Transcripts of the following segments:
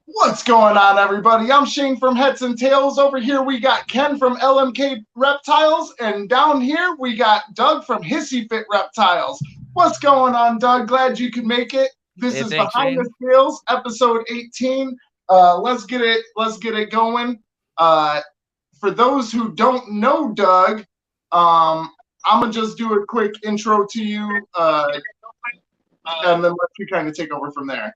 What's going on, everybody? I'm Shane from Heads and Tails. Over here, we got Ken from LMK Reptiles, and down here, we got Doug from Hissy Fit Reptiles. What's going on, Doug? Glad you could make it. This Hey, is thanks, Behind the Shane. Scales, episode 18. Let's get it going. For those who don't know Doug, I'm gonna just do a quick intro to you, and then let you kind of take over from there.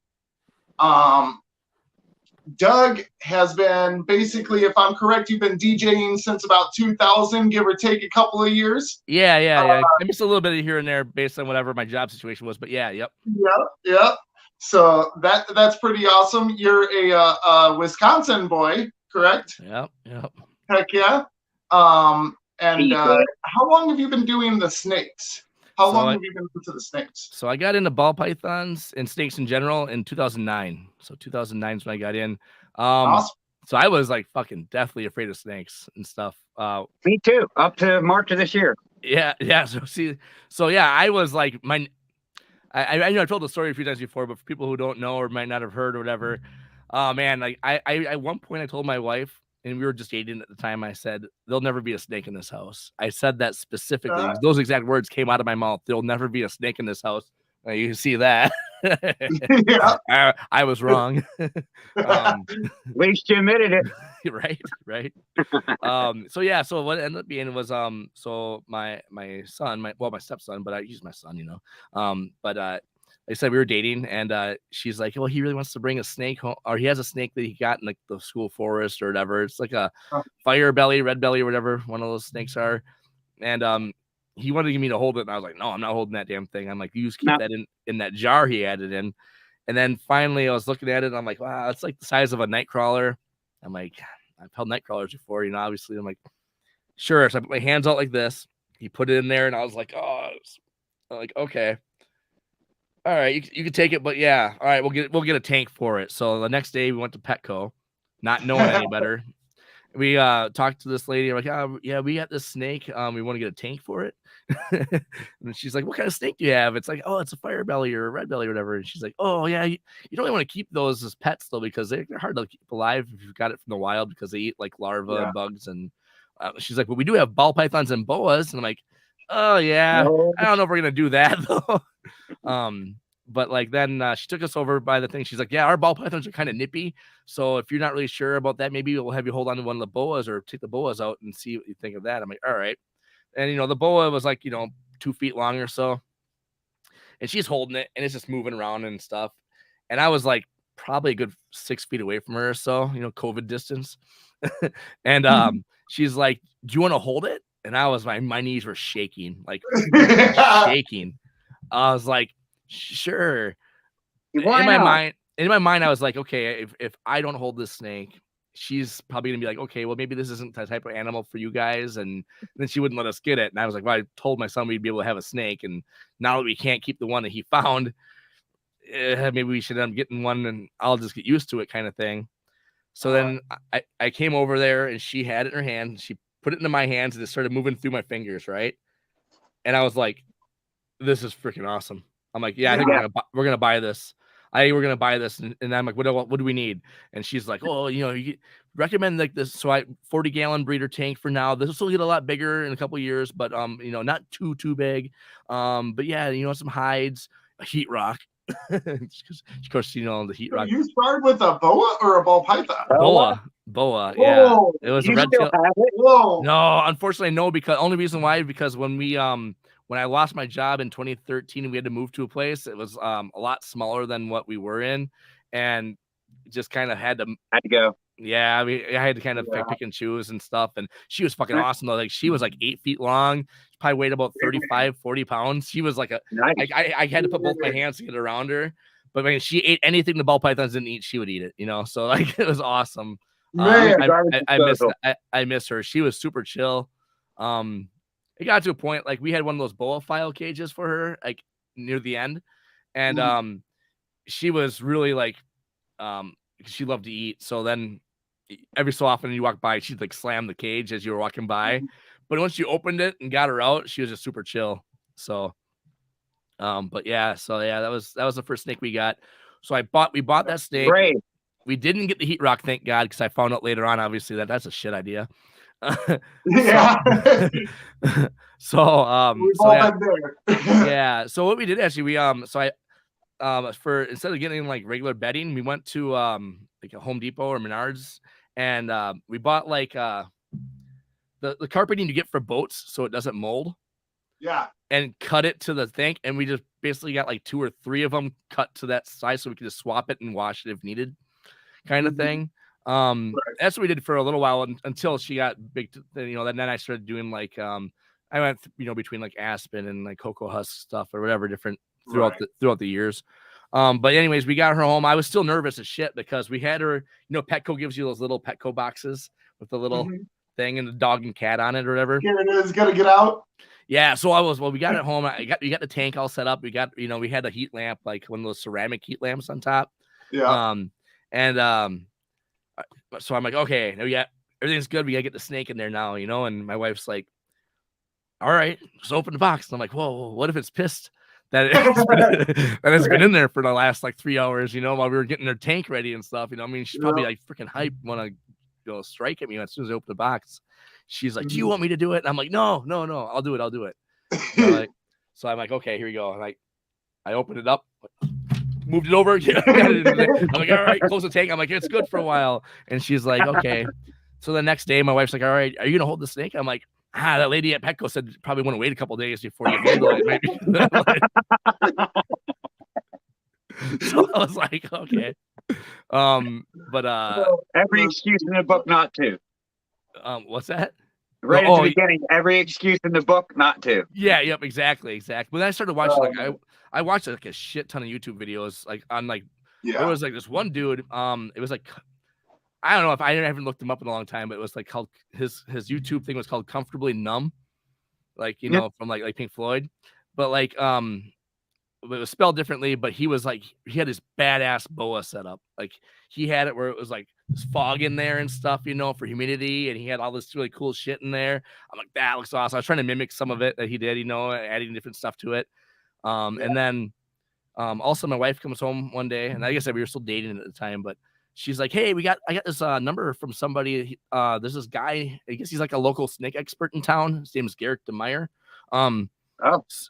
Doug has been basically, if I'm correct, you've been DJing since about 2000, give or take a couple of years. Yeah. I missed a little bit of here and there based on whatever my job situation was, but yep. Yep. So that's pretty awesome. You're a Wisconsin boy, correct? Yep. Heck yeah. And how long have you been doing the snakes? How long have you been into the snakes? So I got into ball pythons and snakes in general in 2009. So 2009 is when I got in. Awesome. So I was like fucking deathly afraid of snakes and stuff. Me too. Up to March of this year. Yeah. So I was like I know I've told the story a few times before, but for people who don't know or might not have heard or whatever, man, like I at one point I told my wife, and we were just dating at the time, I said, there'll never be a snake in this house. I said that specifically. Those exact words came out of my mouth. There'll never be a snake in this house. You can see that. Yeah. I was wrong. At least you admitted it. Right. So what it ended up being was so my son, my stepson, but he's my son, but like I said, we were dating, and she's like, well, he really wants to bring a snake home, or he has a snake that he got in like the school forest or whatever. It's like a fire belly, red belly, or whatever one of those snakes are. And he wanted to get me to hold it, and I was like, no, I'm not holding that damn thing. I'm like, you just keep that in that jar he had it in. And then finally I was looking at it, and I'm like, wow, it's like the size of a night crawler. I'm like, I've held night crawlers before, obviously. I'm like, sure. So I put my hands out like this. He put it in there, and I was like, I'm like, okay. All right, you can take it, but yeah, all right, we'll get a tank for it. So the next day we went to Petco, not knowing any better. We talked to this lady. We're like, oh, yeah, we got this snake. We want to get a tank for it. And she's like, what kind of snake do you have? It's like, oh, it's a fire belly or a red belly or whatever. And she's like, oh yeah, you don't really want to keep those as pets though, because they're hard to keep alive if you've got it from the wild, because they eat like larvae and bugs. And she's like, well, we do have ball pythons and boas. And I'm like, oh yeah, I don't know if we're gonna do that though. But like then she took us over by the thing. She's like, yeah, our ball pythons are kind of nippy, so if you're not really sure about that, maybe we'll have you hold on to one of the boas or take the boas out and see what you think of that. I'm like, all right. And the boa was like 2 feet long or so, and she's holding it, and it's just moving around and stuff. And I was like probably a good 6 feet away from her, so COVID distance. And she's like, do you want to hold it? And I was my knees were shaking, like shaking. I was like, sure. In my mind, I was like, okay, if I don't hold this snake, she's probably gonna be like, okay, well, maybe this isn't the type of animal for you guys, and then she wouldn't let us get it. And I was like, well, I told my son we'd be able to have a snake, and now that we can't keep the one that he found, maybe we should end up getting one, and I'll just get used to it, kind of thing. So then I came over there, and she had it in her hand. She put it into my hands, and it started moving through my fingers, right? And I was like, this is freaking awesome. I'm like, yeah, I think we're gonna buy this. We're gonna buy this, and I'm like, what do we need? And she's like, oh, you recommend like this. So 40-gallon breeder tank for now. This will get a lot bigger in a couple of years, but not too big. But yeah, some hides, a heat rock. Of course, the heat rock. You started with a boa or a ball python? Boa. Yeah, it was a red tail. Whoa. No, unfortunately, no. Because only reason why, because when I lost my job in 2013 and we had to move to a place, it was a lot smaller than what we were in, and just kind of had to go. Yeah, I had to kind of pick and choose and stuff. And she was fucking awesome though. Like, she was like 8 feet long, probably weighed about 35, 40 pounds. She was like I had to put both my hands to get around her. But when she ate anything the ball pythons didn't eat, she would eat it. So like, it was awesome. I miss her. She was super chill. It got to a point, like, we had one of those boa file cages for her, like, near the end. And she was really like, she loved to eat. So then every so often you walk by, she'd like slam the cage as you were walking by. But once you opened it and got her out, she was just super chill. So that was the first snake we got. So we bought that snake. Great. we didn't get the heat rock, thank God, because I found out later on, obviously, that's a shit idea. Yeah. So We've so all yeah, been there. yeah. So what we did actually, we so I for instead of getting like regular bedding, we went to like a Home Depot or Menards, and we bought like the carpeting you get for boats so it doesn't mold, Yeah. and cut it to the thing, and we just basically got like 2 or 3 of them cut to that size so we could just swap it and wash it if needed, kind of thing. That's what we did for a little while until she got big, you know. Then I started doing like I went you know, between like Aspen and like Cocoa Husk stuff or whatever different throughout the years. But anyways, we got her home. I was still nervous as shit because we had her, you know, Petco gives you those little Petco boxes with the little thing and the dog and cat on it or whatever. Here it is, gotta get out. Yeah, so we got it home. We got the tank all set up. We got, you know, we had a heat lamp, like one of those ceramic heat lamps on top. Yeah. So I'm like, okay, now we got everything's good. We gotta get the snake in there now, you know. And my wife's like, all right, just open the box. And I'm like, whoa, what if it's pissed that it's been in there for the last like 3 hours, you know, while we were getting their tank ready and stuff, you know. I mean, she's probably like freaking hype, want to, you know, strike at me as soon as I open the box. She's like, do you want me to do it? And I'm like, no, I'll do it. So I'm like, okay, here we go. And I opened it up, moved it over. I'm like, all right, close the tank. I'm like, it's good for a while. And she's like, okay. So the next day, my wife's like, all right, are you gonna hold the snake? I'm like, that lady at Petco said probably want to wait a couple days before you handle it. Maybe. So I was like, okay. But every excuse in the book not to. What's that? Right at the beginning, every excuse in the book not to. Yeah, yep, exactly. But then I started watching I watched like a shit ton of YouTube videos, like on like there was like this one dude. It was like, I don't know if I haven't looked him up in a long time, but it was like called his YouTube thing was called Comfortably Numb, like, you know, from like Pink Floyd, but like it was spelled differently. But he was like, he had this badass boa set up, like he had it where it was like this fog in there and stuff, you know, for humidity, and he had all this really cool shit in there. I'm like, that looks awesome. I was trying to mimic some of it that he did, you know, adding different stuff to it. And then also my wife comes home one day, and like I said, we were still dating at the time, but she's like, hey, I got this number from somebody. There's this guy, I guess he's like a local snake expert in town. His name is Garrick DeMeyer.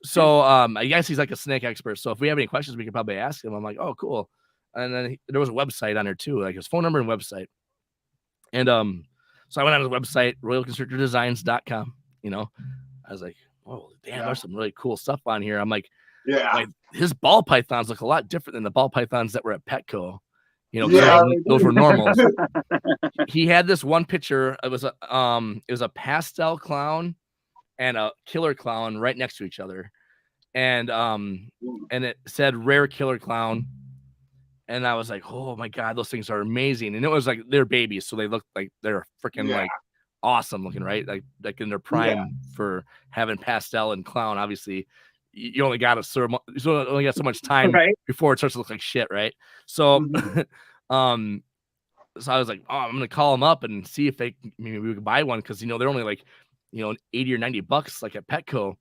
So I guess he's like a snake expert. So if we have any questions, we can probably ask him. I'm like, oh, cool. And then there was a website on there too, like his phone number and website. And so I went on his website, royalconstrictordesigns.com. You know, I was like, oh, damn, there's some really cool stuff on here. I'm like, his ball pythons look a lot different than the ball pythons that were at Petco. You know, those were normals. He had this one picture. It was a pastel clown and a killer clown right next to each other, and it said rare killer clown. And I was like, oh my God, those things are amazing. And it was like they're babies, so they look like they're freaking like awesome looking, right? Like in their prime for having pastel and clown. Obviously, you only got so much time before it starts to look like shit, right? So so I was like, oh, I'm gonna call them up and see if maybe we could buy one, because, you know, they're only like, you know, $80 or $90 like at Petco.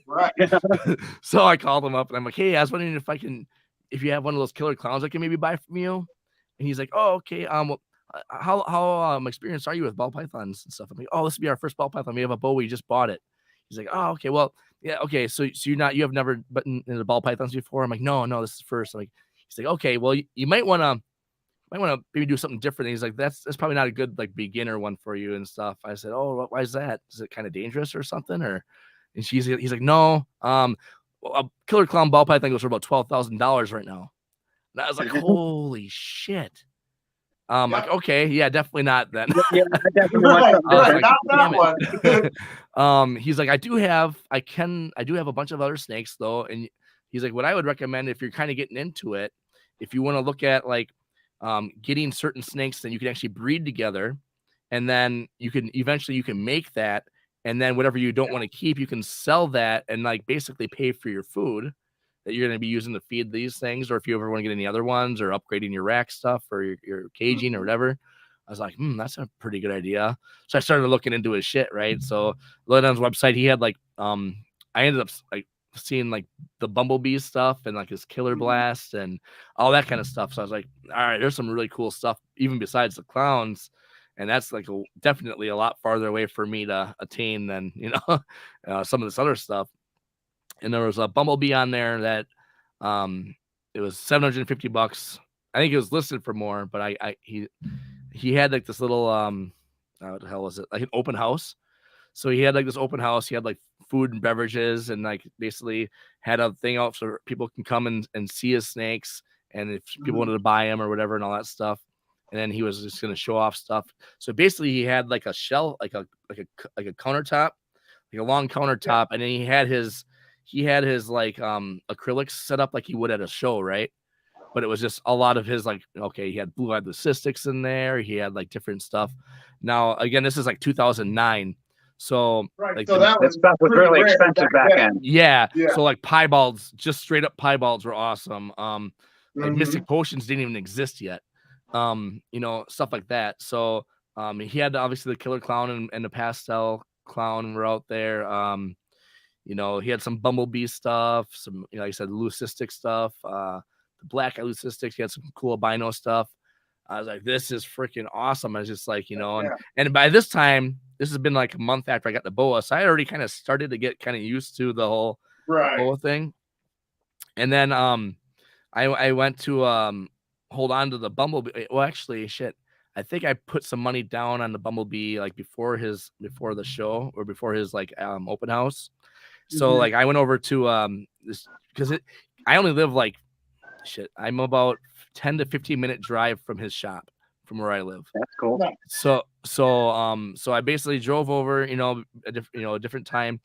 Right. So I called them up and I'm like, hey, I was wondering if you have one of those killer clowns I can maybe buy from you. And he's like, oh, okay. Well, how experienced are you with ball pythons and stuff? I'm like, oh, this will be our first ball python. We have a boa, we just bought it. He's like, oh, okay, well, yeah, okay. So you have never been into ball pythons before? I'm like, no, this is first. I'm like, he's like, okay, well, you might want to maybe do something different. And he's like, that's probably not a good like beginner one for you and stuff. I said, oh, why is that? Is it kind of dangerous or something? And he's like, no, a killer clown ball python goes for about $12,000 right now. And I was like, holy shit. Like, okay, yeah, definitely not then. Yeah, definitely not that one. He's like, I do have a bunch of other snakes though. And he's like, what I would recommend if you're kind of getting into it, if you want to look at like getting certain snakes, then you can actually breed together, and then you can make that, and then whatever you don't want to keep, you can sell that and like basically pay for your food that you're going to be using to feed these things, or if you ever want to get any other ones, or upgrading your rack stuff or your caging or whatever. I was like, that's a pretty good idea. So I started looking into his shit, right? So looked on his website, he had like I ended up like seeing like the Bumblebee stuff and like his Killer Blast and all that kind of stuff. So I was like, all right, there's some really cool stuff even besides the clowns. And that's like definitely a lot farther away for me to attain than, you know, some of this other stuff. And there was a Bumblebee on there that it was $750. I think it was listed for more, but he had like this little what the hell was it? Like an open house. So he had like this open house. He had like food and beverages and like basically had a thing out so people can come and see his snakes. And if people wanted to buy him or whatever and all that stuff. And then he was just going to show off stuff. So basically he had like a shelf, like a countertop, like a long countertop. And then he had his like acrylics set up like he would at a show, right? But it was just a lot of his like, okay, he had blue-eyed leucistics in there. He had like different stuff. Now, again, this is like 2009. So, like so that stuff was really expensive back then. Yeah. So like piebalds, just straight up piebalds were awesome. Like Mystic Potions didn't even exist yet. You know, stuff like that. So he had obviously the Killer Clown and the Pastel Clown were out there. You know, he had some Bumblebee stuff, some, you know, like I said, leucistic stuff, the black eye leucistics. He had some cool albino stuff. I was like, this is freaking awesome. I was just like, you know, and by this time, this has been like a month after I got the boa. So I already kind of started to get kind of used to the whole boa thing. And then I went to hold on to the Bumblebee. Well, actually, shit. I think I put some money down on the Bumblebee like before the show or before his like open house. So like I went over to this because I only live like I'm about 10 to 15-minute drive from his shop from where I live. That's cool. So I basically drove over, you know, a different time,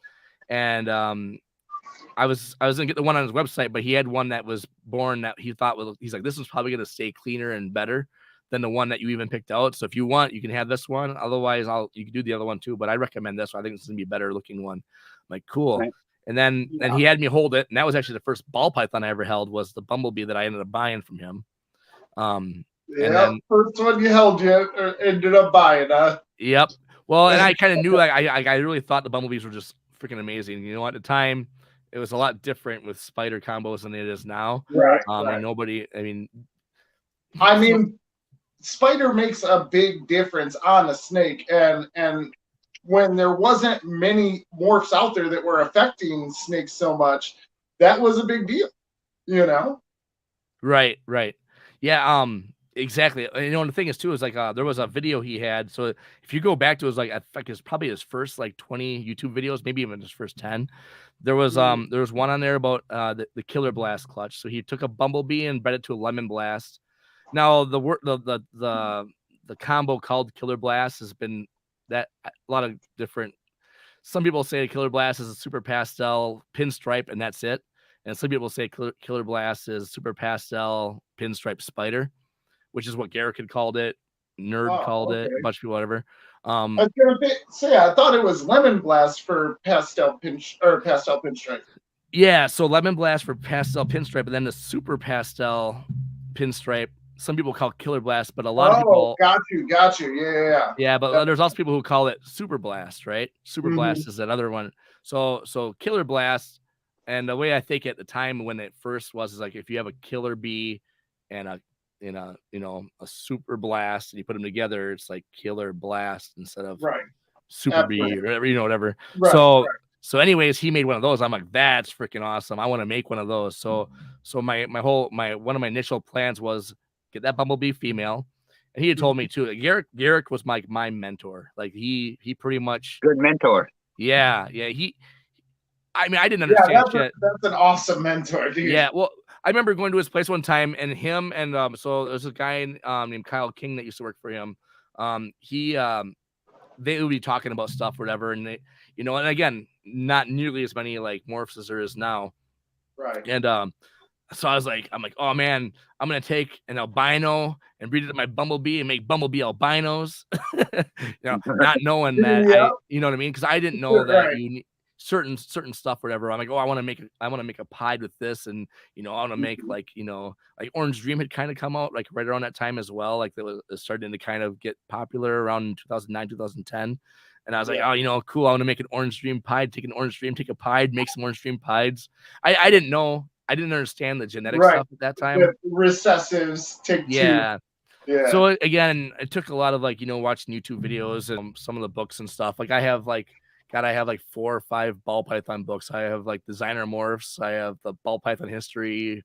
and I was gonna get the one on his website, but he had one that was born that he thought he's like, this is probably gonna stay cleaner and better than the one that you even picked out. So if you want, you can have this one. Otherwise, you can do the other one too. But I recommend this one. I think this is gonna be a better looking one. I'm like, cool. Right. And then he had me hold it, and that was actually the first ball python I ever held was the Bumblebee that I ended up buying from him. And then, first one you held, you ended up buying. Yep. Well, and I kind of knew, like, I really thought the Bumblebees were just freaking amazing. You know, at the time, it was a lot different with spider combos than it is now. Right. And nobody, I mean, spider makes a big difference on a snake, and when there wasn't many morphs out there that were affecting snakes so much, that was a big deal, you know? Right. Yeah, exactly. You know, and the thing is too, is like there was a video he had. So if you go back to his, like, I think it's probably his first like 20 YouTube videos, maybe even his first 10. There was one on there about the Killer Blast clutch. So he took a Bumblebee and bred it to a Lemon Blast. Now the combo called Killer Blast has been that a lot of different. Some people say Killer Blast is a super pastel pinstripe and that's it, and some people say Killer Blast is super pastel pinstripe spider, which is what Garrick had called it. Nerd called it. A bunch of people, whatever. I was gonna say I thought it was Lemon Blast for pastel pinstripe. Yeah, so Lemon Blast for pastel pinstripe, and then the super pastel pinstripe. Some people call it Killer Blast, but a lot of people. Got you. Yeah, but there's also people who call it Super Blast, right? Super Blast is another one. So Killer Blast, and the way I think at the time when it first was is like if you have a Killer Bee and a Super Blast and you put them together, it's like Killer Blast instead of Super Bee or whatever. Right, so anyways, he made one of those. I'm like, that's freaking awesome. I want to make one of those. So my one of my initial plans was get that Bumblebee female. And he had told me too, Garrick was my mentor. Like he pretty much good mentor. Yeah. I didn't understand shit. That's an awesome mentor, dude. Yeah. Well, I remember going to his place one time and him and so there's a guy named Kyle King that used to work for him. They would be talking about stuff, whatever, and they, and again, not nearly as many like morphs as there is now. Right. And so I'm like, oh man, I'm gonna take an albino and breed it to my Bumblebee and make Bumblebee albinos. Not knowing that, you know what I mean? Because I didn't know that you need certain stuff, whatever. I'm like, oh, I want to make a pied with this, and I want to make like Orange Dream had kind of come out like right around that time as well. Like that was starting to kind of get popular around 2009, 2010. And I was like, oh, you know, cool. I want to make an orange dream pied, take an orange dream, take a pied, make some orange dream pieds. I didn't know. I didn't understand the genetic stuff at that time. The recessives take yeah. 2. Yeah. So again, it took a lot of like, you know, watching YouTube videos and some of the books and stuff. Like I have like 4 or 5 ball python books. I have like designer morphs. I have the ball python history,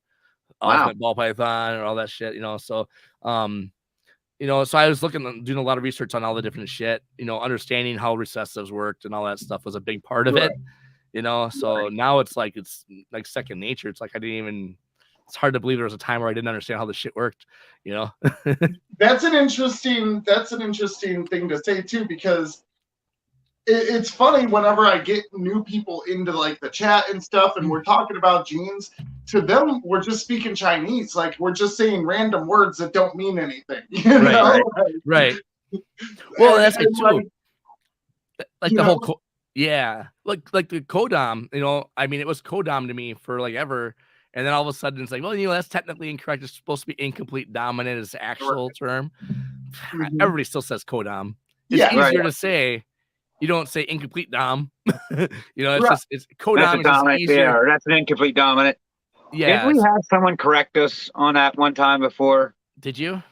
ultimate ball python, and all that shit, you know. So, you know, so I was doing a lot of research on all the different shit, you know, understanding how recessives worked and all that stuff was a big part of it, you know. So now it's like second nature. It's like it's hard to believe there was a time where I didn't understand how the shit worked, you know. That's an interesting thing to say too, because it's funny whenever I get new people into like the chat and stuff, and we're talking about genes. To them, we're just speaking Chinese, like we're just saying random words that don't mean anything. You know? Right. Well, that's it too. Like the whole, like the codom. You know, I mean, it was codom to me for like ever. And then all of a sudden it's like, well, you know, that's technically incorrect. It's supposed to be incomplete dominant as the actual term. Everybody still says codom. It's easier to say. You don't say incomplete dom. You know, it's codom. That's a dominant. That's an incomplete dominant. Yeah. Did we have someone correct us on that one time before? Did you?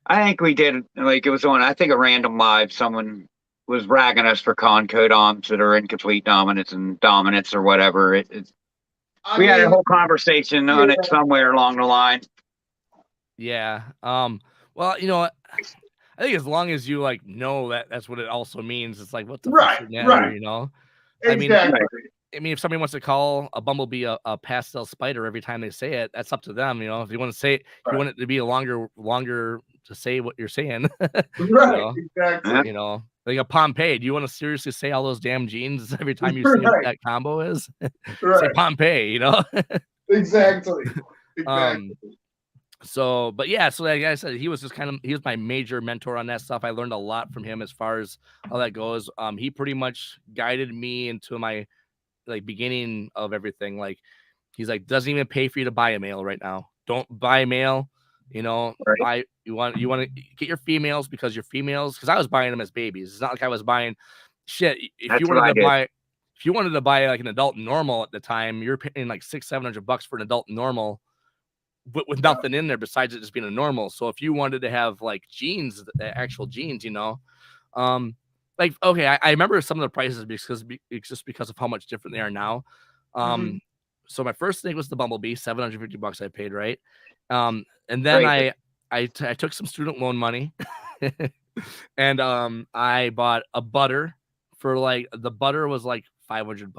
I think we did. Like it was on, I think, a random live. Someone was ragging us for codoms that are incomplete dominants and dominants or whatever. We had a whole conversation on it somewhere along the line. Yeah. Well, you know, I think as long as you like know that that's what it also means, it's like what the fuck should matter, you know? Exactly. I mean, if somebody wants to call a bumblebee a pastel spider every time they say it, that's up to them, you know. If you want to say, if you want it to be a longer to say what you're saying, you know? Exactly. You know, like a Pompeii. Do you want to seriously say all those damn genes every time you say what that combo is? Say Pompeii, you know. Exactly. So, but yeah, so like I said, he was my major mentor on that stuff. I learned a lot from him as far as how that goes. He pretty much guided me into my like beginning of everything. Like he's like, doesn't even pay for you to buy a male right now. Don't buy a male, you know. You want to get your females because your females, because I was buying them as babies. It's not like I was buying shit. If you wanted to buy like an adult normal at the time, you're paying like $600-700 for an adult normal, but with nothing in there besides it just being a normal. So if you wanted to have like genes, the actual genes, you know, like, okay, I remember some of the prices because of how much different they are now. So my first thing was the bumblebee, $750 I paid, right? And then I took some student loan money and I bought a butter for like, the butter was like $500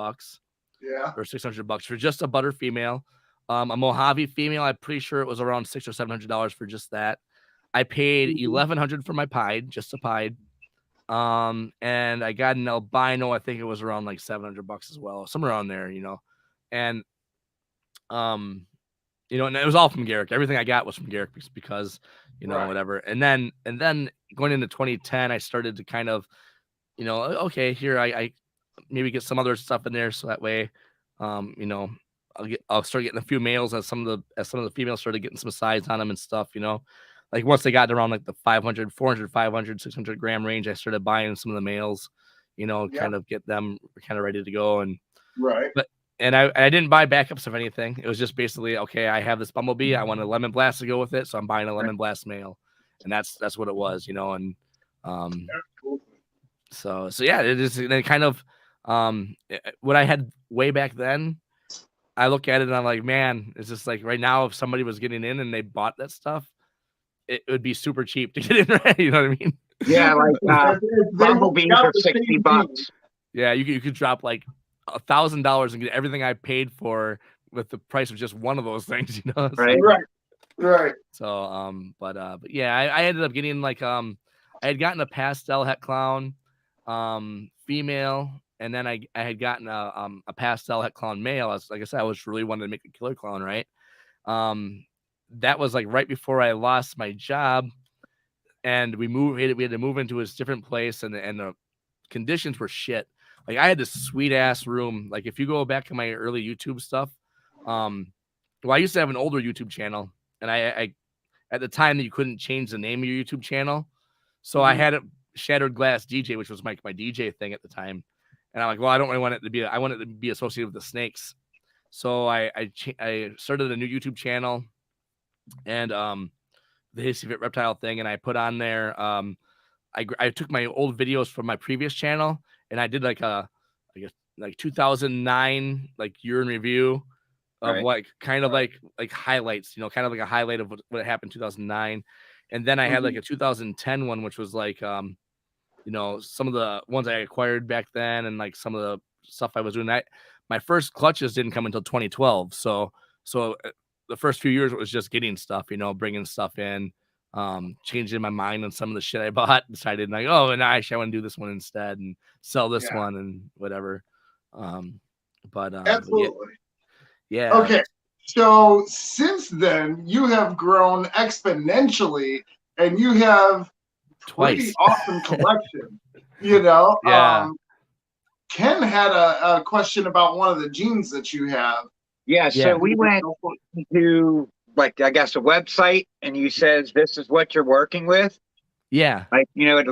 or $600 for just a butter female. A Mojave female, I'm pretty sure it was around $600 or $700 for just that. I paid $1,100 for my pied, just a pied. And I got an albino, I think it was around like $700 as well, somewhere around there, you know. And you know, and it was all from Garrick. Everything I got was from Garrick because you know, whatever. And then going into 2010, I started to kind of, you know, okay, here I maybe get some other stuff in there so that way, you know, I'll start getting a few males as some of the females started getting some size on them and stuff, you know. Like once they got around like the 500, 400, 500, 600 gram range, I started buying some of the males, you know, kind of get them kind of ready to go. And I didn't buy backups of anything. It was just basically, okay, I have this bumblebee, I want a lemon blast to go with it, so I'm buying a lemon blast male, and that's what it was, you know. And so yeah, it is. And kind of what I had way back then, I look at it and I'm like, man, it's just like right now, if somebody was getting in and they bought that stuff, it would be super cheap to get in, right? You know what I mean? Yeah, like bumblebees are $60. Yeah, you could drop like $1,000 and get everything I paid for with the price of just one of those things, you know? Right. So, but yeah, I ended up getting like, I had gotten a pastel het clown, female, and then I had gotten a pastel het clown male. Like I said, I was really wanting to make a killer clown, right? That was like right before I lost my job, and we had to move into a different place, and the conditions were shit. Like I had this sweet ass room. Like if you go back to my early YouTube stuff, well, I used to have an older YouTube channel, and I at the time that you couldn't change the name of your YouTube channel, so I had it Shattered Glass DJ, which was my DJ thing at the time. And I'm like, well, I don't really want it to be. I want it to be associated with the snakes. So I started a new YouTube channel, and the Hissy Reptile thing, and I put on there. I took my old videos from my previous channel, and I did like 2009 like year in review of like kind of like highlights, kind of like a highlight of what happened in 2009. And then I had like a 2010 one, which was like some of the ones I acquired back then, and like some of the stuff I was doing. My first clutches didn't come until 2012, so the first few years it was just getting stuff, bringing stuff in, changing my mind on some of the shit I bought, decided like, oh, and actually I want to do this one instead and sell this one and whatever. Absolutely. Yeah. Okay. So since then you have grown exponentially, and you have pretty awesome collection. Yeah. Ken had a question about one of the jeans that you have. Yeah, so we went to, like, I guess a website, and you says this is what you're working with. Yeah. Like, what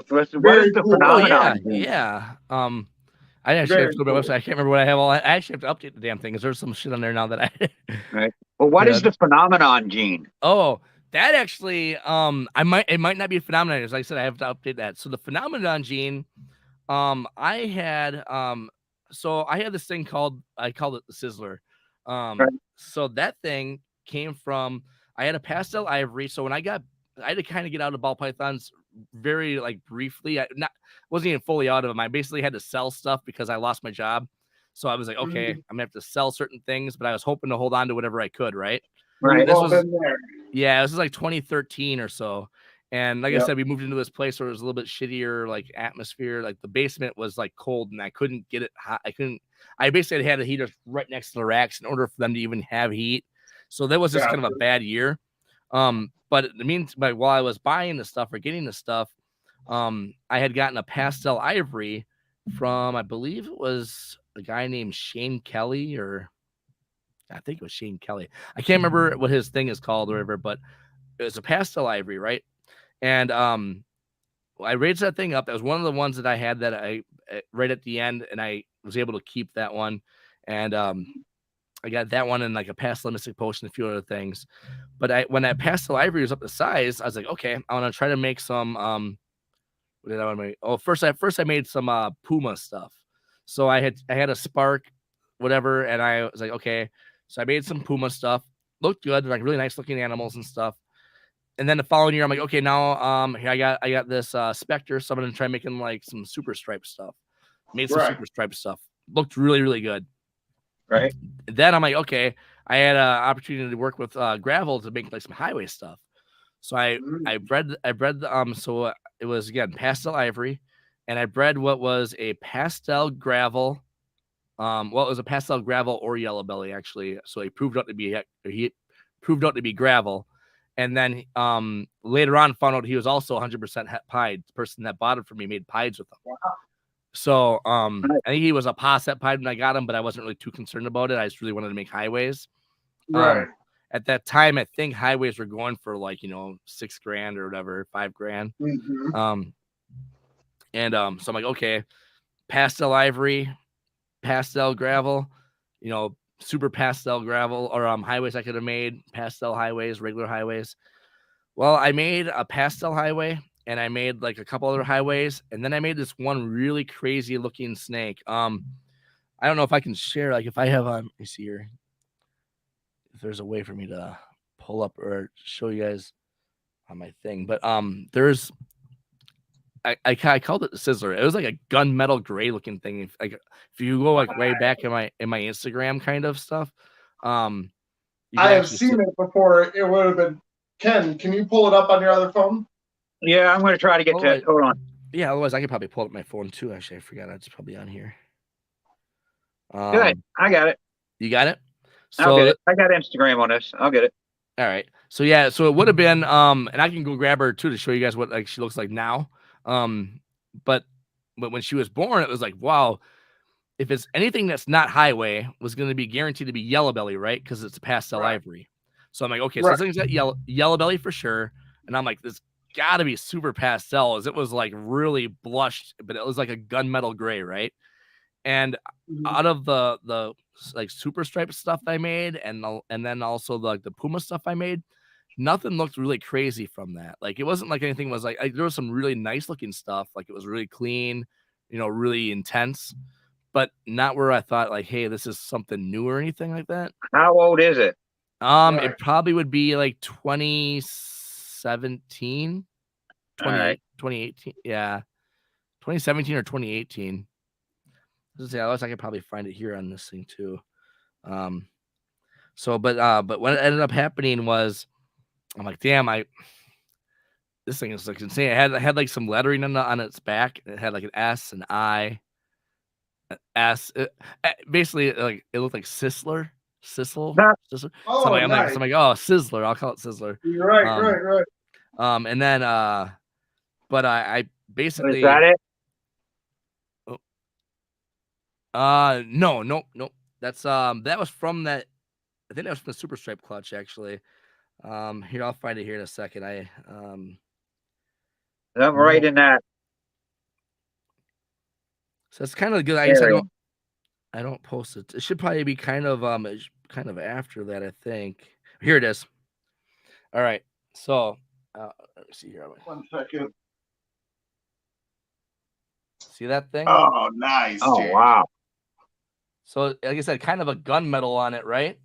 is the phenomenon? Yeah. I actually have to go to my website. I can't remember what I have. I actually have to update the damn thing because there's some shit on there now that I. Right. Well, what is the phenomenon gene? Oh, that actually, it might not be a phenomenon. As I said, I have to update that. So the phenomenon gene, I had this thing I called it the Sizzler. So that thing came from, I had a pastel ivory. So when I had to kind of get out of ball pythons very like briefly. Wasn't even fully out of them. I basically had to sell stuff because I lost my job. So I was like, okay, I'm gonna have to sell certain things, but I was hoping to hold on to whatever I could, right? Right. This was like 2013 or so. And like I said, we moved into this place where it was a little bit shittier, like atmosphere. Like the basement was like cold, and I couldn't get it hot. I basically had the heaters right next to the racks in order for them to even have heat. So that was just kind of a bad year. But it means while I was buying the stuff or getting the stuff, I had gotten a pastel ivory from, I believe it was a guy named Shane Kelly, or I think it was Shane Kelly. I can't remember what his thing is called or whatever, but it was a pastel ivory, right? And I raised that thing up. That was one of the ones that I had that I right at the end, and I was able to keep that one. And I got that one and like a pastel mystic potion, a few other things. But when that pastel ivory was up to size, I was like, okay, I want to try to make some. What did I want to make? Oh, first I made some Puma stuff. So I had a spark, whatever, and I was like, okay. So I made some Puma stuff. Looked good, like really nice looking animals and stuff. And then the following year, I'm like, okay, now here I got this Spectre, so I'm gonna try making like some super stripe stuff. Made some super stripe stuff. Looked really, really good. Right. Then I'm like, okay, I had an opportunity to work with Gravel to make like some highway stuff. So I bred so it was again pastel ivory, and I bred what was a pastel gravel. It was a pastel gravel or yellow belly actually. So he proved out to be gravel. And then later on found out he was also 100% pied. The person that bought it for me made pieds with him. Wow. So I think he was a posset pied when I got him, but I wasn't really too concerned about it. I just really wanted to make highways. Right. At that time, I think highways were going for like, $6,000 or whatever, $5,000. Mm-hmm. So I'm like, okay, pastel ivory, pastel gravel, super pastel gravel or highways I could have made, pastel highways, regular highways. Well, I made a pastel highway, and I made like a couple other highways, and then I made this one really crazy looking snake. I don't know if I can share, like if I have let me see here if there's a way for me to pull up or show you guys on my thing, but there's I called it the Sizzler. It was like a gunmetal gray looking thing. If you go like way back in my Instagram kind of stuff, I have seen it before. It would have been Ken. Can you pull it up on your other phone? Yeah, I'm going to try to get to it. Hold on. Yeah, otherwise I could probably pull up my phone too. Actually, I forgot it's probably on here. Good, I got it. You got it. So I'll get it. I got Instagram on this. I'll get it. All right. So yeah, so it would have been and I can go grab her too to show you guys what like she looks like now. But when she was born, it was like, wow, if it's anything that's not highway, was going to be guaranteed to be yellow belly, right? Because it's a pastel ivory. So I'm like, okay, so this thing's got yellow belly for sure. And I'm like, this got to be super pastel. It was like really blushed, but it was like a gunmetal gray, right? And out of the like super striped stuff I made, and then also like the Puma stuff I made, nothing looked really crazy from that. Like it wasn't like anything was like there was some really nice looking stuff. Like it was really clean, really intense, but not where I thought like, hey, this is something new or anything like that. How old is it? It probably would be like 2017, 2018. Yeah. 2017 or 2018. Otherwise I could probably find it here on this thing too. But what ended up happening was I'm like, damn, this thing is like insane. I had like some lettering on its back. It had like an S, an I, an S. Basically, like it looked like Sizzler. Sizzle. Oh, so I'm nice. like, oh, Sizzler. I'll call it Sizzler. Right. And then but I basically Is that it? No. That's that was from that. I think that was from the Super Stripe clutch actually. Here I'll find it here in a second. I'm right in that. So it's kind of good. I guess I don't post it. It should probably be kind of after that, I think. Here it is. All right. So let me see here. 1 second. See that thing? Oh, nice. Oh, James. wow. So like I said, kind of a gunmetal on it, right?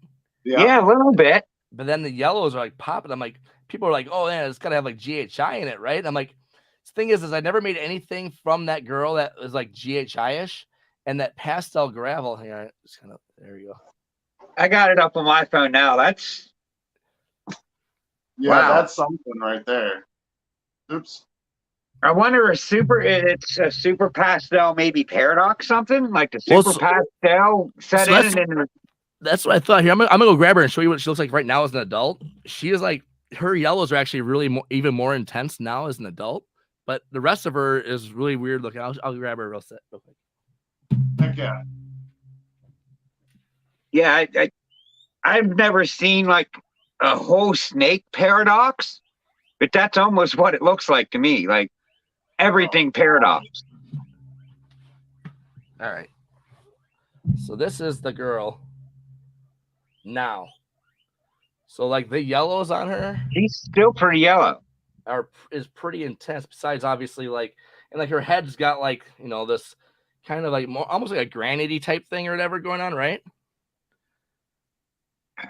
Yeah, a little bit. But then the yellows are like popping. I'm like, people are like, oh yeah, it's gotta have like GHI in it, right? I'm like, the thing is I never made anything from that girl that was like GHI-ish, and that pastel gravel here. It's kind of there you go. I got it up on my phone now. That's wow. That's something right there. Oops. I wonder if it's a super pastel, maybe paradox something like the super pastel set in. And that's what I thought. Here, I'm gonna go grab her and show you what she looks like right now as an adult. She is like her yellows are actually really even more intense now as an adult, but the rest of her is really weird looking. I'll grab her real quick. Heck yeah. Yeah, I've never seen like a whole snake paradox, but that's almost what it looks like to me. Like everything paradox. All right. So this is the girl now. So like the yellows on her, she's still pretty yellow. Is pretty intense. Besides, obviously, like and like her head's got like this kind of like more almost like a granity type thing or whatever going on, right?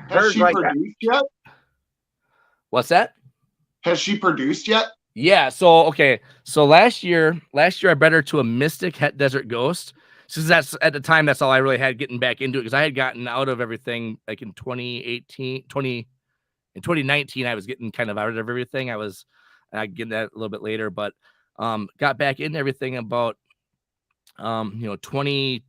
Has she produced yet? What's that? Has she produced yet? Yeah. So okay. So last year I bred her to a Mystic Het Desert Ghost. Since that's at the time, that's all I really had getting back into it because I had gotten out of everything like in 2019, I was getting kind of out of everything. I get that a little bit later, but got back into everything about 2020,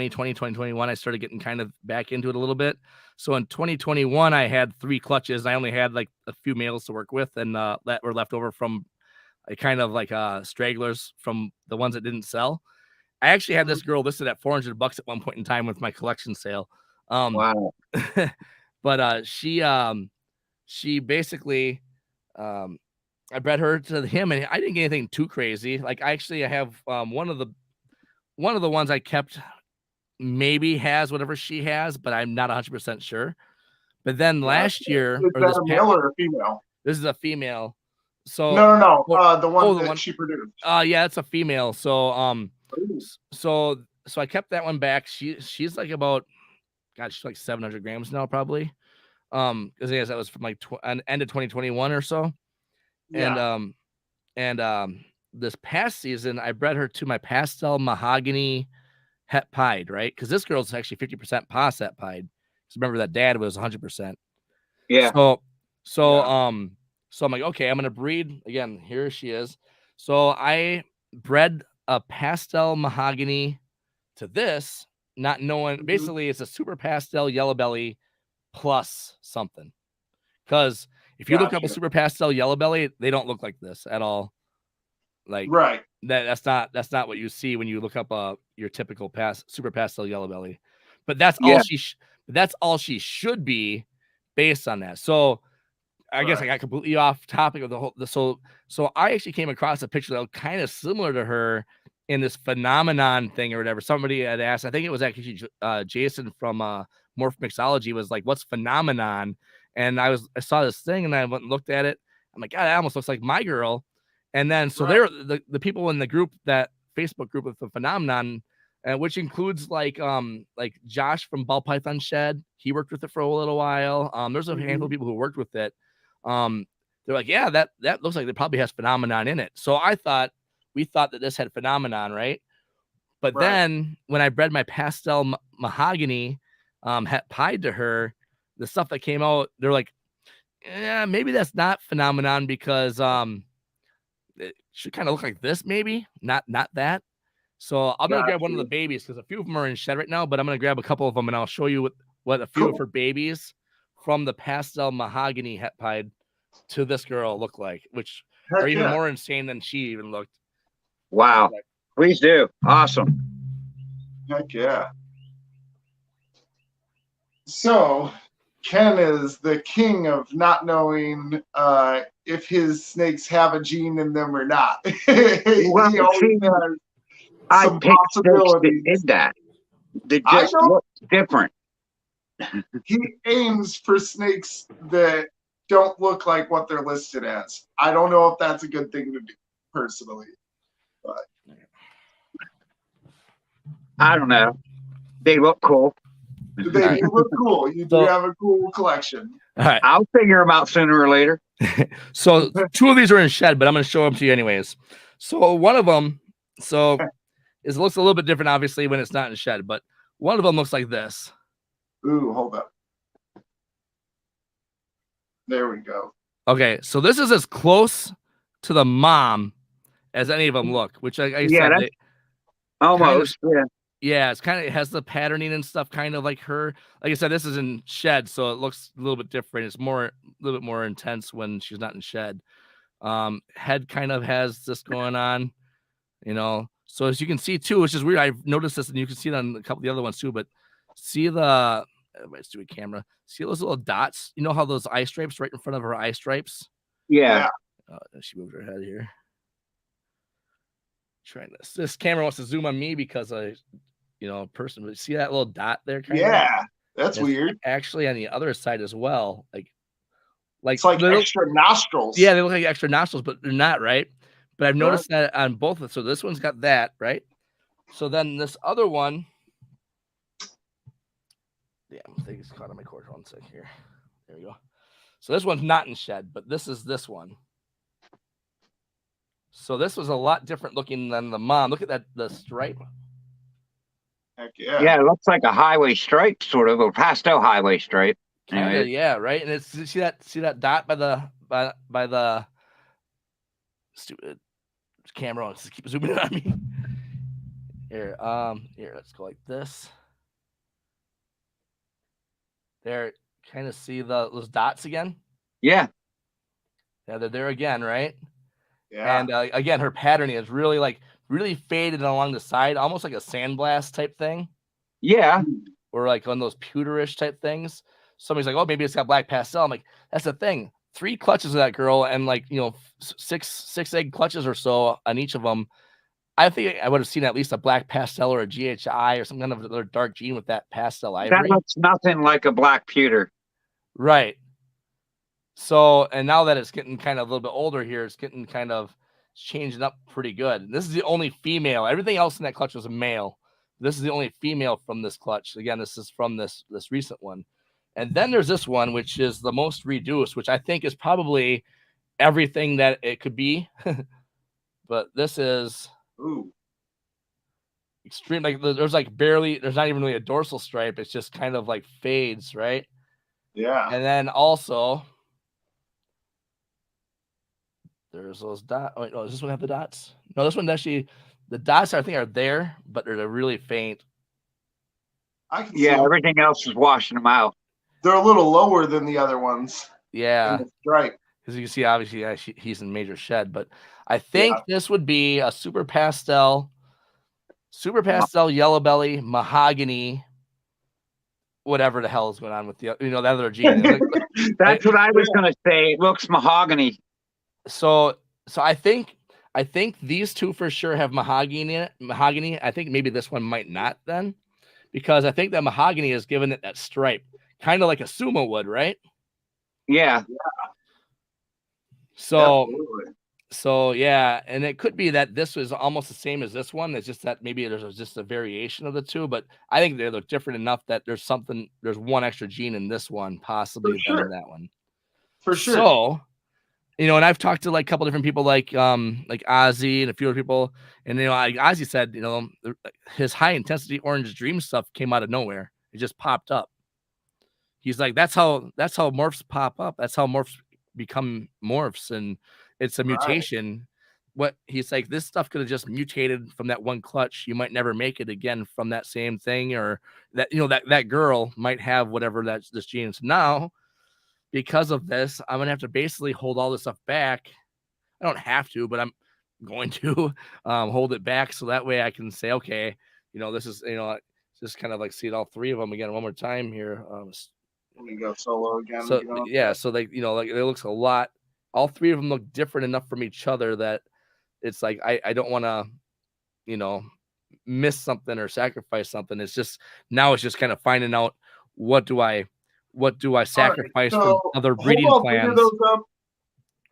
2021, I started getting kind of back into it a little bit. So in 2021, I had 3 clutches. I only had like a few males to work with, and that were left over from kind of like stragglers from the ones that didn't sell. I actually had this girl listed at $400 at one point in time with my collection sale. Wow. But she basically, I bred her to him, and I didn't get anything too crazy. Like I have one of the ones I kept maybe has whatever she has, but I'm not 100% sure. But then last year, is that a male or a female? This is a female. So no. The one that she produced. Yeah, it's a female. So so I kept that one back. She's like about, God, she's like 700 grams now probably. Because that was from like end of 2021 or so. Yeah. And this past season, I bred her to my pastel mahogany het pied, right? Because this girl's actually 50% pos het pied. Because remember that dad was 100%. Yeah. So I'm like, okay, I'm gonna breed again. Here she is. So I bred a pastel mahogany to this, not knowing. Basically, it's a super pastel yellow belly plus something. Because if you look up a super pastel yellow belly, they don't look like this at all. Like right. That's not what you see when you look up your typical super pastel yellow belly. But that's all she should be based on that. So I guess I got completely off topic of the whole. So I actually came across a picture that was kind of similar to her in this phenomenon thing or whatever. Somebody had asked, I think it was actually Jason from Morph Mixology was like, "What's phenomenon?" And I saw this thing and I went and looked at it. I'm like, God, that almost looks like my girl. And then so they're the people in the group, that Facebook group with the phenomenon, which includes like Josh from Ball Python Shed. He worked with it for a little while. There's a handful of people who worked with it. They're like, yeah, that looks like it probably has phenomenon in it. So we thought that this had phenomenon, right? But then when I bred my pastel mahogany het pied to her, the stuff that came out, they're like, yeah, maybe that's not phenomenon because it should kind of look like this, maybe not that. So I'm gonna grab one of the babies because a few of them are in shed right now, but I'm gonna grab a couple of them and I'll show you what a few of her babies from the pastel mahogany het pied to this girl look like, which are even more insane than she even looked. Wow. Please do. Awesome. Heck yeah. So Ken is the king of not knowing if his snakes have a gene in them or not. Well, he always has some possibilities. That did that. They just look different. He aims for snakes that don't look like what they're listed as. I don't know if that's a good thing to do, personally. But I don't know. They look cool. They look cool. You do have a cool collection. All right. I'll figure them out sooner or later. So 2 of these are in shed, but I'm going to show them to you anyways. So one of them, it looks a little bit different, obviously, when it's not in shed, but one of them looks like this. Ooh, hold up. There we go. Okay, so this is as close to the mom as any of them look, which I said, almost, yeah, it has the patterning and stuff, kind of like her. Like I said, this is in shed, so it looks a little bit different. It's a little bit more intense when she's not in shed. Head kind of has this going on, So as you can see too, which is weird. I've noticed this, and you can see it on a couple of the other ones too. But see let's do a camera. See those little dots? You know how those eye stripes right in front of her eye stripes? Yeah. She moved her head here. Trying this camera wants to zoom on me because person. But see that little dot there? That's weird. Actually, on the other side as well, it's like extra nostrils. Yeah, they look like extra nostrils, but they're not, right? But I've noticed that on both of them. So this one's got that, right? So then this other one, I think it's caught on my cord. 1 sec here. There we go. So this one's not in shed, but this is this one. So this was a lot different looking than the mom. Look at the stripe. Heck yeah. Yeah, it looks like a highway stripe, sort of, a pastel highway stripe. Kinda, yeah, right. And it's see that dot by the stupid camera. Let's keep zooming in on me. Here, let's go like this. There, kind of see those dots again. Yeah, they're there again, right? Yeah. And again, her patterning is really faded along the side, almost like a sandblast type thing. Yeah. Or like on those pewterish type things. Somebody's like, oh, maybe it's got black pastel. I'm like, that's the thing. 3 clutches of that girl and 6 egg clutches or so on each of them. I think I would have seen at least a black pastel or a GHI or some kind of other dark gene with that pastel ivory. That looks nothing like a black pewter. Right. So, and now that it's getting kind of a little bit older here, it's getting kind of changing up pretty good. And this is the only female. Everything else in that clutch was a male. This is the only female from this clutch. Again, this is from this recent one. And then there's this one, which is the most reduced, which I think is probably everything that it could be. But this is extreme. Like there's not even really a dorsal stripe. It's just kind of like fades, right? Yeah. And then also there's those dots. Oh, wait, no, does this one have the dots? No, this one actually, the dots I think are there, but they're really faint. Everything else is washing them out. They're a little lower than the other ones. Yeah. Right. Because you can see, obviously, he's in major shed, but I think this would be a super pastel yellow belly mahogany whatever the hell is going on with the that other gene. That's what I was gonna say. It looks mahogany. So I think these two for sure have mahogany in it. Mahogany. I think maybe this one might not then, because I think that mahogany is giving it that stripe, kind of like a sumo would, right? Yeah. So Absolutely. so yeah, and it could be that this was almost the same as this one. It's just that maybe there's just a variation of the two, but I think they look different enough that there's one extra gene in this one possibly than in that one. For sure. So, and I've talked to like a couple different people like Ozzy and a few other people, and like Ozzy said, his high intensity orange dream stuff came out of nowhere. It just popped up. He's like, that's how morphs pop up. That's how morphs become morphs, and it's a mutation. What he's like, this stuff could have just mutated from that one clutch. You might never make it again from that same thing, or that that girl might have whatever this gene is. Now, because of this, I'm gonna have to basically hold all this stuff back. I don't have to, but I'm going to hold it back so that way I can say, okay, this is just kind of like see it all three of them again one more time here. Let me go solo again. So yeah, so like like it looks a lot. All three of them look different enough from each other that it's like I don't want to miss something or sacrifice something. It's just kind of finding out what do I sacrifice from other breeding plans.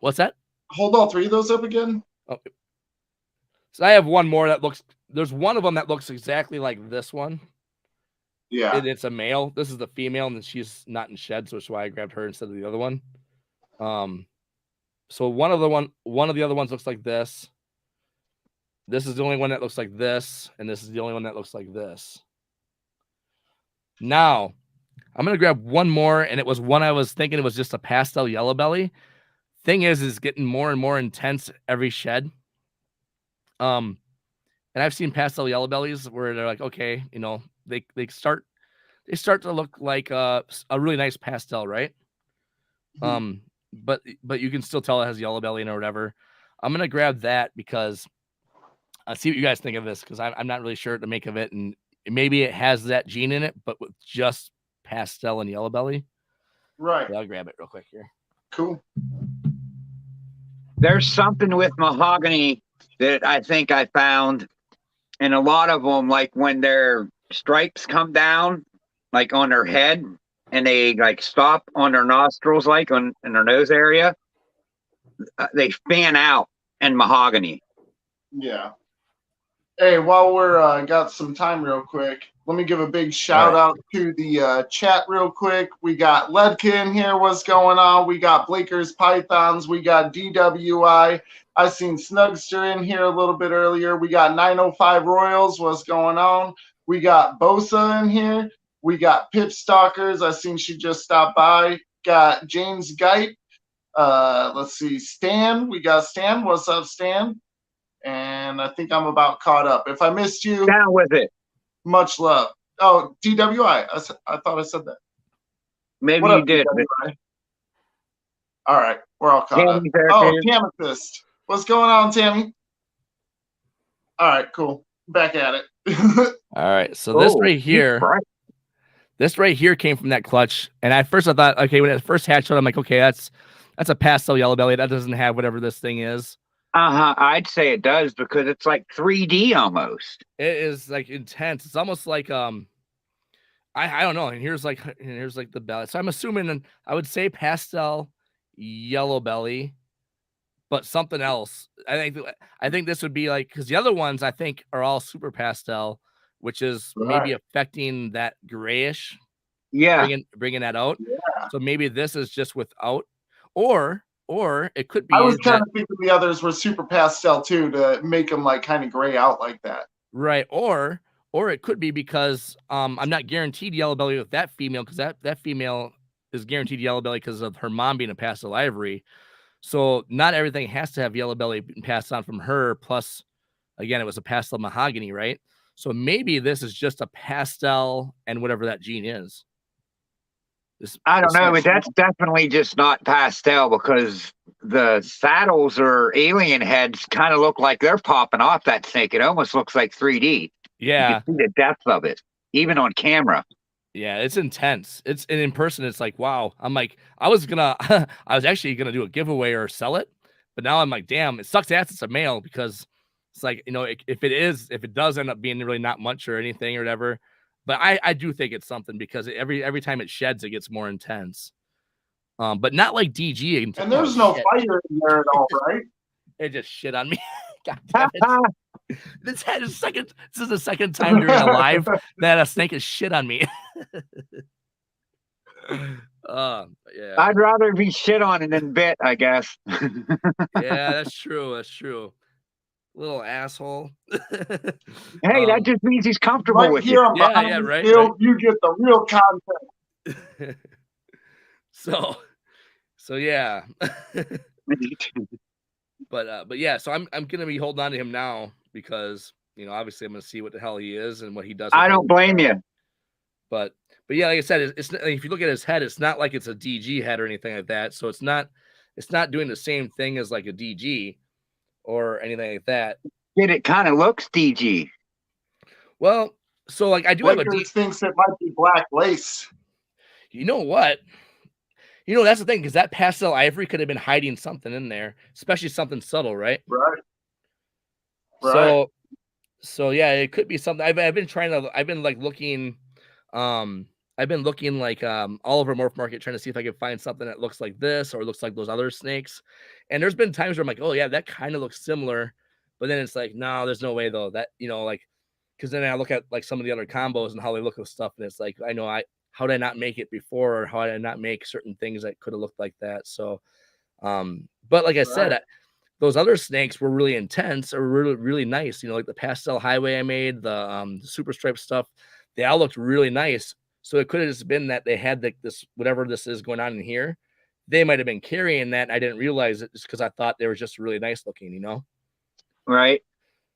What's that? Hold all three of those up again. Okay. So I have one more that there's one of them that looks exactly like this one. Yeah. It's a male. This is the female, and she's not in shed, so that's why I grabbed her instead of the other one. So one of the other ones looks like this. This is the only one that looks like this, and this is the only one that looks like this. Now, I'm gonna grab one more, and it was one I was thinking it was just a pastel yellow belly. Thing is getting more and more intense every shed. And I've seen pastel yellow bellies where they're like, okay, they start to look like a really nice pastel, right? Mm-hmm. But you can still tell it has yellow belly or whatever. I'm gonna grab that because I'll see what you guys think of this, because I'm not really sure what to make of it, and maybe it has that gene in it, but with just pastel and yellow belly. Right. Yeah, I'll grab it real quick here. Cool. There's something with mahogany that I think I found in a lot of them, like when their stripes come down, like on their head, and they like stop on their nostrils, like in their nose area, they fan out in mahogany. Yeah. Hey, while we're got some time real quick, let me give a big shout out to the chat real quick. We got Ledka in here. What's going on? We got Blaker's Pythons. We got DWI. I seen Snugster in here a little bit earlier. We got 905 Royals. What's going on? We got Bosa in here. We got Pip Stalkers. I seen she just stopped by. Got James Geit. Let's see, Stan. We got Stan. What's up, Stan? And I think I'm about caught up. If I missed you, down with it. Much love. Oh, DWI. I thought I said that. Maybe what you did. All right, we're all caught up. Oh, Tamethyst. What's going on, Tammy? All right, cool. Back at it. All right, so this right here came from that clutch, and at first I thought, okay, when it first hatched out, I'm like, okay, that's a pastel yellow belly. That doesn't have whatever this thing is. I'd say it does, because it's like 3D almost. It is like intense. It's almost like I don't know. And here's like the belly. So I'm assuming, and I would say pastel yellow belly, but something else. I think this would be like, because the other ones I think are all super pastel, which is maybe affecting that grayish. Yeah, bringing that out. Yeah. So maybe this is just without, or it could be. I was kind of thinking the others were super pastel too, to make them like kind of gray out like that. Right. Or it could be because I'm not guaranteed yellow belly with that female, because that female is guaranteed yellow belly because of her mom being a pastel ivory. So not everything has to have yellow belly passed on from her. Plus, again, it was a pastel mahogany, right? So maybe this is just a pastel and whatever that gene is. I don't know, but that's definitely just not pastel, because the saddles or alien heads kind of look like they're popping off that snake. It almost looks like 3D. Yeah. You can see the depth of it, even on camera. Yeah, it's intense. It's and in person, it's like, wow. I'm like, I was actually gonna do a giveaway or sell it, but now I'm like, damn, it sucks ass it's a male because it's like, if it does end up being really not much or anything or whatever, but I do think it's something because every time it sheds, it gets more intense. But not like DG. And there's no fire in there at all, right? It just shit on me. God damn it. This is the second time during a live that a snake has shit on me. Yeah. I'd rather be shit on and then bit, I guess. Yeah, that's true. That's true. Little asshole. Hey, that just means he's comfortable with you. Yeah, right. You get the real content. So yeah. But yeah, so I'm gonna be holding on to him now because obviously I'm gonna see what the hell he is and what he does. I don't blame you. But yeah, like I said, it's if you look at his head, it's not like it's a DG head or anything like that. So it's not doing the same thing as like a DG or anything like that. Yet it kind of looks DG. Well, so like I do have a DG thinks it might be black lace. You know what? That's the thing, because that pastel ivory could have been hiding something in there, especially something subtle, right? Right. So yeah, it could be something. I've been like looking, I've been looking like all over Morph Market trying to see if I can find something that looks like this or looks like those other snakes. And there's been times where I'm like, oh yeah, that kind of looks similar, but then it's like, no, there's no way though. That like, because then I look at like some of the other combos and how they look with stuff, and it's like, I know how did I not make it before, or how did I not make certain things that could have looked like that? So, but like I said, those other snakes were really intense or really, really nice. Like the pastel highway I made, the super stripe stuff, they all looked really nice. So it could have just been that they had this, whatever this is going on in here. They might have been carrying that. And I didn't realize it just because I thought they were just really nice looking, Right.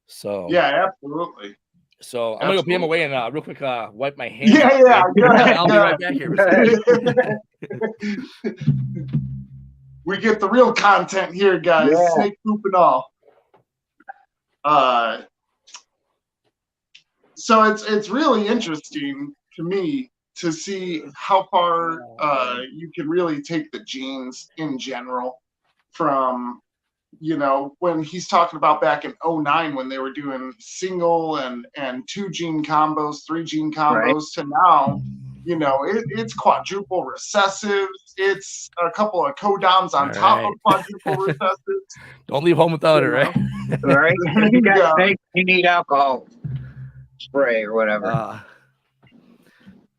So, yeah, absolutely. So I'm gonna go put him away and real quick wipe my hands. Yeah. I'll be right back here. We get the real content here, guys. Yeah. Snake poop and all. So it's really interesting to me to see how far you can really take the genes in general from. When he's talking about back in 2009 when they were doing single and 2 gene combos, 3 gene combos, to now, it's quadruple recessives. It's a couple of codoms on top of quadruple recessives. Don't leave home without it, right? Right. If you got snakes, you need alcohol spray or whatever.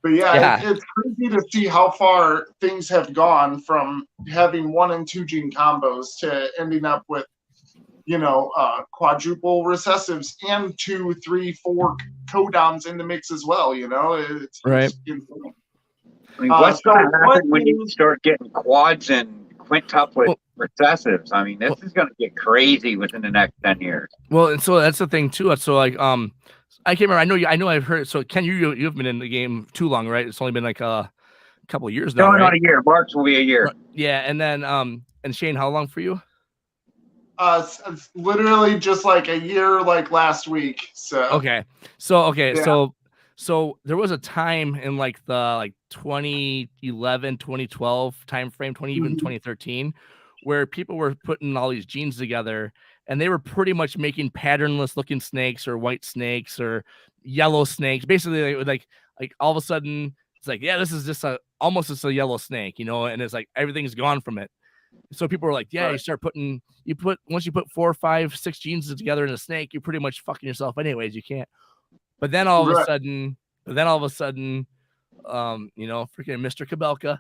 But it's crazy to see how far things have gone from having 1 and 2 gene combos to ending up with, quadruple recessives and 2, 3, 4 codoms in the mix as well. It's insane. I mean, what's going to happen when you start getting quads and quintuplet recessives? I mean, this is going to get crazy within the next 10 years. Well, and so that's the thing too. So like, I can't remember. I know I've heard. So Ken, you've been in the game too long, right? It's only been like a couple of years now. No, not a year. March will be a year. Yeah, and then and Shane, how long for you? It's literally just like a year, like last week. So so there was a time in like the 2011, 2012 time frame, even 2013, where people were putting all these genes together. And they were pretty much making patternless looking snakes or white snakes or yellow snakes. Basically, like all of a sudden, it's like, yeah, this is just almost just a yellow snake, and it's like everything's gone from it. So people were like, yeah, once you put 4, 5, 6 genes together in a snake, you're pretty much fucking yourself anyways. You can't. But then all of a sudden, freaking Mr. Kabelka.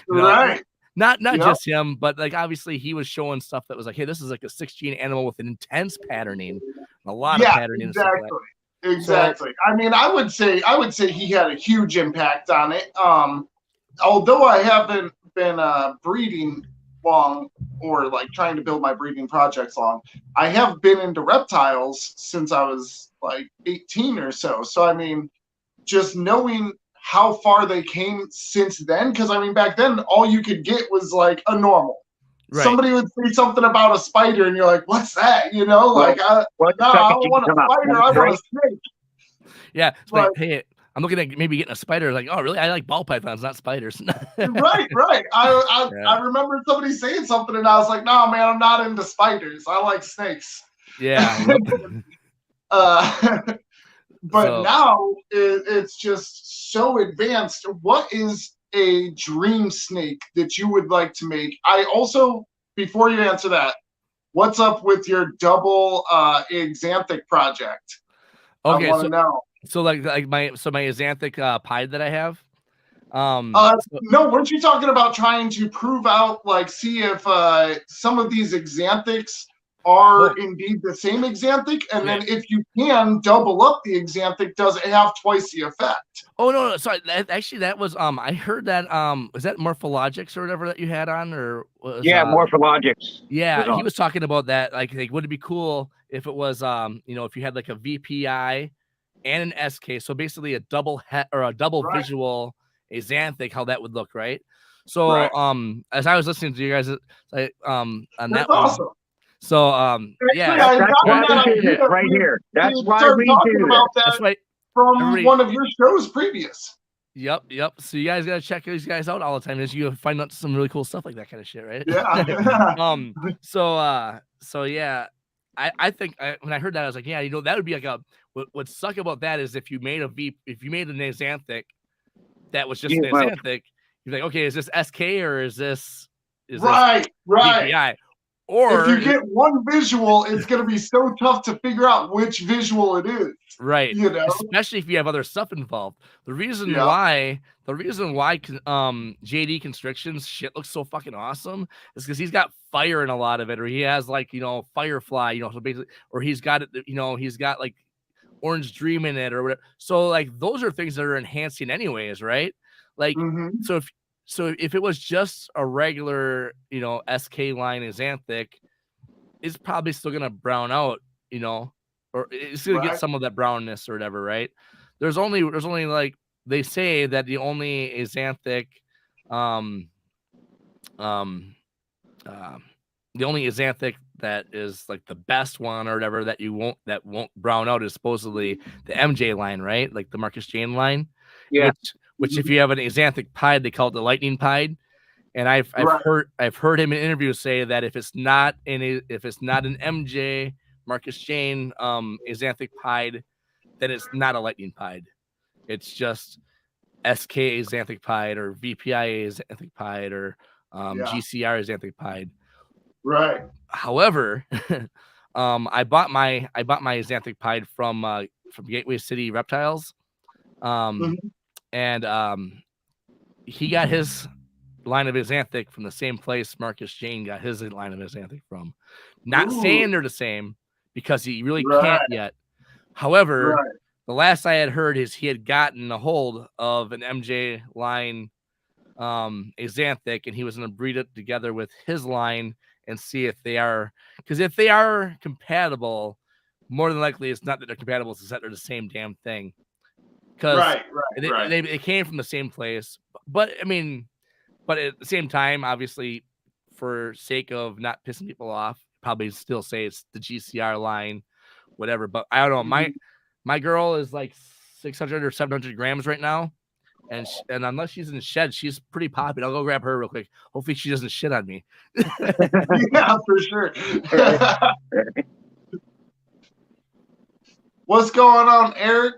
Right. Not just him, but like obviously he was showing stuff that was like, hey, this is like a 6 gene animal with an intense patterning, a lot of patterning. Exactly. So, I mean, I would say he had a huge impact on it. Although I haven't been breeding long or like trying to build my breeding projects long, I have been into reptiles since I was like 18 or so. So I mean, just knowing how far they came since then, because I mean back then all you could get was like a normal. Right. Somebody would say something about a spider and you're like, what's that? I don't want a spider, I want a snake. Yeah, it's like, hey, I'm looking at maybe getting a spider. Like, oh, really? I like ball pythons, not spiders. Right. I remember somebody saying something, and I was like, no, man, I'm not into spiders. I like snakes. Yeah. But now it's just so advanced. What is a dream snake that you would like to make? I also, before you answer that, what's up with your double axanthic project? Okay, I want to know. So like my axanthic pied that I have. No, weren't you talking about trying to prove out, like, see if some of these axanthics are indeed the same axanthic, and then if you can double up the axanthic, does it have twice the effect? Oh no, sorry. That was I heard that was that Morphologics or whatever that you had on, or was, Morphologics. Yeah, he was talking about that. Like, would it be cool if it was if you had like a VPI and an SK, so basically a double visual axanthic, how that would look, right? So as I was listening to you guys, on that awesome. One, so that's right here. That's why we do about that. That's right. From one of your shows previous. Yep. So you guys gotta check these guys out all the time. As you find out some really cool stuff like that kind of shit, right? Yeah. So yeah, I think when I heard that, I was like, yeah, that would be like a. What suck about that is if you made an axanthic that was just an axanthic, you're like, okay, is this SK or is this right? VPI? Or if you get one visual, it's going to be so tough to figure out which visual it is. Right. Especially if you have other stuff involved. The reason why JD Constrictions shit looks so fucking awesome is because he's got fire in a lot of it, or he has like, Firefly, so basically, or he's got it, he's got like Orange Dream in it or whatever. So like those are things that are enhancing anyways, right? Like so if it was just a regular, SK line axanthic, it's probably still gonna brown out, or it's gonna get some of that brownness or whatever, right? There's only like, they say that the only axanthic, the only axanthic that is like the best one or whatever that won't brown out is supposedly the MJ line, right? Like the Marcus Jane line. Yeah. Which if you have an axanthic pied, they call it the lightning pied. And I've heard him in interviews say that if it's not an MJ Marcus Jane axanthic pied, then it's not a lightning pied. It's just SK axanthic pied or VPI axanthic pied or GCR axanthic pied. Right. However, I bought my axanthic pied from Gateway City Reptiles, and he got his line of axanthic from the same place Marcus Jane got his line of axanthic from. Not saying they're the same because he really can't yet. However, the last I had heard is he had gotten a hold of an MJ line axanthic, and he was going to breed it together with his line and see if they are, because if they are compatible, more than likely it's not that they're compatible, it's that they're the same damn thing. Because they came from the same place. But at the same time, obviously, for sake of not pissing people off, probably still say it's the GCR line, whatever. But I don't know. My girl is like 600 or 700 grams right now. And unless she's in the shed, she's pretty poppy. I'll go grab her real quick. Hopefully she doesn't shit on me. Yeah, for sure. What's going on, Eric?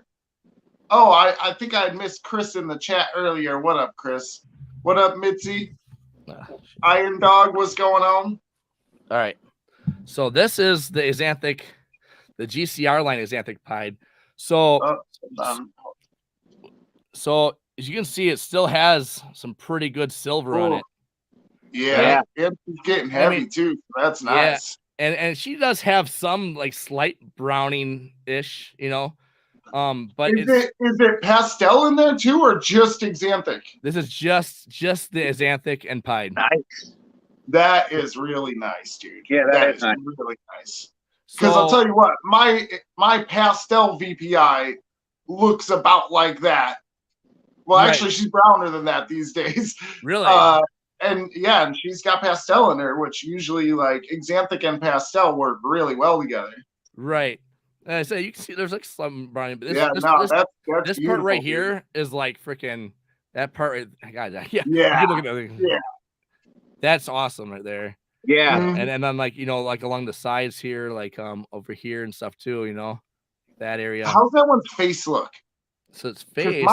Oh, I think I missed Chris in the chat earlier. What up, Chris? What up, Mitzi? Iron Dog, what's going on? All right. So this is the axanthic, the GCR line axanthic pied. So as you can see, it still has some pretty good silver on it. Yeah, it's getting heavy too. So that's nice. Yeah. And she does have some like slight browning-ish, But is it pastel in there too, or just axanthic? This is just the axanthic and pied. Nice. That is really nice, dude. Yeah, that is nice. Really nice. Because I'll tell you what, my pastel VPI looks about like that. Well, actually, she's browner than that these days. Really? And she's got pastel in there, which usually like axanthic and pastel work really well together. Right. And I say you can see there's like some browning, but that's this part right here is like freaking that part. God, yeah. You can look at that. Yeah. That's awesome right there. Yeah. And then like like along the sides here, like over here and stuff too. That area. How's that one's face look? So its face.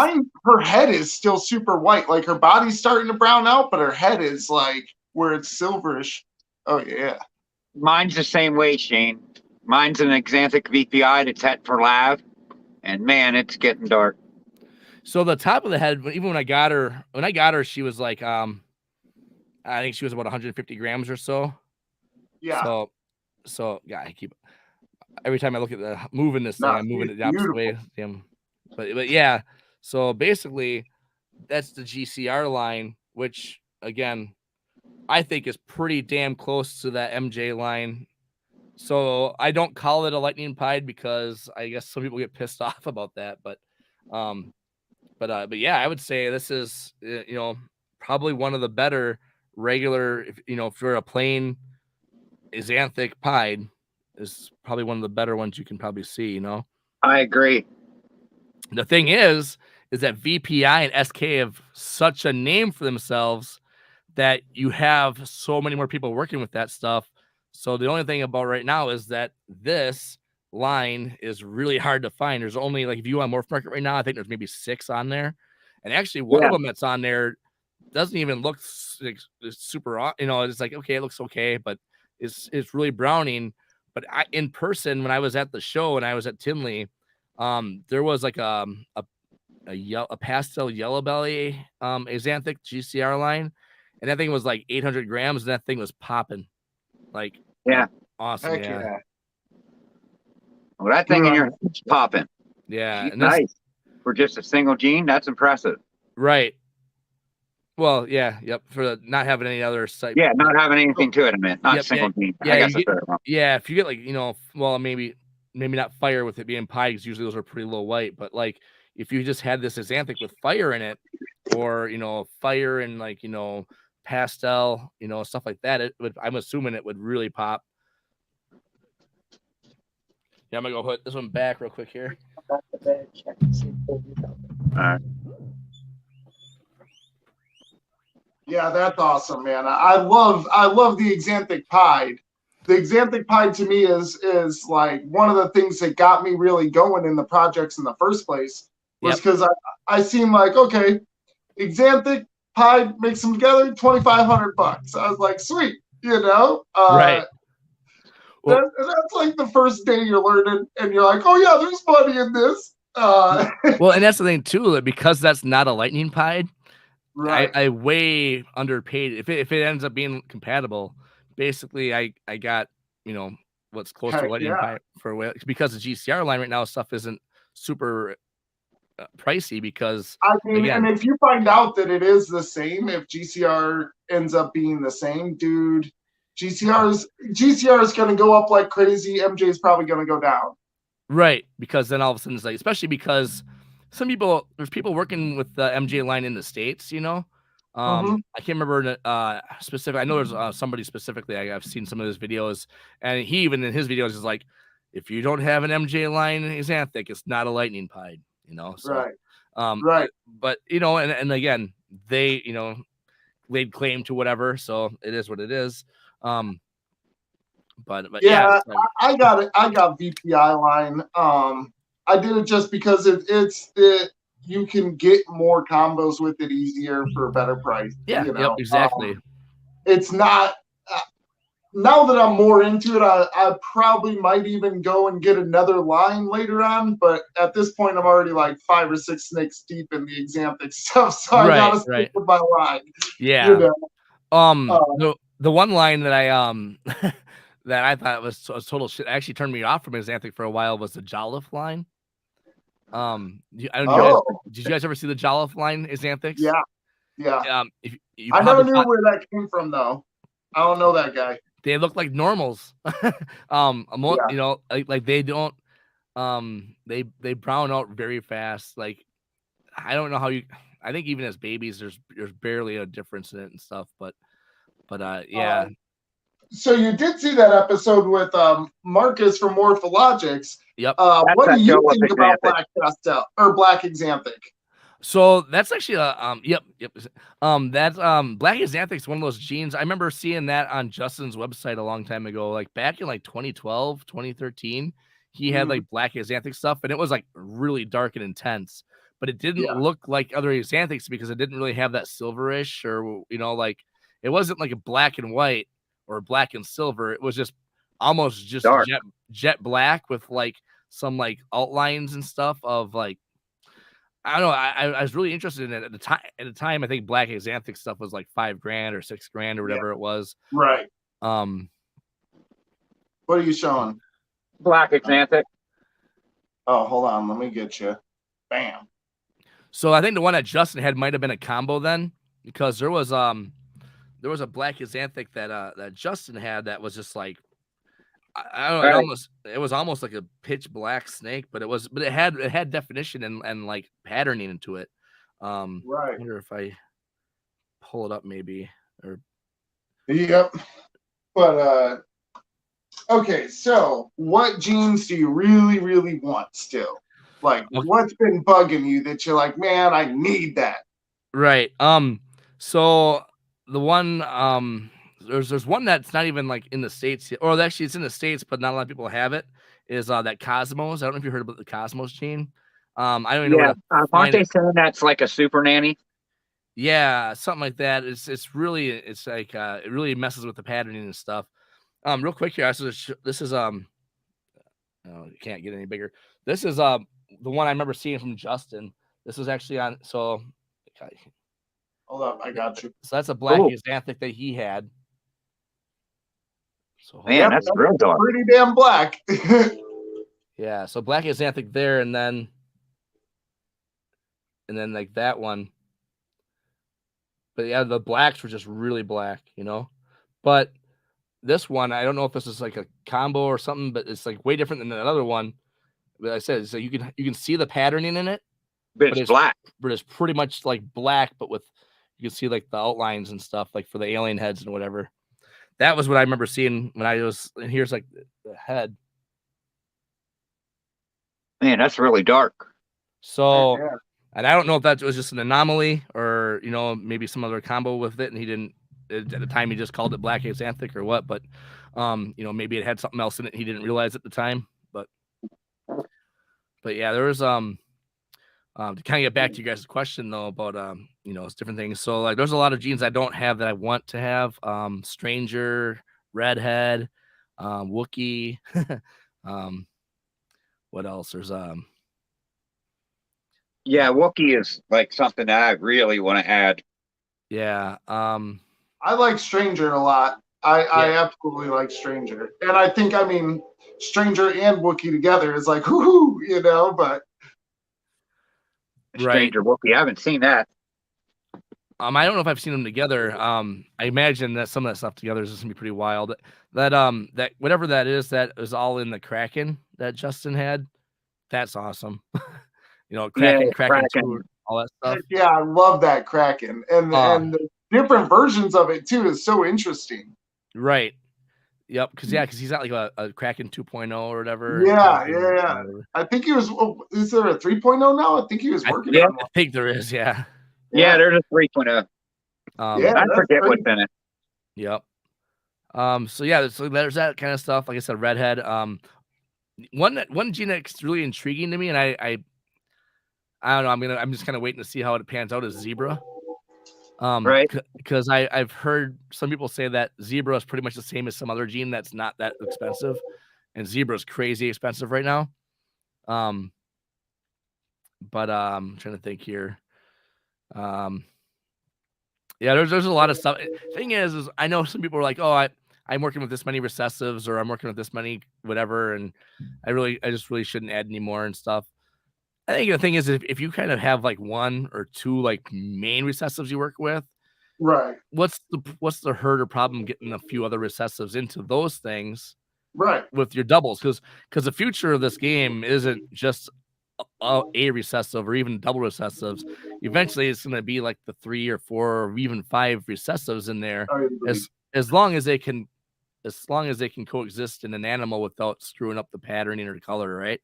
Her head is still super white. Like her body's starting to brown out, but her head is like where it's silverish. Oh yeah. Mine's the same way, Shane. Mine's an Xanthic VPI that's het for lab, and man, it's getting dark. So the top of the head, even when I got her, she was like, I think she was about 150 grams or so. Yeah. So yeah, every time I look at moving this thing, I'm moving it the opposite way. But yeah, so basically, that's the GCR line, which again, I think is pretty damn close to that MJ line. So I don't call it a lightning pied because I guess some people get pissed off about that. But yeah, I would say this is probably one of the better regular. If you're a plain Xanthic pied, is probably one of the better ones you can probably see. I agree. The thing is that VPI and SK have such a name for themselves that you have so many more people working with that stuff. So the only thing about right now is that this line is really hard to find. There's only like, if you want Morph Market right now, I think there's maybe 6 on there. And actually one of them that's on there doesn't even look super, it's like, okay, it looks okay, but it's really browning. But in person, when I was at the show and I was at Tinley, there was like a pastel yellow belly Xanthic GCR line, and that thing was like 800 grams, and that thing was popping. Like, awesome. Heck yeah. Well, that thing in your head's popping. Yeah, nice. For just a single gene, that's impressive. Right. Well, yeah, yep. For not having any other site. Yeah, not having anything to it, I meant. Not single gene. Yeah, if you get like, well, maybe not fire with it being pie, because usually those are pretty low white, but like if you just had this Xanthic with fire in it, or fire and like pastel, stuff like that, I'm assuming it would really pop. Yeah, I'm gonna go put this one back real quick here. All right. Yeah, that's awesome, man. I love the Xanthic pied. The Xanthic pied to me is like one of the things that got me really going in the projects in the first place, was because I seem like, okay, Xanthic pied, mix them together, $2,500. I was like, sweet, right. Well, that's like the first day you're learning, and you're like, oh yeah, there's money in this. Well, and that's the thing too, that because that's not a lightning pied, right? I way underpaid. If it ends up being compatible, basically I got what's close to lightning pied for a while, because the GCR line right now stuff isn't super pricey, because I mean, and if you find out that it is the same, if GCR ends up being the same, dude, GCR is going to go up like crazy. MJ is probably going to go down. Right, because then all of a sudden it's like, especially because there's people working with the MJ line in the States, I can't remember specific. I know there's somebody specifically. I've seen some of his videos, and he even in his videos is like, if you don't have an MJ line Xanthic, it's not a lightning pied, So, right. Right. But and again, they laid claim to whatever, so it is what it is. But yeah, I got it. I got VPI line. I did it just because you can get more combos with it easier for a better price. Yeah, yep, exactly. It's not. Now that I'm more into it, I probably might even go and get another line later on. But at this point, I'm already like 5 or 6 snakes deep in the Xanthic stuff, so I gotta stick with my line. Yeah. The one line that I that I thought was total shit, actually turned me off from Xanthic for a while, was the Jolliffe line. Did you guys ever see the Jolliffe line Xanthics? Yeah. I never knew where that came from, though. I don't know that guy. They look like normals. Like they don't. They brown out very fast. Like, I don't know how you. I think even as babies, there's barely a difference in it and stuff. But yeah. So you did see that episode with Marcus from Morphologics. Yep. What do you think about Exanthic. black pastel or black exanthic? So that's actually a yep. That's black exanthic is one of those genes. I remember seeing that on Justin's website a long time ago, like back in like 2012, 2013. He had like black exanthic stuff, and it was like really dark and intense, but it didn't look like other exanthics because it didn't really have that silverish, or like it wasn't like a black and white or black and silver. It was just almost just Dark. jet black with like some like outlines and stuff of like, I don't know. I was really interested in it at the time. At the time, I think black exanthic stuff was like $5,000 or $6,000 or whatever it was. Right. What are you showing? Black exanthic. Oh, hold on. Let me get you. Bam. So I think the one that Justin had might have been a combo then, because there was a black exanthic that Justin had that was just like, I don't know, it was almost like a pitch black snake, but it had definition and like patterning into it. Right. I wonder if I pull it up maybe, or Yep. But okay, so what genes do you really, really want still? Like, what's been bugging you that you're like, man, I need that? Right. So the one there's one that's not even like in the States yet, or actually it's in the States, but not a lot of people have it, is that Cosmos. I don't know if you heard about the Cosmos gene. I don't even know where to aren't they saying that's like a super nanny? Yeah, something like that. It's like it really messes with the patterning and stuff. Real quick here, this is oh, it can't get any bigger. This is the one I remember seeing from Justin. This was actually on, so okay. Hold up, I got you. So that's a black exanthic that he had. So man, that's real dark. Pretty damn black. Yeah, so black exanthic there, and then like that one. But yeah, the blacks were just really black, But this one, I don't know if this is like a combo or something, but it's like way different than the other one. But I said, so you can see the patterning in it, but it's black. But it's pretty much like black, but with, you can see like the outlines and stuff, like for the alien heads and whatever. That was what I remember seeing when I was. And here's like the head. Man, that's really dark. So, and I don't know if that was just an anomaly or maybe some other combo with it, and he didn't. At the time, he just called it black exanthic or what, but maybe it had something else in it he didn't realize at the time. But yeah, there was to kind of get back to you guys' question though about it's different things. So like there's a lot of genes I don't have that I want to have. Stranger, redhead, Wookiee. What else? There's Wookiee is like something that I really want to add. Yeah. I like Stranger a lot. I absolutely like Stranger. And I think, Stranger and Wookiee together is like, whoo, but. Stranger Wookiee, I haven't seen that. I don't know if I've seen them together. I imagine that some of that stuff together is just gonna be pretty wild. That whatever that is all in the Kraken that Justin had. That's awesome. Kraken 2, all that stuff. Yeah, I love that Kraken. And the different versions of it too is so interesting. Right. Yep, because he's not like a Kraken 2.0 or whatever. Yeah. I think he was. Is there a 3.0 now? I think he was working on one. I think there is. Yeah, there's a 3.0. I forget what's in it. Yep. So there's that kind of stuff. Like I said, redhead. One gene that's really intriguing to me, and I don't know. I'm just kind of waiting to see how it pans out. Is zebra. Right. Because I've heard some people say that zebra is pretty much the same as some other gene that's not that expensive, and zebra is crazy expensive right now. But I'm trying to think here. There's a lot of stuff. Thing is I know some people are like, oh, I'm working with this many recessives, or I'm working with this many whatever, and I just really shouldn't add anymore and stuff. I think the thing is, if you kind of have like one or two like main recessives you work with, right? What's the hurt or problem getting a few other recessives into those things, right? With your doubles, because the future of this game isn't just a recessive or even double recessives. Eventually, it's going to be like the 3 or 4 or even 5 recessives in there, as long as they can as long as they can coexist in an animal without screwing up the patterning or the color, right?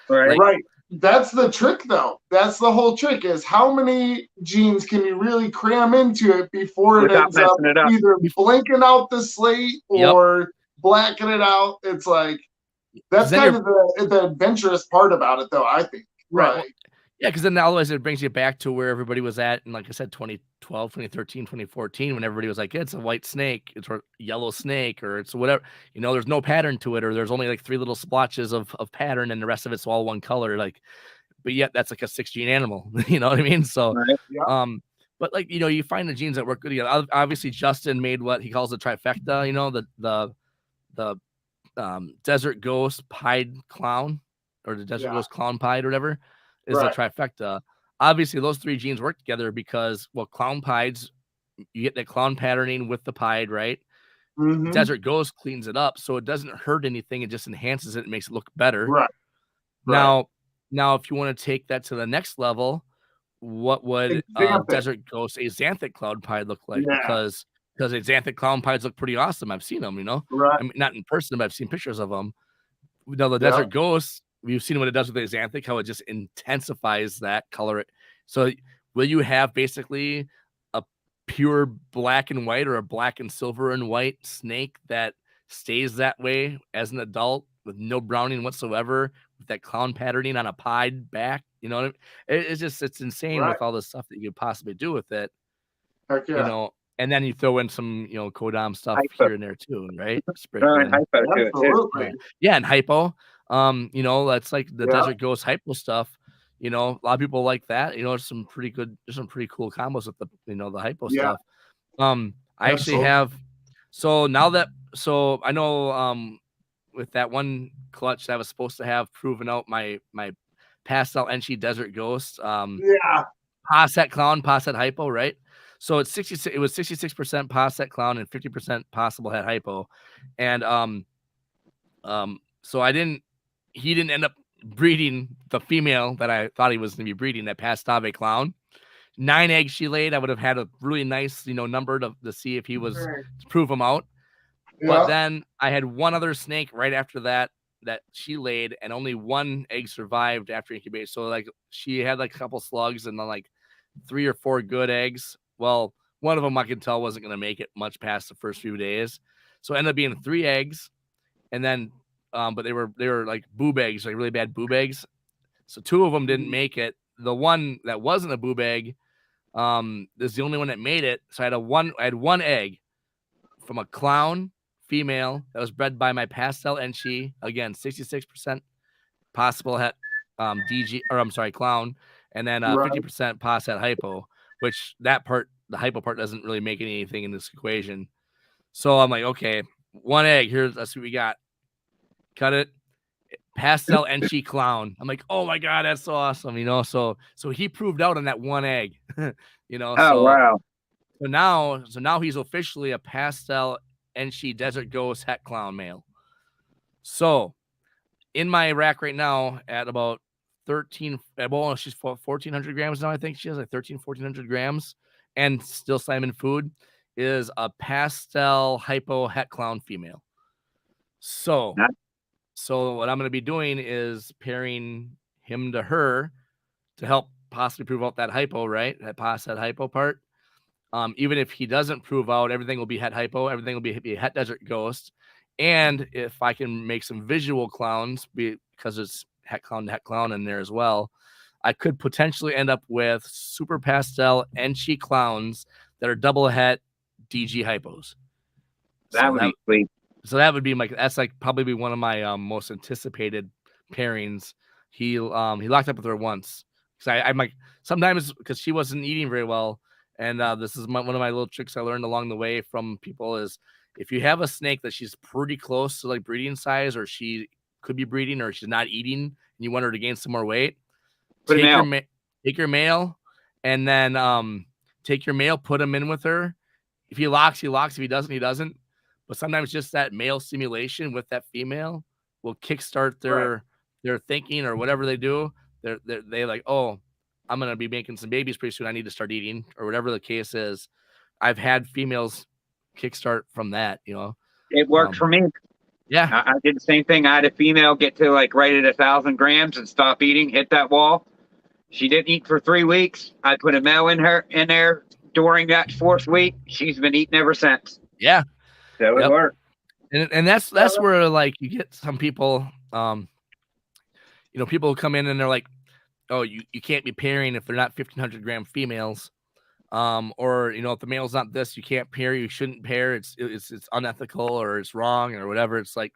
Right. Like, Right. That's the trick, though. That's the whole trick, is how many genes can you really cram into it before it Without ends up messing it up. either blanking out the slate or blacking it out. It's like, that's then kind of the adventurous part about it, though, I think. Right. Well, yeah, because then otherwise it brings you back to where everybody was at in, like I said, 2012, 2013, 2014, when everybody was like, it's a white snake, it's a yellow snake, or it's whatever. You know, there's no pattern to it, or there's only like 3 little splotches of pattern, and the rest of it's all one color. Like, but yet that's like a 6-gene animal. You know what I mean? So, right. but like, you know, you find the genes that work good together. Obviously, Justin made what he calls the trifecta. You know, the desert ghost pied clown, or the desert ghost clown pied, or whatever, is a trifecta. Obviously, those 3 genes work together because, well, clown pieds, you get that clown patterning with the pied, right? Mm-hmm. Desert ghost cleans it up, so it doesn't hurt anything. It just enhances it and makes it look better. Right. Now, if you want to take that to the next level, what would desert ghost axanthic clown pied look like? Because axanthic clown pieds look pretty awesome. I've seen them, you know. I mean, not in person, but I've seen pictures of them. Now, the desert ghost, you've seen what it does with the axanthic, how it just intensifies that color. So will you have basically a pure black and white, or a black and silver and white snake that stays that way as an adult with no browning whatsoever, with that clown patterning on a pied back? You know what I mean? It's insane with all the stuff that you could possibly do with it. Heck yeah. You know, and then you throw in some, you know, codom stuff here and there too, right? And hypo too. Yeah, and hypo. You know, that's like the desert ghost hypo stuff. You know, a lot of people like that. You know, there's some pretty cool combos with the, you know, the hypo stuff. I actually have, so I know with that one clutch that I was supposed to have proven out my pastel Enchi desert ghost. Posset clown, posset hypo, right? So it's 66. It was 66% posset clown and 50% possible het hypo, and so he didn't end up breeding the female that I thought he was going to be breeding, that pastave clown. 9 eggs she laid. I would have had a really nice, you know, number to see if he was to prove him out. But then I had one other snake right after that she laid, and only 1 egg survived after incubation. So like she had like a couple slugs and then like 3 or 4 good eggs. Well, one of them I could tell wasn't going to make it much past the first few days. So it ended up being 3 eggs, and then but they were like boob eggs, like really bad boob eggs. So 2 of them didn't make it. The one that wasn't a boob egg is the only one that made it. So I had 1 egg from a clown female that was bred by my pastel Enchi. Again, 66% possible het DG, or I'm sorry, clown, and then 50% pos het hypo, which that part, the hypo part, doesn't really make anything in this equation. So I'm like, okay, 1 egg, that's what we got. Cut it. Pastel Enchi clown. I'm like, oh my god, that's so awesome, you know. So he proved out on that 1 egg, you know. Wow. So now he's officially a pastel Enchi desert ghost het clown male. So in my rack right now at about 13, well, she's 1,400 grams now. I think she has like 1,400 grams, and still slamming food, is a pastel hypo het clown female. So what I'm going to be doing is pairing him to her to help possibly prove out that hypo, right? That pastel hypo part. Even if he doesn't prove out, everything will be het hypo. Everything will be het desert ghost. And if I can make some visual clowns, because it's het clown in there as well, I could potentially end up with super pastel Enchi clowns that are double het DG hypos. That would be sweet. So that would be that's like probably one of my most anticipated pairings. He locked up with her once, because I'm like, sometimes, because she wasn't eating very well, and this is one of my little tricks I learned along the way from people is, if you have a snake that she's pretty close to like breeding size, or she could be breeding, or she's not eating, and you want her to gain some more weight, take your male, and then take your male, put him in with her. If he locks, he locks. If he doesn't, he doesn't. But sometimes just that male stimulation with that female will kickstart their thinking, or whatever they do. They like, oh, I'm gonna be making some babies pretty soon. I need to start eating, or whatever the case is. I've had females kickstart from that, you know. It worked for me. Yeah. I did the same thing. I had a female get to like right at 1,000 grams and stop eating, hit that wall. She didn't eat for 3 weeks. I put a male in there during that 4th week. She's been eating ever since. Yeah. So it worked. And that's where like you get some people, people come in and they're like, oh, you can't be pairing if they're not 1,500 gram females. Or if the male's not this, you can't pair, you shouldn't pair, it's unethical or it's wrong or whatever. It's like,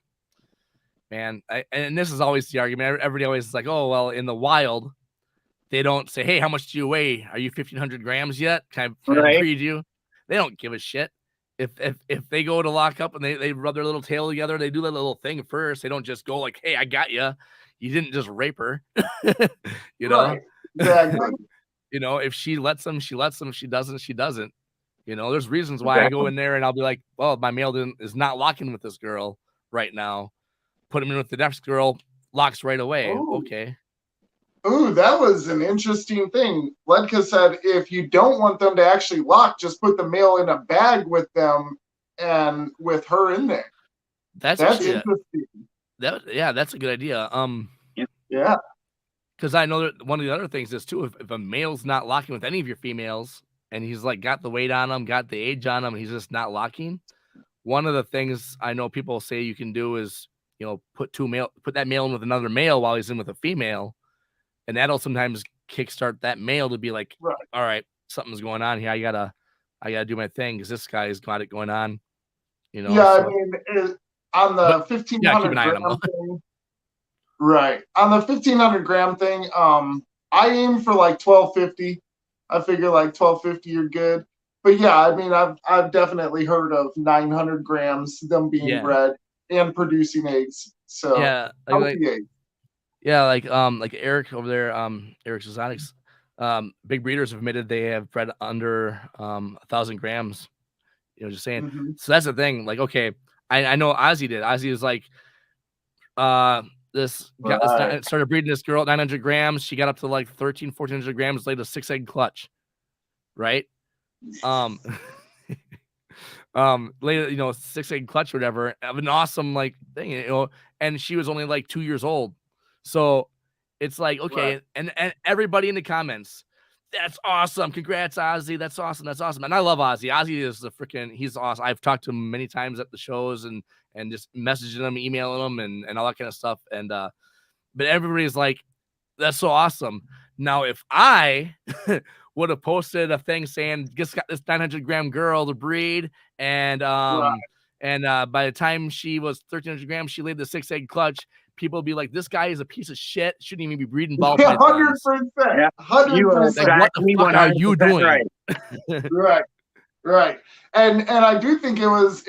man, and this is always the argument. Everybody always is like, oh, well, in the wild, they don't say, hey, how much do you weigh? Are you 1,500 grams yet? Can I breed you? They don't give a shit. If they go to lock up and they rub their little tail together, they do that little thing first. They don't just go like, hey, I got you. You didn't just rape her, Right. Exactly. If she lets them, she lets them. If she doesn't, she doesn't. There's reasons why I go in there and I'll be like, well, my male is not locking with this girl right now. Put him in with the next girl, locks right away. Ooh. Okay. Ooh, that was an interesting thing. Ledka said if you don't want them to actually lock, just put the male in a bag with them and with her in there. That's interesting. That's a good idea. Yeah. Because I know that one of the other things is too, if a male's not locking with any of your females and he's like got the weight on him, got the age on him, and he's just not locking. One of the things I know people say you can do is, put that male in with another male while he's in with a female. And that'll sometimes kickstart that male to be like, right. All right, something's going on here. I gotta do my thing because this guy's got it going on. Yeah, so. I mean, on the 1,500 gram thing, right? On the 1,500 gram thing, I aim for like 1,250. I figure like 1,250, you're good. But yeah, I mean, I've definitely heard of 900 grams, them being bred and producing eggs. So yeah, like Eric over there, Eric's Exotics, big breeders have admitted they have bred under 1,000 grams. Just saying. Mm-hmm. So that's the thing. Like, okay, I know Ozzy did. Ozzy was like, started breeding this girl at 900 grams. She got up to like 1,400 grams, laid a 6-egg clutch, right? Later, 6-egg clutch or whatever, an awesome like thing, and she was only like 2 years old. So it's like, okay, right. and everybody in the comments, that's awesome. Congrats, Ozzy. That's awesome. That's awesome. And I love Ozzy. Ozzy is he's awesome. I've talked to him many times at the shows and just messaging him, emailing him and all that kind of stuff. And, but everybody's like, that's so awesome. Now, if I would have posted a thing saying, just got this 900 gram girl to breed. And, by the time she was 1,300 grams, she laid the 6-egg clutch. People will be like, this guy is a piece of shit. Shouldn't even be breeding ball pythons. 100%. Yeah. 100%. Like, what the fuck are you doing? Right. And I do think it was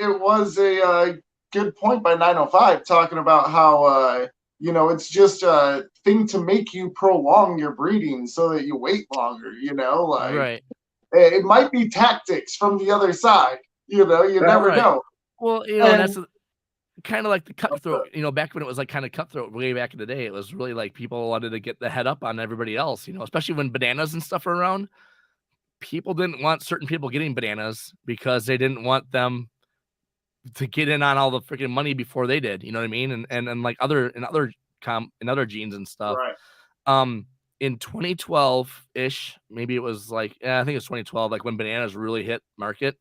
a good point by 905 talking about how, it's just a thing to make you prolong your breeding so that you wait longer, right. It might be tactics from the other side, you never know. Well, that's kind of like the cutthroat, back when it was like kind of cutthroat way back in the day. It was really like people wanted to get the head up on everybody else, especially when bananas and stuff were around. People didn't want certain people getting bananas because they didn't want them to get in on all the freaking money before they did. You know what I mean? And like other genes and stuff. Right. In 2012-ish, maybe it was like, I think it was 2012, like when bananas really hit market.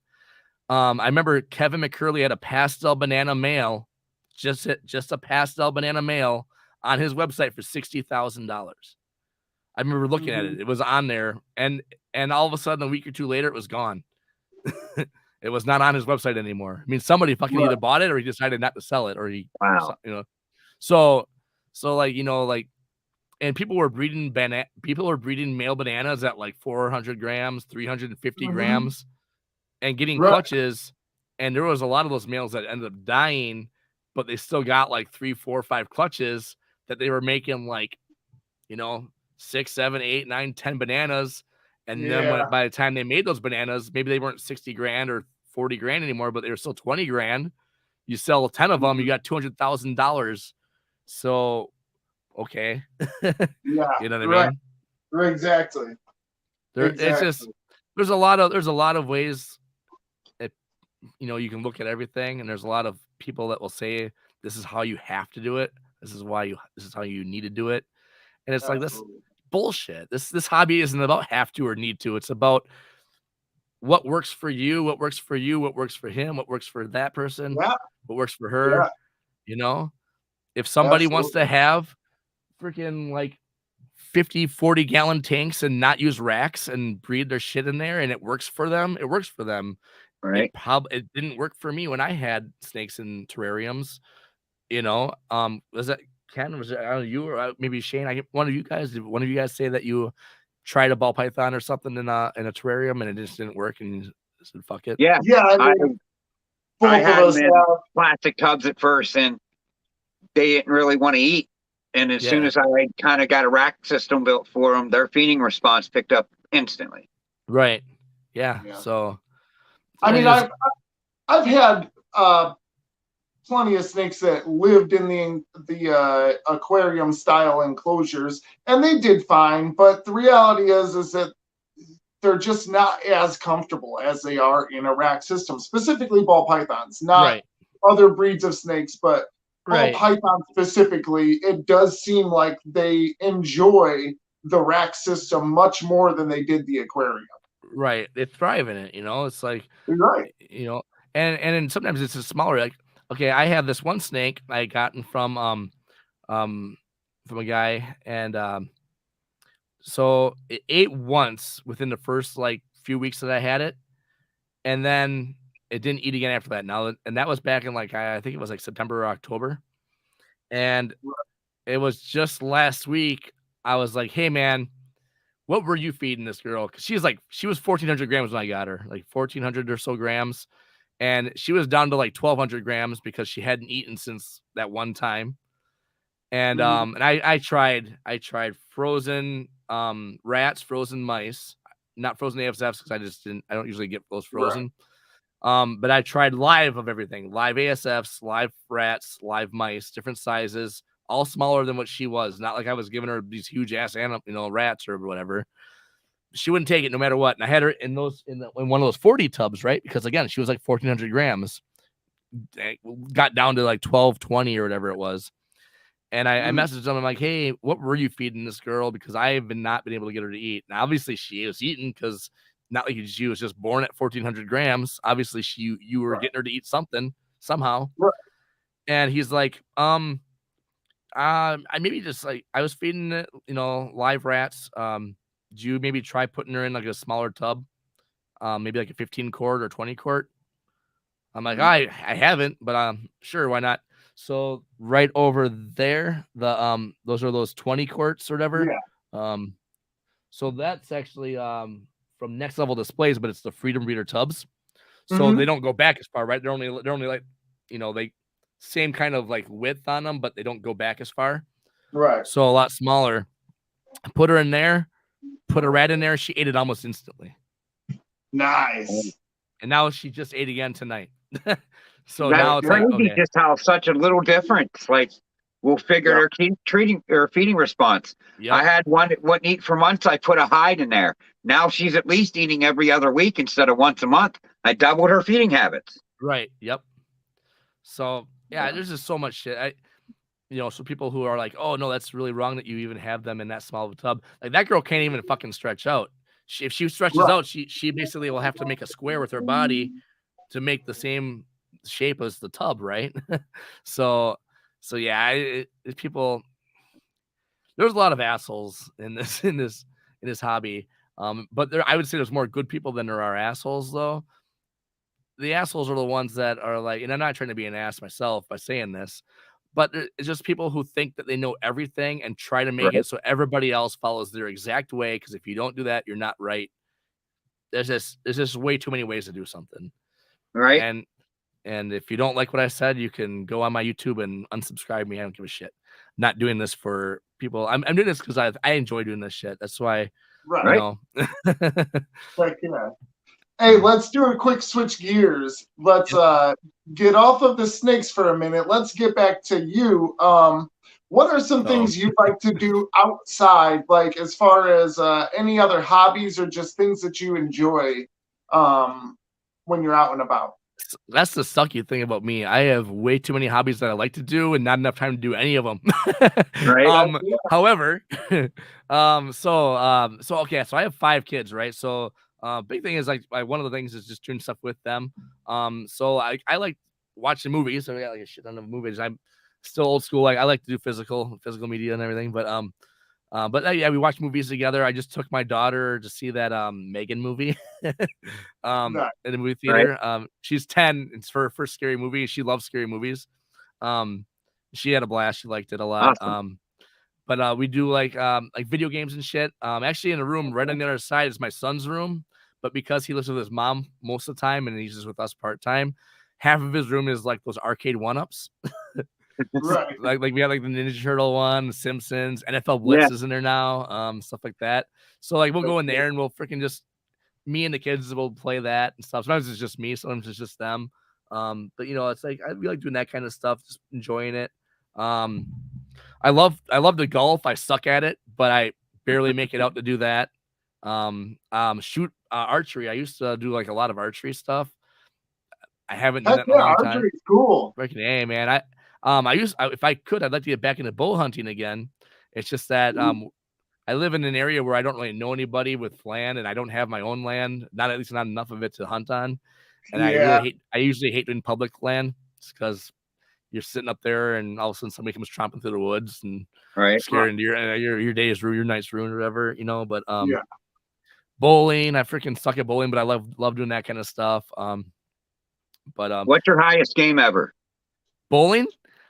I remember Kevin McCurley had a pastel banana male, just a pastel banana male on his website for $60,000. I remember looking at it. It was on there, and all of a sudden, a week or two later, it was gone. It was not on his website anymore. I mean, somebody fucking either bought it or he decided not to sell it, or So like, and people were breeding male bananas at like 400 grams, 350 grams. And getting clutches, and there was a lot of those males that ended up dying, but they still got like 3, 4, 5 clutches that they were making like, 6, 7, 8, 9, 10 bananas. And then by the time they made those bananas, maybe they weren't 60 grand or 40 grand anymore, but they were still 20 grand. You sell 10 of them, you got $200,000. So, okay. Yeah. You know what I mean? Right. Exactly. It's just, there's a lot of ways. you know, you can look at everything, and there's a lot of people that will say this is how you have to do it. This is how you need to do it. And it's like this Absolutely. bullshit. This hobby isn't about have to or need to. It's about what works for you, what works for you, what works for him, what works for that person, Yeah. what works for Yeah. her. You know, if somebody wants to have freaking like 50, 40 gallon tanks and not use racks and breed their shit in there and it works for them, it works for them. Right. It didn't work for me when I had snakes in terrariums. You know, was that Ken? Was it, I don't know, you or maybe Shane? One of you guys. Did one of you guys say that you tried a ball python or something in a terrarium and it just didn't work and you said fuck it? Yeah. Yeah. I had them in plastic tubs at first, and they didn't really want to eat. And as soon as I kind of got a rack system built for them, their feeding response picked up instantly. Right. Yeah. So, I mean, I've had plenty of snakes that lived in the aquarium style enclosures, and they did fine. But the reality is that they're just not as comfortable as they are in a rack system, specifically ball pythons, not other breeds of snakes, but ball python specifically. It does seem like they enjoy the rack system much more than they did the aquarium. Right. They thrive in it, you know. It's like, you know, and sometimes it's a smaller, like, okay, I have this one snake I gotten from a guy, and so it ate once within the first like few weeks that I had it, and then it didn't eat again after that. Now, and that was back in like I think it was like September or October, and it was just last week. I was like, hey man, what were you feeding this girl? Because she was 1,400 grams when I got her, like 1,400 or so grams. And she was down to like 1,200 grams because she hadn't eaten since that one time. And and I tried frozen rats, frozen mice, not frozen ASFs because I don't usually get those frozen. But I tried live of everything, live ASFs, live rats, live mice, different sizes, all smaller than what she was. Not like I was giving her these huge ass animal, you know, rats or whatever. She wouldn't take it no matter what. And I had her in one of those 40 tubs, right? Because again, she was like 1,400 grams. It got down to like 1,220 or whatever it was. And I messaged them. I'm like, hey, what were you feeding this girl? Because I have not been able to get her to eat. Now, obviously, she was eating because not like she was just born at 1,400 grams. Obviously, you were getting her to eat something somehow. Right. And he's like, I maybe just like I was feeding it, you know, live rats. Do you maybe try putting her in like a smaller tub, maybe like a 15 quart or 20 quart? I'm like, I haven't, but sure, why not? So right over there, those are those 20 quarts or whatever. So that's actually from Next Level Displays, but it's the Freedom Breeder tubs. So they don't go back as far, right? They're only like, you know, they same kind of like width on them, but they don't go back as far. Right. So a lot smaller. Put her in there. Put a rat in there. She ate it almost instantly. Nice. And now she just ate again tonight. So That's now it's crazy, like, okay. Just how such a little difference. Like we'll figure her treating or feeding response. I had one that wouldn't eat for months. I put a hide in there. Now she's at least eating every other week instead of once a month. I doubled her feeding habits. Right. Yep. So yeah, there's just so much shit. You know, so people who are like, oh no, that's really wrong that you even have them in that small of a tub. Like that girl can't even fucking stretch out. If she stretches out, she basically will have to make a square with her body to make the same shape as the tub, right? so yeah, people. There's a lot of assholes in this hobby. But I would say there's more good people than there are assholes, though. The assholes are the ones that are like, and I'm not trying to be an ass myself by saying this, but it's just people who think that they know everything and try to make it so everybody else follows their exact way. Because if you don't do that, you're not right. There's just way too many ways to do something, right? And if you don't like what I said, you can go on my YouTube and unsubscribe me. I don't give a shit. I'm not doing this for people. I'm doing this because I enjoy doing this shit. That's why, you know. Like, hey, let's do a quick switch gears. Let's get off of the snakes for a minute. Let's get back to you. What are some things you like to do outside, like as far as any other hobbies or just things that you enjoy when you're out and about? That's the sucky thing about me. I have way too many hobbies that I like to do and not enough time to do any of them. Right. However, so okay, so I have 5 kids, right? So big thing is like one of the things is just doing stuff with them. So I like watching movies. So I got like a shit ton of movies. I'm still old school. Like I like to do physical media and everything, but yeah, we watch movies together. I just took my daughter to see that Megan movie Nice. in the movie theater. She's 10. It's her first scary movie. She loves scary movies. She had a blast. She liked it a lot. Awesome. But we do like video games and shit. Actually, in a room right on the other side is my son's room. But because he lives with his mom most of the time and he's just with us part time, half of his room is like those arcade 1-ups. Right. like we have like the Ninja Turtle one, Simpsons, NFL Blitz is in there now, stuff like that. So like we'll go in there and we'll freaking just me and the kids will play that and stuff. Sometimes it's just me, sometimes it's just them. But you know, it's like we like doing that kind of stuff, just enjoying it. I love the golf. I suck at it, but I barely make it out to do that. Shoot archery. I used to do like a lot of archery stuff. I haven't done that in a long time. Archery's cool. Freaking hey, man. If I could, I'd like to get back into bow hunting again. It's just that I live in an area where I don't really know anybody with land, and I don't have my own land. Not at least not enough of it to hunt on. And I usually hate doing public land because you're sitting up there, and all of a sudden somebody comes tromping through the woods and scaring your day is ruined, your night's ruined, or whatever, you know. But bowling, I freaking suck at bowling, but I love doing that kind of stuff. But what's your highest game ever? Bowling?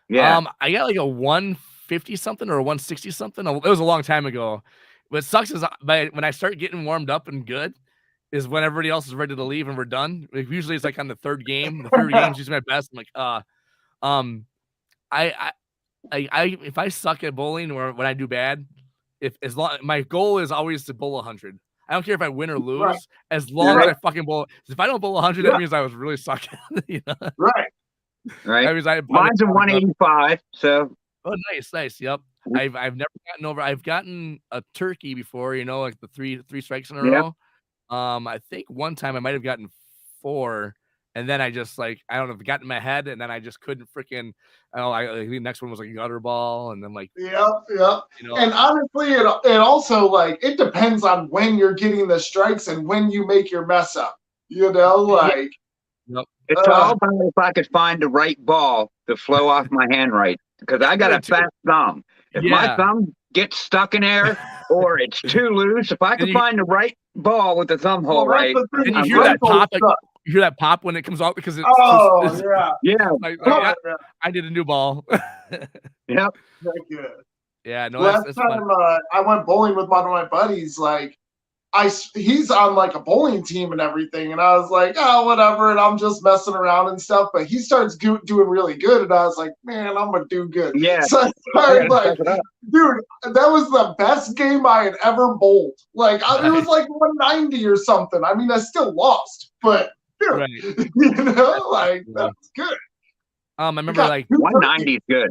Yeah. I got like a 150 something or a 160 something. It was a long time ago. What sucks is when I start getting warmed up and good is when everybody else is ready to leave and we're done. Like, usually it's like on the third game. The third game's usually my best. I'm like, if I suck at bowling or when I do bad, my goal is always to bowl 100. I don't care if I win or lose, as long as I fucking bowl. If I don't bowl 100, that means I was really sucking. You know? Right. Mine's a 185. So. Oh, nice. Yep. I've never gotten over. I've gotten a turkey before. You know, like the three strikes in a row. I think one time I might have gotten 4, and then I just I don't know, it got in my head, and then I just couldn't freaking. The next one was like a gutter ball, and then Yep. You know, and honestly, it also it depends on when you're getting the strikes and when you make your mess up. You know, Yep. It's all about if I could find the right ball to flow off my hand right, because I got a fast thumb. If my thumb gets stuck in there or it's too loose, if I can find the right ball with the thumb hole right, and you hear that pop. You hear that pop when it comes out because it's I did a new ball. Yep. Very good. Yeah, no. Last time I went bowling with one of my buddies, he's on a bowling team and everything, and I was like, oh, whatever, and I'm just messing around and stuff. But he starts doing really good, and I was like, man, I'm gonna do good. Yeah. So I started dude, that was the best game I had ever bowled. It was 190 or something. I mean, I still lost, but dude, that's good. I remember 190 is good.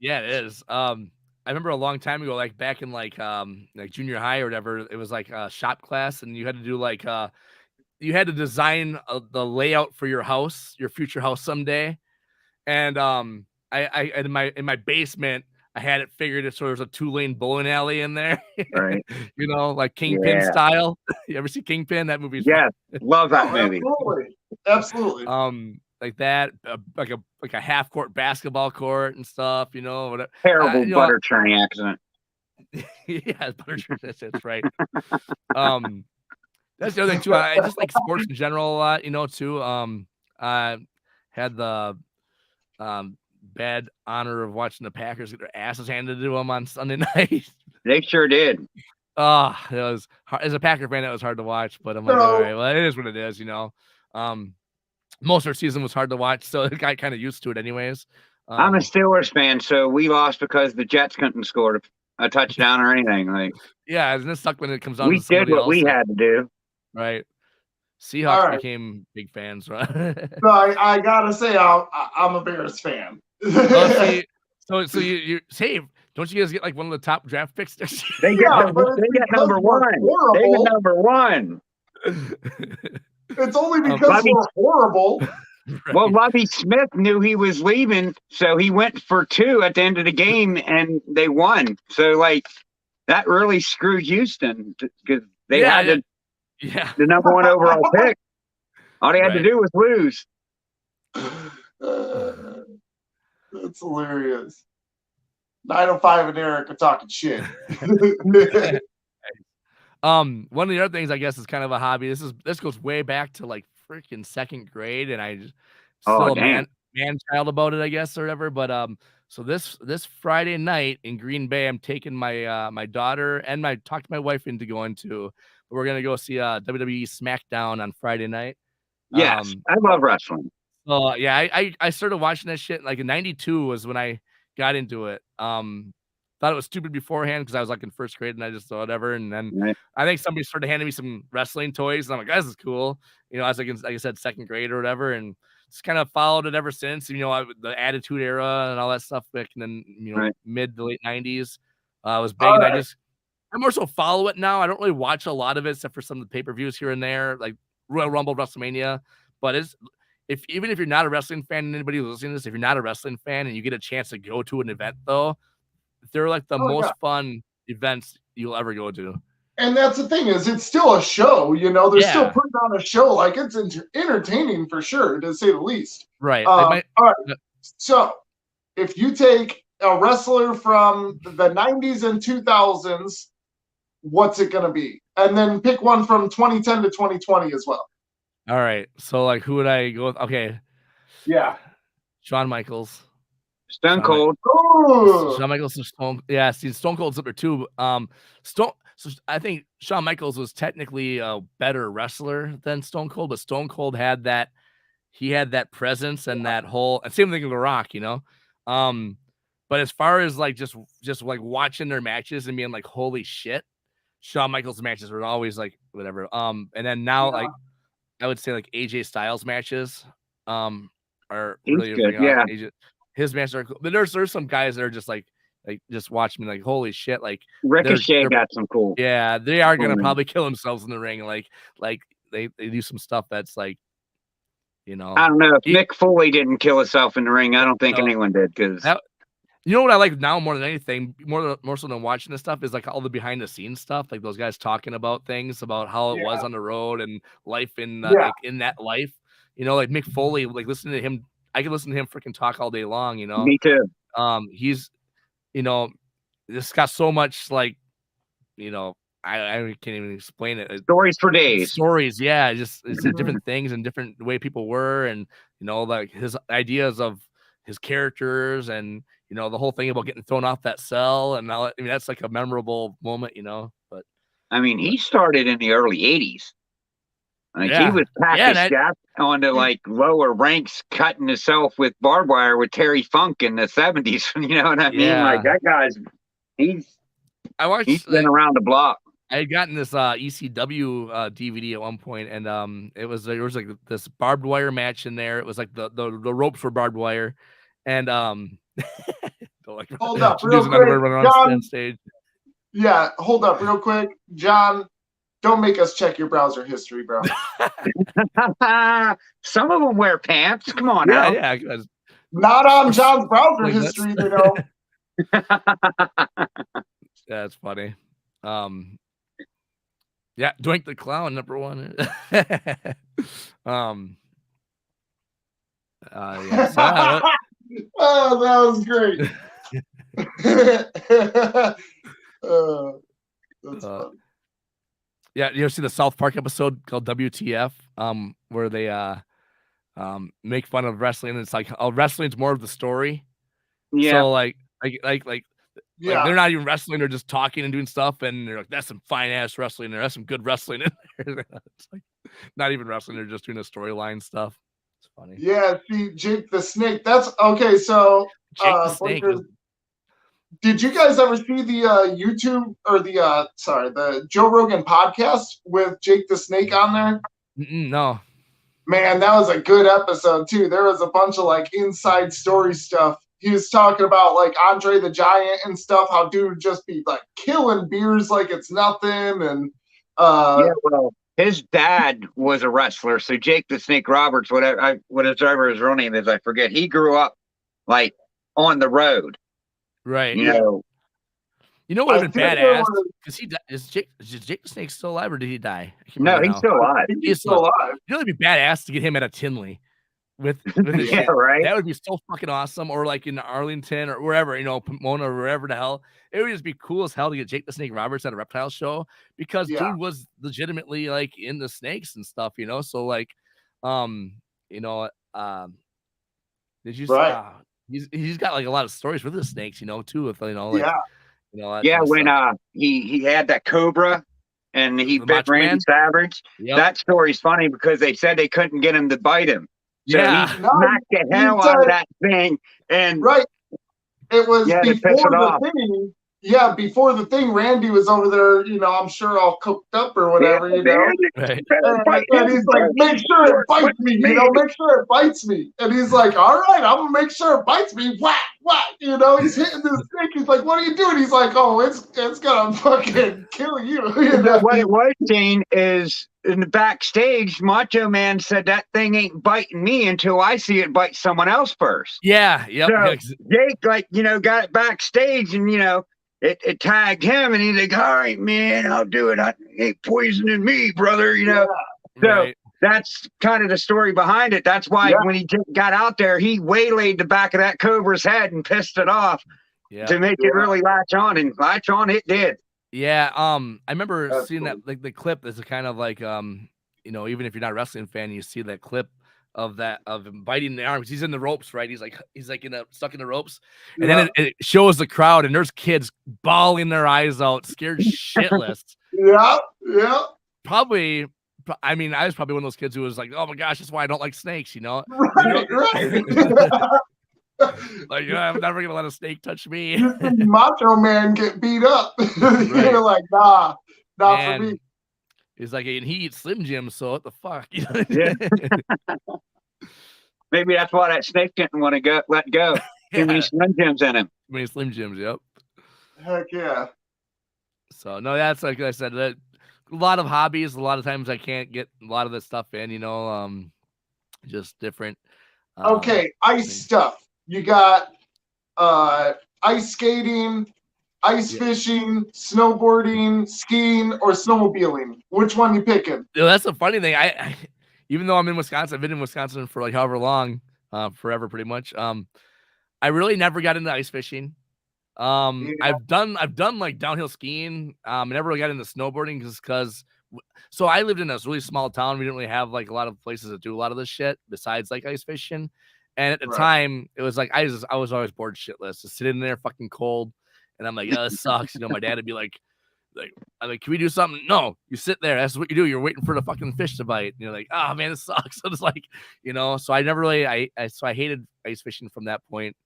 Yeah, it is. I remember a long time ago, back in junior high or whatever, it was a shop class, and you had to do you had to design the layout for your house, your future house someday. And I in my basement, I had it figured it so there's a 2-lane bowling alley in there. Right. You know, like Kingpin style. You ever see Kingpin? That movie's fun. Love that movie. Absolutely. Like that, like a half court basketball court and stuff, you know. Whatever. Terrible butter churning accident. Yeah, butter churning. That's right. That's the other thing too. I just like sports in general a lot, you know. Too. I had the bad honor of watching the Packers get their asses handed to them on Sunday night. They sure did. It was hard. As a Packer fan, that was hard to watch, but I'm like, all right, well, it is what it is, you know. Most of our season was hard to watch, so I got kind of used to it anyways. I'm a Steelers fan, so we lost because the Jets couldn't score a touchdown or anything. Yeah, and it sucked when it comes out. We did what we had to do. Right. Seahawks became big fans, right? So I gotta say, I'm a Bears fan. So you say, don't you guys get one of the top draft picks this year? They get number one. They get number one. It's only because we're horrible. Right. Well, Lovie Smith knew he was leaving, so he went for 2 at the end of the game, and they won. So, like, that really screwed Houston because they had Yeah. the number 1 overall pick. All they had to Right. do was lose. That's hilarious. 905 and Eric are talking shit. One of the other things I guess is kind of a hobby. This goes way back to like freaking 2nd grade, and I just still a man child about it, I guess, or whatever. But so this Friday night in Green Bay, I'm taking my my daughter and talked my wife into going to. We're gonna go see WWE SmackDown on Friday night. Yes, I love wrestling. So yeah, I started watching that shit like in '92 was when I got into it. Thought it was stupid beforehand because I was like in 1st grade and I just thought whatever. And then I think somebody started handing me some wrestling toys, and I'm like, this is cool. You know, I was like I said, 2nd grade or whatever, and just kind of followed it ever since. You know, the Attitude Era and all that stuff back in the mid to late '90s was big. And I more so follow it now. I don't really watch a lot of it except for some of the pay-per-views here and there, like Royal Rumble, WrestleMania. But even if you're not a wrestling fan, and anybody listening to this, if you're not a wrestling fan and you get a chance to go to an event, though, they're like the most fun events you'll ever go to. And that's the thing is, it's still a show. You know, they're still putting on a show. Like it's entertaining for sure, to say the least. Right. All right. So, if you take a wrestler from the '90s and 2000s, what's it gonna be? And then pick one from 2010 to 2020 as well. All right. So, like, who would I go with? Okay. Yeah. Shawn Michaels. Stone Cold. Shawn Michaels and Stone. Yeah, see, Stone Cold's up there too. So I think Shawn Michaels was technically a better wrestler than Stone Cold, but Stone Cold had that. He had that presence and that whole. And same thing with The Rock, you know. But as far as like just like watching their matches and being like, holy shit, Shawn Michaels matches were always like whatever. And then now like I would say like AJ Styles matches are really good. Yeah. His matches are cool. But there's some guys that are just like just watch me like holy shit, like Ricochet got some cool. Yeah, they are gonna probably kill themselves in the ring. Like they do some stuff that's like, you know. I don't know if Mick Foley didn't kill himself in the ring. I don't think anyone did because. You know what I like now more than anything, more so than watching this stuff, is like all the behind the scenes stuff, like those guys talking about things, about how it was on the road and life in like in that life. You know, like Mick Foley, like listening to him, I can listen to him freaking talk all day long. You know, me too. He's, you know, this got so much like, you know, I can't even explain it. Stories for days. Stories, yeah, just it's different things and different way people were, and you know, like his ideas of his characters and. You know, the whole thing about getting thrown off that cell and all. I mean, that's like a memorable moment, you know. But I mean, he started in the early '80s. Like he was packaged onto like lower ranks, cutting himself with barbed wire with Terry Funk in the '70s. You know what I mean? Like that guy's he's been around the block. I had gotten this ECW DVD at one point, and there was like this barbed wire match in there. It was like the ropes were barbed wire, and like, hold up real quick, John. Stage. Yeah, hold up real quick, John. Don't make us check your browser history, bro. Some of them wear pants. Come on now. Yeah. Not on John's browser history, you know. That's funny. Yeah, Doink the Clown, number 1. Yeah. Oh, that was great. That's funny. Yeah, you ever see the South Park episode called WTF? Where they make fun of wrestling, and it's like wrestling's more of the story. Yeah. So like they're not even wrestling; they're just talking and doing stuff, and they're like, "That's some fine ass wrestling there. That's some good wrestling in there." It's like not even wrestling; they're just doing the storyline stuff. It's funny. Yeah, see, Jake the Snake. That's okay. So, Jake the Snake. Did you guys ever see the YouTube or the Joe Rogan podcast with Jake the Snake on there? No. Man, that was a good episode too. There was a bunch of like inside story stuff. He was talking about like Andre the Giant and stuff. How dude would just be like killing beers like it's nothing, and his dad was a wrestler. So Jake the Snake Roberts, whatever his real name is, I forget. He grew up like on the road, right? You know. You know what would have been badass? was- Because is Jake the Snake still alive or did he die? I can't No, remember he's now. still alive. He's still alive. You know, it'd be badass to get him at a Tinley with his Yeah, shit. right. That would be so fucking awesome. Or like in Arlington or wherever, you know, Pomona or wherever the hell. It would just be cool as hell to get Jake the Snake Roberts at a Reptile show because dude was legitimately like in the snakes and stuff, you know. So like, you know, did you? He's got like a lot of stories with the snakes, you know, too. With you know, like, you know, when he had that cobra and he bit Randy Savage. Yep. That story's funny because they said they couldn't get him to bite him. So he smacked the hell out of that thing, and it was before the thing. Yeah, before the thing, Randy was over there, you know, I'm sure all cooked up or whatever, you know. Right. And he's like, make sure it bites me, you know, make sure it bites me. And he's like, all right, I'm gonna make sure it bites me. Whack, whack, you know, he's hitting this snake. He's like, what are you doing? He's like, oh, it's gonna fucking kill you. You know? What it was, Gene, is in the backstage, Macho Man said that thing ain't biting me until I see it bite someone else first. Yeah, yep. So Jake, like, you know, got it backstage and, you know, it tagged him and he's like, all right, man, I'll do it. I ain't poisoning me, brother, you know. So that's kind of the story behind it. That's why when he got out there, he waylaid the back of that cobra's head and pissed it off to make it really latch on, and latch on it did. Yeah, I remember seeing that, like the clip is kind of like, you know, even if you're not a wrestling fan, you see that clip of him biting the arm because he's in the ropes, right? He's like stuck in the ropes, and then it shows the crowd, and there's kids bawling their eyes out, scared shitless. Probably. I mean, I was probably one of those kids who was like, "Oh my gosh, that's why I don't like snakes," you know? Right. Like, I'm never gonna let a snake touch me. Macho Man get beat up. You're like, nah, for me. He's like, and he eats Slim Jim, so what the fuck? Maybe that's why that snake didn't want to let go. Too many Slim Jims in him. Too many Slim Jims, yep. Heck yeah. So no, that's like I said, that a lot of hobbies. A lot of times I can't get a lot of this stuff in, you know, just different. Okay, ice stuff. You got ice skating, ice fishing, snowboarding, skiing, or snowmobiling. Which one you picking? You know, that's the funny thing. I even though I'm in Wisconsin, I've been in Wisconsin for like however long, forever pretty much. I really never got into ice fishing. I've done like downhill skiing. I never really got into snowboarding because so I lived in a really small town. We didn't really have like a lot of places to do a lot of this shit besides like ice fishing. And at the time, it was like I was always bored shitless, just sitting there fucking cold. And I'm like, oh, this sucks. You know, my dad would be like, I'm like, can we do something? No, you sit there. That's what you do. You're waiting for the fucking fish to bite. And you're like, oh man, this sucks. So it's like, you know, so I never really, I hated ice fishing from that point.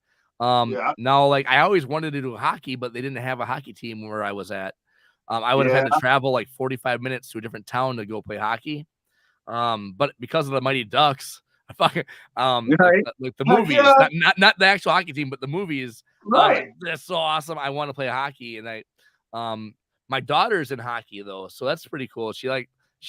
Now, like I always wanted to do hockey, but they didn't have a hockey team where I was at. I would have had to travel like 45 minutes to a different town to go play hockey. But because of the Mighty Ducks, I fucking like the movies, not the actual hockey team, but the movies. Right. That's so awesome. I want to play hockey, and my daughter's in hockey though, so that's pretty cool. She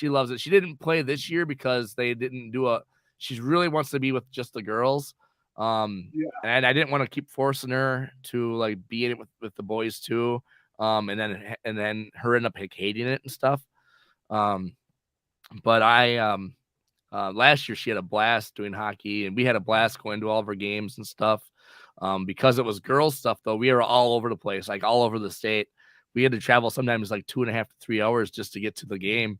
loves it. She didn't play this year because they didn't do she really wants to be with just the girls. And I didn't want to keep forcing her to like be in it with the boys too. And then her end up like, hating it and stuff. But I last year she had a blast doing hockey, and we had a blast going to all of her games and stuff. Because it was girls stuff though, we were all over the place, like all over the state. We had to travel sometimes like 2.5 to 3 hours just to get to the game.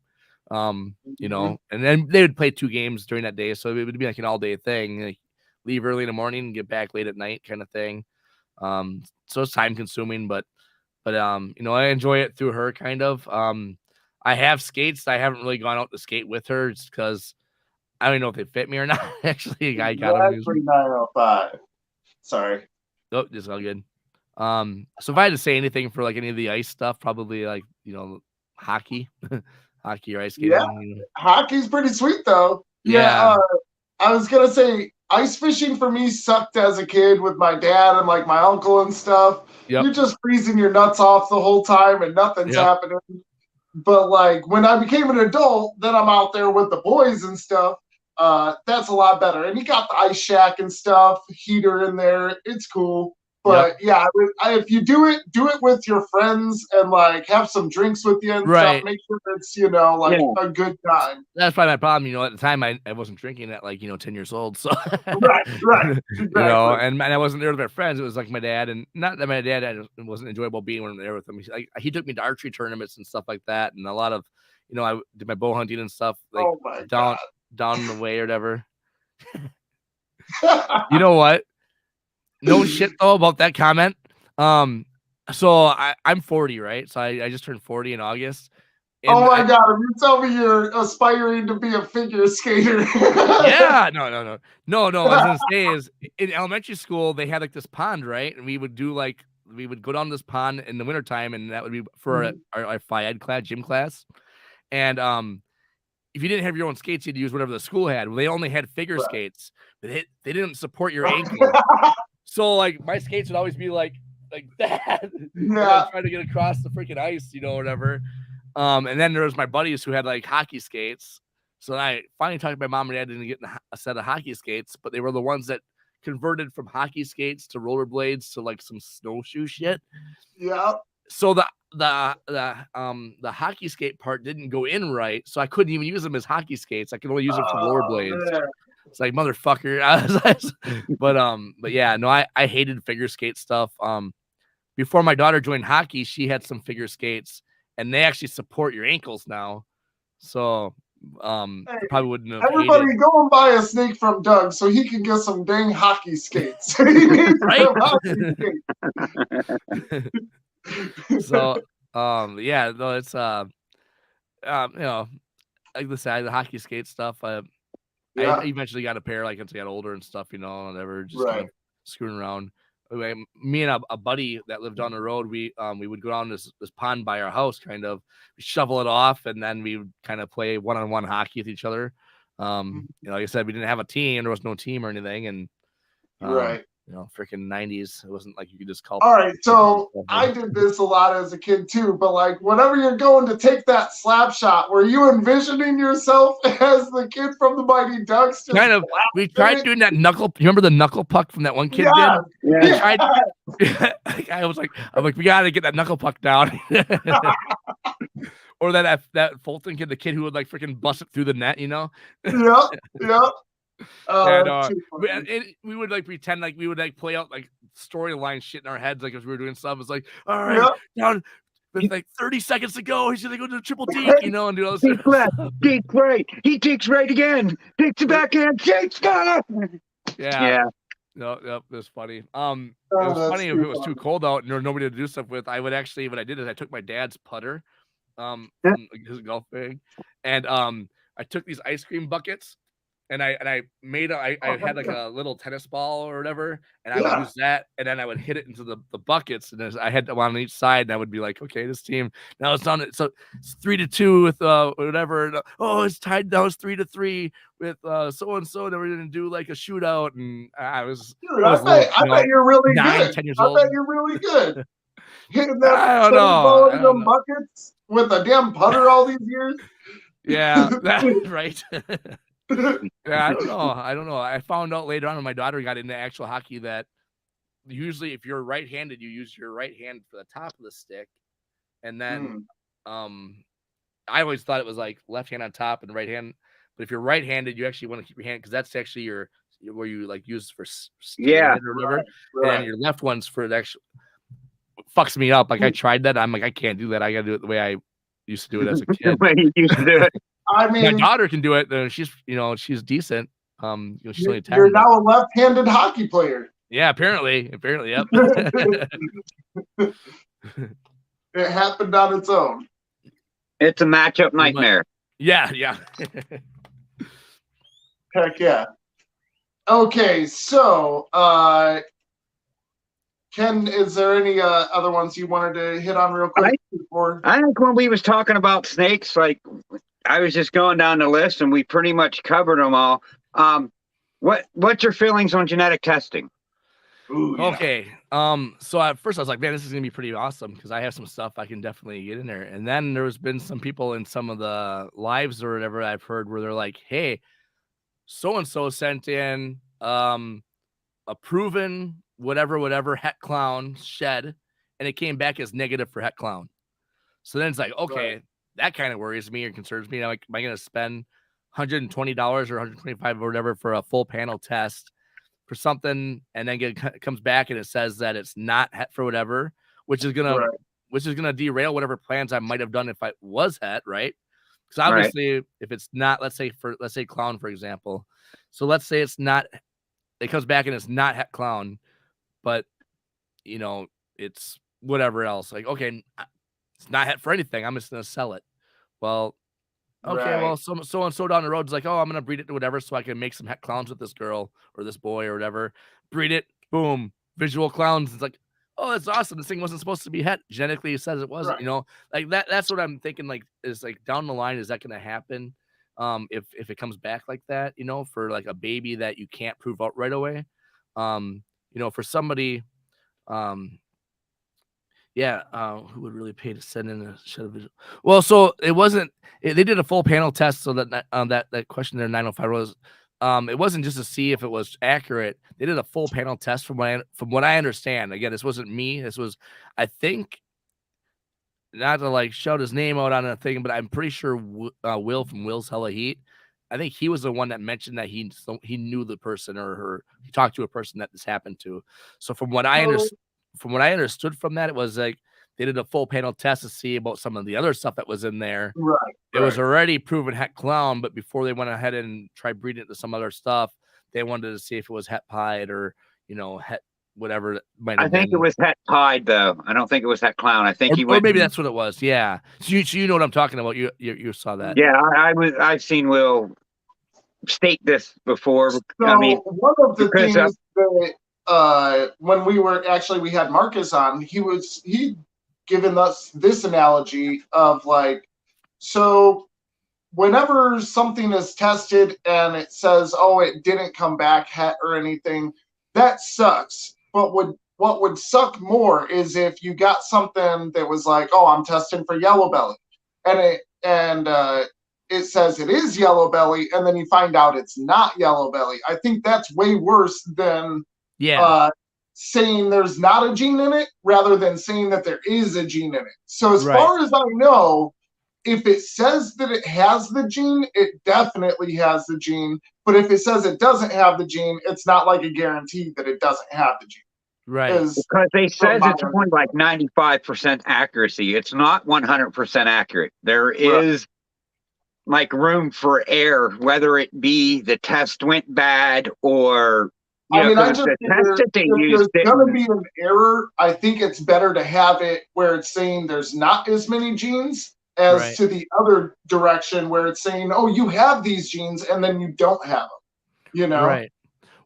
You know, and then they would play 2 games during that day, so it would be like an all day thing. Like, leave early in the morning and get back late at night kind of thing. So it's time consuming, but you know, I enjoy it through her kind of. I have skates. I haven't really gone out to skate with her just because I don't know if they fit me or not. Actually, I got them. 3905. Sorry. Oh, just all good. So if I had to say anything for like any of the ice stuff, probably like, you know, hockey, hockey or ice skating. Yeah, you know. Hockey's pretty sweet though. Yeah. I was gonna say ice fishing for me sucked as a kid with my dad and like my uncle and stuff. You're just freezing your nuts off the whole time and nothing's happening. But like when I became an adult, then I'm out there with the boys and stuff. That's a lot better. And you got the ice shack and stuff, heater in there. It's cool. But yeah, if you do it with your friends and like have some drinks with you and stuff. Make sure it's like a good time. That's probably my problem. You know, at the time I wasn't drinking at like 10 years old, so right, exactly. You know, and I wasn't there with my friends. It was like my dad, and not that my dad it wasn't enjoyable being when I'm there with him. He took me to archery tournaments and stuff like that, and a lot of I did my bow hunting and stuff like down the way or whatever. You know what? No shit though about that comment. So I'm 40, right? So I just turned 40 in August. Oh my God! If you tell me you're aspiring to be a figure skater. Yeah, no. What I was gonna say is in elementary school they had like this pond, right? And we would go down this pond in the wintertime, and that would be for our phy ed class, gym class. And if you didn't have your own skates, you'd use whatever the school had. Well, they only had figure skates, but they didn't support your ankle. So like my skates would always be like that. Yeah. Trying to get across the freaking ice, whatever. And then there was my buddies who had like hockey skates. So I finally talked to my mom and dad into getting a set of hockey skates, but they were the ones that converted from hockey skates to rollerblades to like some snowshoe shit. Yeah. So the hockey skate part didn't go in right, so I couldn't even use them as hockey skates. I could only use them for rollerblades. Man. It's like motherfucker. But yeah, no, I hated figure skate stuff. Before my daughter joined hockey, she had some figure skates, and they actually support your ankles now. So probably wouldn't have. Everybody go and buy a snake from Doug so he can get some dang hockey skates. Right? Hockey skates. So yeah, no, it's like the side, the hockey skate stuff. I eventually got a pair like as I got older and stuff, whatever, just kind of screwing around. Anyway, me and a buddy that lived down the road, we would go down this pond by our house, kind of shovel it off, and then we would kind of play one-on-one hockey with each other. Like I said, we didn't have a team, there was no team or anything, and freaking 90s. It wasn't like you could just call. All right, so I did this a lot as a kid too, but like whenever you're going to take that slap shot, were you envisioning yourself as the kid from the Mighty Ducks? Kind of. We tried doing that knuckle. You remember the knuckle puck from that one kid did? Yeah. I'm like, we gotta get that knuckle puck down. Or that Fulton kid, the kid who would like freaking bust it through the net, Yep. And we would like pretend like we would like play out like storyline shit in our heads, like as we were doing stuff. It's like, all right, down with like 30 seconds to go, he's gonna go to the triple deke, and do all this. Deke left, deke right, he dekes right again, dekes the backhand, Jake's got it. Yeah. No, it was funny. It was funny if it was too cold out and there was nobody to do stuff with. I would actually, what I did is I took my dad's putter, from his golf bag, and I took these ice cream buckets. And I made I had like a little tennis ball or whatever, and I would use that, and then I would hit it into the buckets, and I had one on each side, and I would be like, okay, this team now it's on it, so it's 3-2 with whatever. Oh, it's tied now. It's 3-3 with so and so. Then we're gonna do like a shootout, and I was. Dude, I bet you're really 9, good. 10 years old. I bet you're really good. Hitting that ball in them buckets with a damn putter all these years. Yeah, that's right. Yeah, I don't know. I found out later on when my daughter got into actual hockey that usually if you're right-handed, you use your right hand for the top of the stick, and then I always thought it was like left hand on top and right hand. But if you're right-handed, you actually want to keep your hand because that's actually where you like use for or whatever. Right. And your left one's for the actual. Fucks me up. Like I tried that. I'm like, I can't do that. I gotta do it the way I used to do it as a kid. The way you used to do it. I mean, my daughter can do it. She's decent. She's only 10. You're now a left-handed hockey player. Yeah, apparently, yep. It happened on its own. It's a matchup nightmare. Yeah. Heck yeah. Okay, so Ken, is there any other ones you wanted to hit on real quick? I think when we was talking about snakes, like I was just going down the list and we pretty much covered them all. What's your feelings on genetic testing? Ooh, yeah. Okay, So at first I was like, man, this is gonna be pretty awesome because I have some stuff I can definitely get in there. And then there's been some people in some of the lives or whatever I've heard where they're like, hey, so and so sent in a proven whatever het clown shed, and it came back as negative for het clown. So then it's like, okay, Right. that kind of worries me or concerns me. Like, am I gonna spend $120 or $125 or whatever for a full panel test for something, and then it comes back and it says that it's not het for whatever, which is gonna derail whatever plans I might have done if I was het, right? Because obviously, if it's not, let's say clown, for example. So let's say it's not, it comes back and it's not het clown, but it's whatever else. Like, okay, it's not het for anything. I'm just gonna sell it. Well, okay, Right. well, so and so down the road is like, oh, I'm gonna breed it to whatever, so I can make some het clowns with this girl or this boy or whatever. Breed it, boom, visual clowns. It's like, oh, that's awesome. This thing wasn't supposed to be het. Genetically, it says it wasn't. Right. Like that. That's what I'm thinking. Like, is like down the line, is that gonna happen? If it comes back like that, for like a baby that you can't prove out right away, for somebody, yeah, who would really pay to send in a shed of visual? Well, so it wasn't. They did a full panel test, so that question there 905 was, it wasn't just to see if it was accurate. They did a full panel test from what I understand. Again, this wasn't me. This was, I think, not to like shout his name out on a thing, but I'm pretty sure Will from Will's Hella Heat. I think he was the one that mentioned that he knew the person or he talked to a person that this happened to. So from what I understood from that, it was like they did a full panel test to see about some of the other stuff that was in there. Right. It was already proven het clown, but before they went ahead and tried breeding it to some other stuff, they wanted to see if it was het pied or het whatever it might have I think been. it was het pied though. I don't think it was het clown. I think or maybe that's what it was. Yeah. So you know what I'm talking about. You saw that. Yeah, I've seen Will state this before. So I mean, one of the things that when we had Marcus on, he given us this analogy of like, so whenever something is tested and it says, oh, it didn't come back het or anything, that sucks. But what would suck more is if you got something that was like, oh, I'm testing for yellow belly, and it says it is yellow belly, and then you find out it's not yellow belly. I think that's way worse than saying there's not a gene in it rather than saying that there is a gene in it. So as far as I know, if it says that it has the gene, it definitely has the gene. But if it says it doesn't have the gene, it's not like a guarantee that it doesn't have the gene. Right. Because they says it's only like 95% accuracy. It's not 100% accurate. There is like room for error, whether it be the test went bad or I just think if there's going to be an error, I think it's better to have it where it's saying there's not as many genes as to the other direction where it's saying, oh, you have these genes and then you don't have them, Right.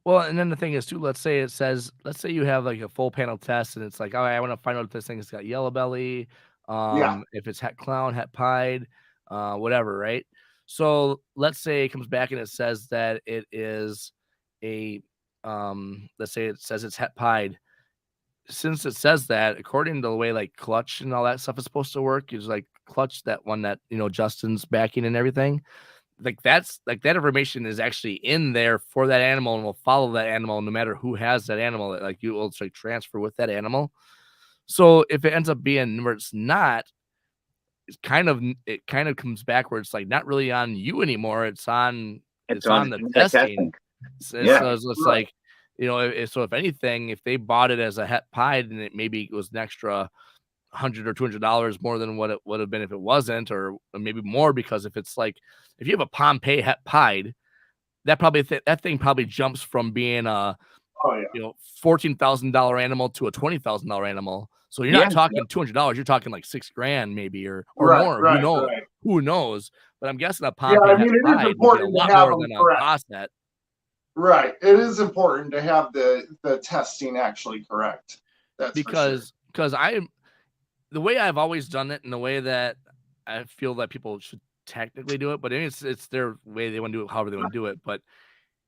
Well, and then the thing is too, let's say you have like a full panel test and it's like, oh, I want to find out if this thing has got yellow belly, if it's het clown, het pied, whatever, right? So let's say it comes back and it says that it is a, let's say it says it's het pied. Since it says that, according to the way like clutch and all that stuff is supposed to work, is like clutch, that one that Justin's backing and everything, like that's like that information is actually in there for that animal and will follow that animal no matter who has that animal. Like you will like transfer with that animal. So if it ends up being where it's not, it kind of comes back where it's like not really on you anymore. It's on the testing. So it's like, so if anything, if they bought it as a het pied and it maybe was an extra $100 or $200 more than what it would have been if it wasn't, or maybe more, because if it's like, if you have a Pompeii het pied, that thing probably jumps from being a $14,000 animal to a $20,000 animal. So you're not talking $200, you're talking like $6,000 maybe or more. Who knows? But I'm guessing a Pompeii het pied would be a lot more than a Posset. Right. It is important to have the testing actually correct. That's because the way I've always done it, and the way that I feel that people should technically do it, but it's their way they want to do it, however they want to do it. But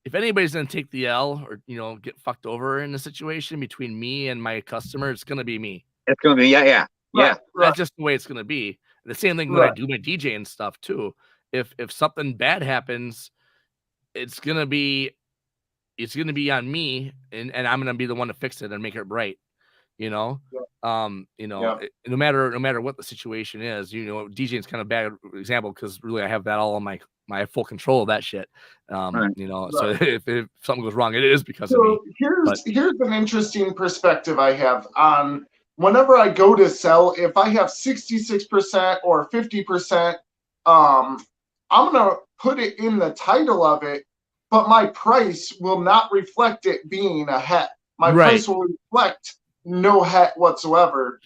if anybody's gonna take the L or get fucked over in the situation between me and my customer, it's gonna be me. It's gonna be yeah. That's just the way it's gonna be. The same thing when I do my DJ and stuff too. If something bad happens, it's gonna be on me, and I'm gonna be the one to fix it and make it right. No matter what the situation is, DJing is kind of a bad example because really I have that all on my full control of that shit. So if something goes wrong, it is because of me. Here's an interesting perspective I have on whenever I go to sell. If I have 66% or 50%, I'm gonna put it in the title of it, but my price will not reflect it being a het. My price will reflect no het whatsoever.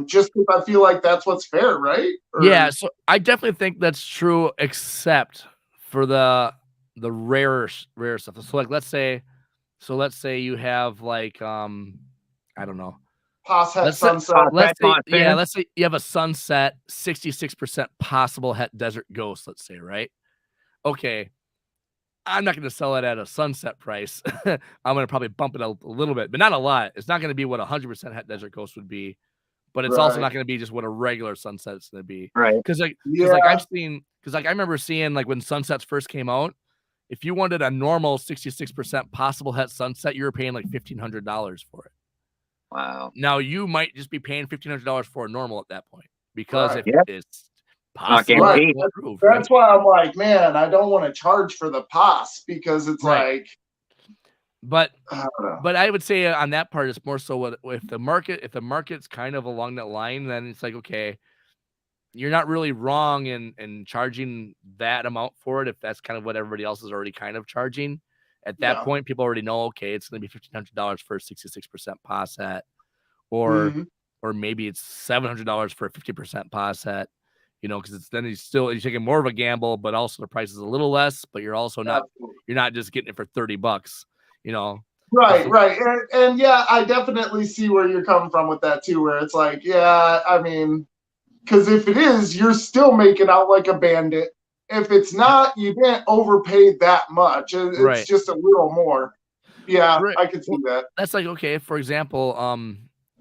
Just because I feel like that's what's fair, right? Yeah, so I definitely think that's true, except for the rare stuff. So like let's say you have like I don't know. Sunset. Let's say you have a sunset 66% possible het desert ghost, let's say, right? Okay. I'm not going to sell it at a sunset price. I'm going to probably bump it a little bit, but not a lot. It's not going to be what 100% het desert ghost would be, but it's also not going to be just what a regular sunset is going to be. Right. Because I remember seeing like when sunsets first came out, if you wanted a normal 66% possible het sunset, you were paying like $1,500 for it. Wow. Now you might just be paying $1,500 for a normal at that point because it's possible. That's why I'm like, man, I don't want to charge for the POS because it's like. But I would say on that part, it's more so if the market's kind of along that line, then it's like, okay, you're not really wrong in charging that amount for it if that's kind of what everybody else is already kind of charging. At that point, people already know, okay, it's going to be $1,500 for a 66% POS set, or maybe it's $700 for a 50% POS set. Because you're taking more of a gamble, but also the price is a little less, but you're also you're not just getting it for $30, Right. And yeah, I definitely see where you're coming from with that too, where it's like, yeah, I mean, because if it is, you're still making out like a bandit. If it's not, you didn't overpay that much. It's just a little more. Yeah, I can see that. That's like, okay, for example,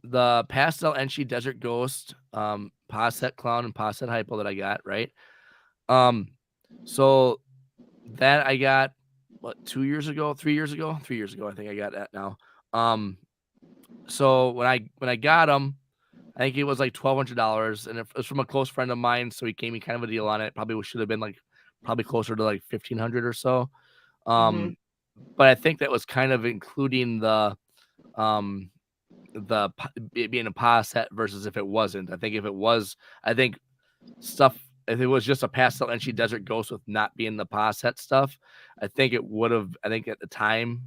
the Pastel Enchi Desert Ghost, Posset Clown and Posset Hypo that I got, right? So that I got 3 years ago, I think I got that now. So when I got them, I think it was like $1,200, and it was from a close friend of mine, so he gave me kind of a deal on it. Probably should have been probably closer to like $1,500 or so. But I think that was kind of including the it being a POS set versus if it wasn't. I think if it was just a Pastel Enchi Desert Ghost with not being the POS set stuff, I think it would have. I think at the time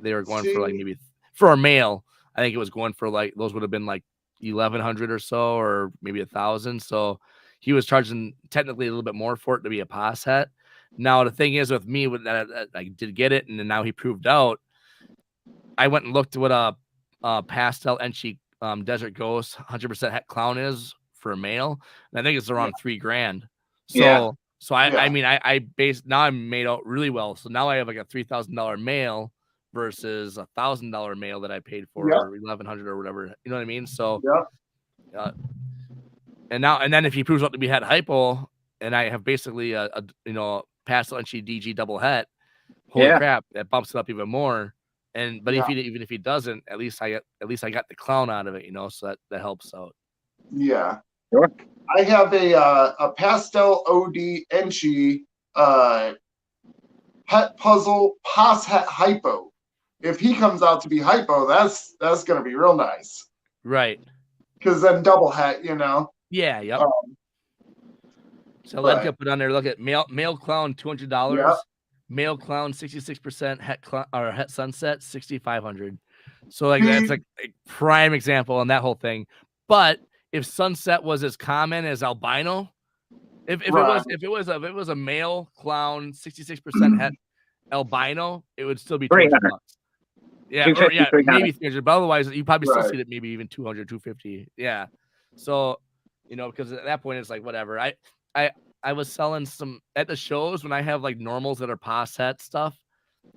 they were going for like maybe for a male. I think it was going for like those would have been like $1,100 or so, or maybe $1,000. So he was charging technically a little bit more for it to be a POS set. Now the thing is with me, with that I did get it, and then now he proved out. I went and looked at what a Pastel Enchi Desert Ghost 100% het clown is for a male, and I think it's around $3,000. So I mean I based now I'm made out really well. So now I have like a $3,000 male versus $1,000 male that I paid for or $1,100 or whatever. You know what I mean? So and then if he proves out to be het hypo, and I have basically a Pastel Enchi DG double het, holy crap, that bumps it up even more. But even if he doesn't, at least I got the clown out of it, so that helps out. Yeah. Sure. I have a Pastel OD Enchi het puzzle POS het hypo. If he comes out to be hypo, that's gonna be real nice. Right. Because then double het, Yeah, yep. So let's put on there. Look at male clown $200. Yep. Male clown 66% het sunset $6,500. So like that's like a prime example on that whole thing. But if sunset was as common as albino, if it was a male clown 66% het albino, it would still be $200. Yeah, maybe 300. But otherwise, you probably still see it maybe even 200, 250. Yeah. So because at that point it's like whatever. I was selling some at the shows when I have like normals that are POS set stuff.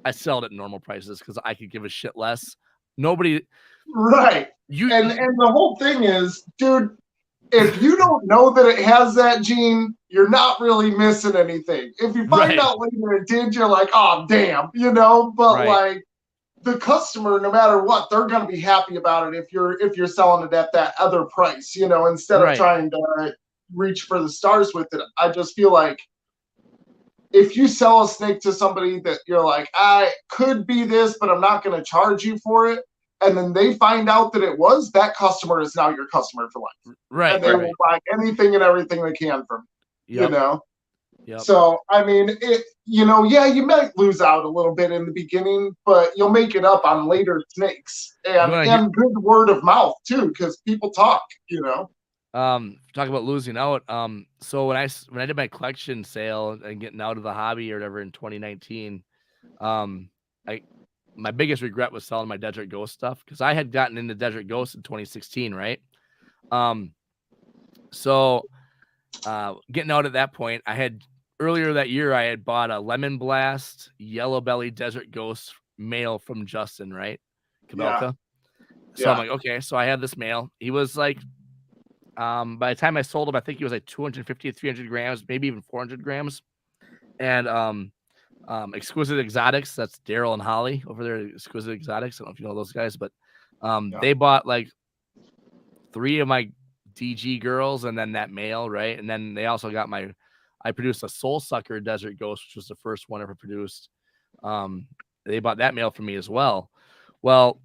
I sell it at normal prices because I could give a shit less. Nobody, right. And the whole thing is, dude, if you don't know that it has that gene, you're not really missing anything. If you find out later it did, you're like, oh damn, you know. But like the customer, no matter what, they're gonna be happy about it if you're selling it at that other price, you know, instead of trying to reach for the stars with it. I just feel like if you sell a snake to somebody that you're like, I could be this, but I'm not gonna charge you for it. And then they find out that it was, that customer is now your customer for life. Right. And they will buy anything and everything they can from you, you know? Yep. So, I mean, it, you know, yeah, you might lose out a little bit in the beginning, but you'll make it up on later snakes. And good word of mouth, too, because people talk, you know? Talk about losing out. So when I did my collection sale and getting out of the hobby or whatever in 2019, my biggest regret was selling my Desert Ghost stuff because I had gotten into Desert Ghost in 2016, right? So getting out at that point, earlier that year, I had bought a Lemon Blast Yellow Belly Desert Ghost male from Justin, right? Kabelka. So I'm like, okay, so I had this male. He was like, by the time I sold him, I think he was like 250 to 300 grams, maybe even 400 grams. And Exquisite Exotics, that's Daryl and Holly over there, Exquisite Exotics. I don't know if you know those guys, but they bought like 3 of my DG girls and then that male, right? And then they also got I produced a Soul Sucker Desert Ghost, which was the first one ever produced. They bought that male from me as well. Well,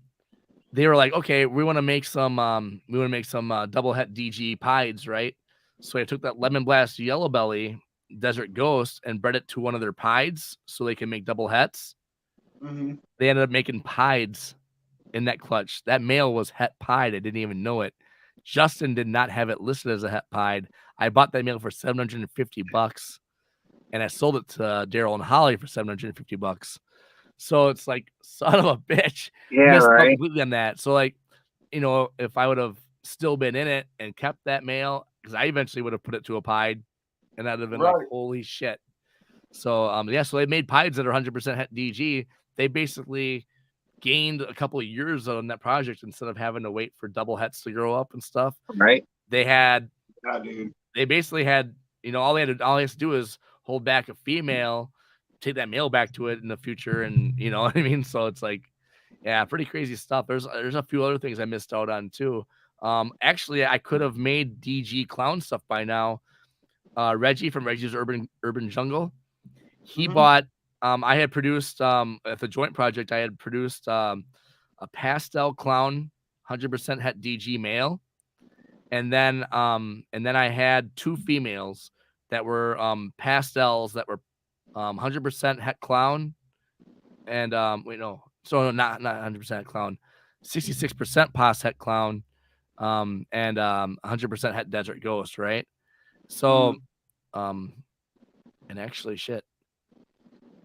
they were like, okay, we want to make some double het DG pieds, right? So I took that Lemon Blast Yellow Belly Desert Ghost and bred it to one of their pieds so they can make double hets. Mm-hmm. They ended up making pieds in that clutch. That male was het pied. I didn't even know it. Justin did not have it listed as a het pied. I bought that male for $750 and I sold it to Daryl and Holly for $750. So it's like, son of a bitch. Missed out completely on that. So like, you know, if I would have still been in it and kept that male, because I eventually would have put it to a pied and that'd have been like, holy shit. So so they made pieds that are 100% het DG. They basically gained a couple of years on that project instead of having to wait for double hets to grow up and stuff. Right. They basically had, you know, all they had to do is hold back a female, take that male back to it in the future, and you know what I mean. So it's like, yeah, pretty crazy stuff. There's a few other things I missed out on too. Actually, I could have made DG clown stuff by now. Reggie from Reggie's Urban Jungle, he bought. I had produced at the joint project. I had produced a pastel clown, 100% het DG male, and then I had 2 females that were pastels that were 100% het clown, and not 100% clown, 66% pos het clown, and 100% het Desert Ghost, right? So, and actually, shit,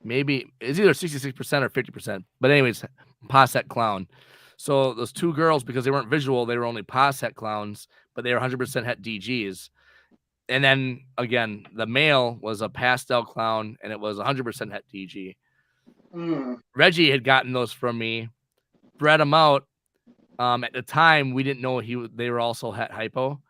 maybe it's either 66% or 50%, but anyways, pos het clown. So those 2 girls, because they weren't visual, they were only pos het clowns, but they were 100% het DGs. And then again, the male was a pastel clown, and it was 100% het DG. Reggie had gotten those from me, bred them out. At the time, we didn't know they were also het hypo.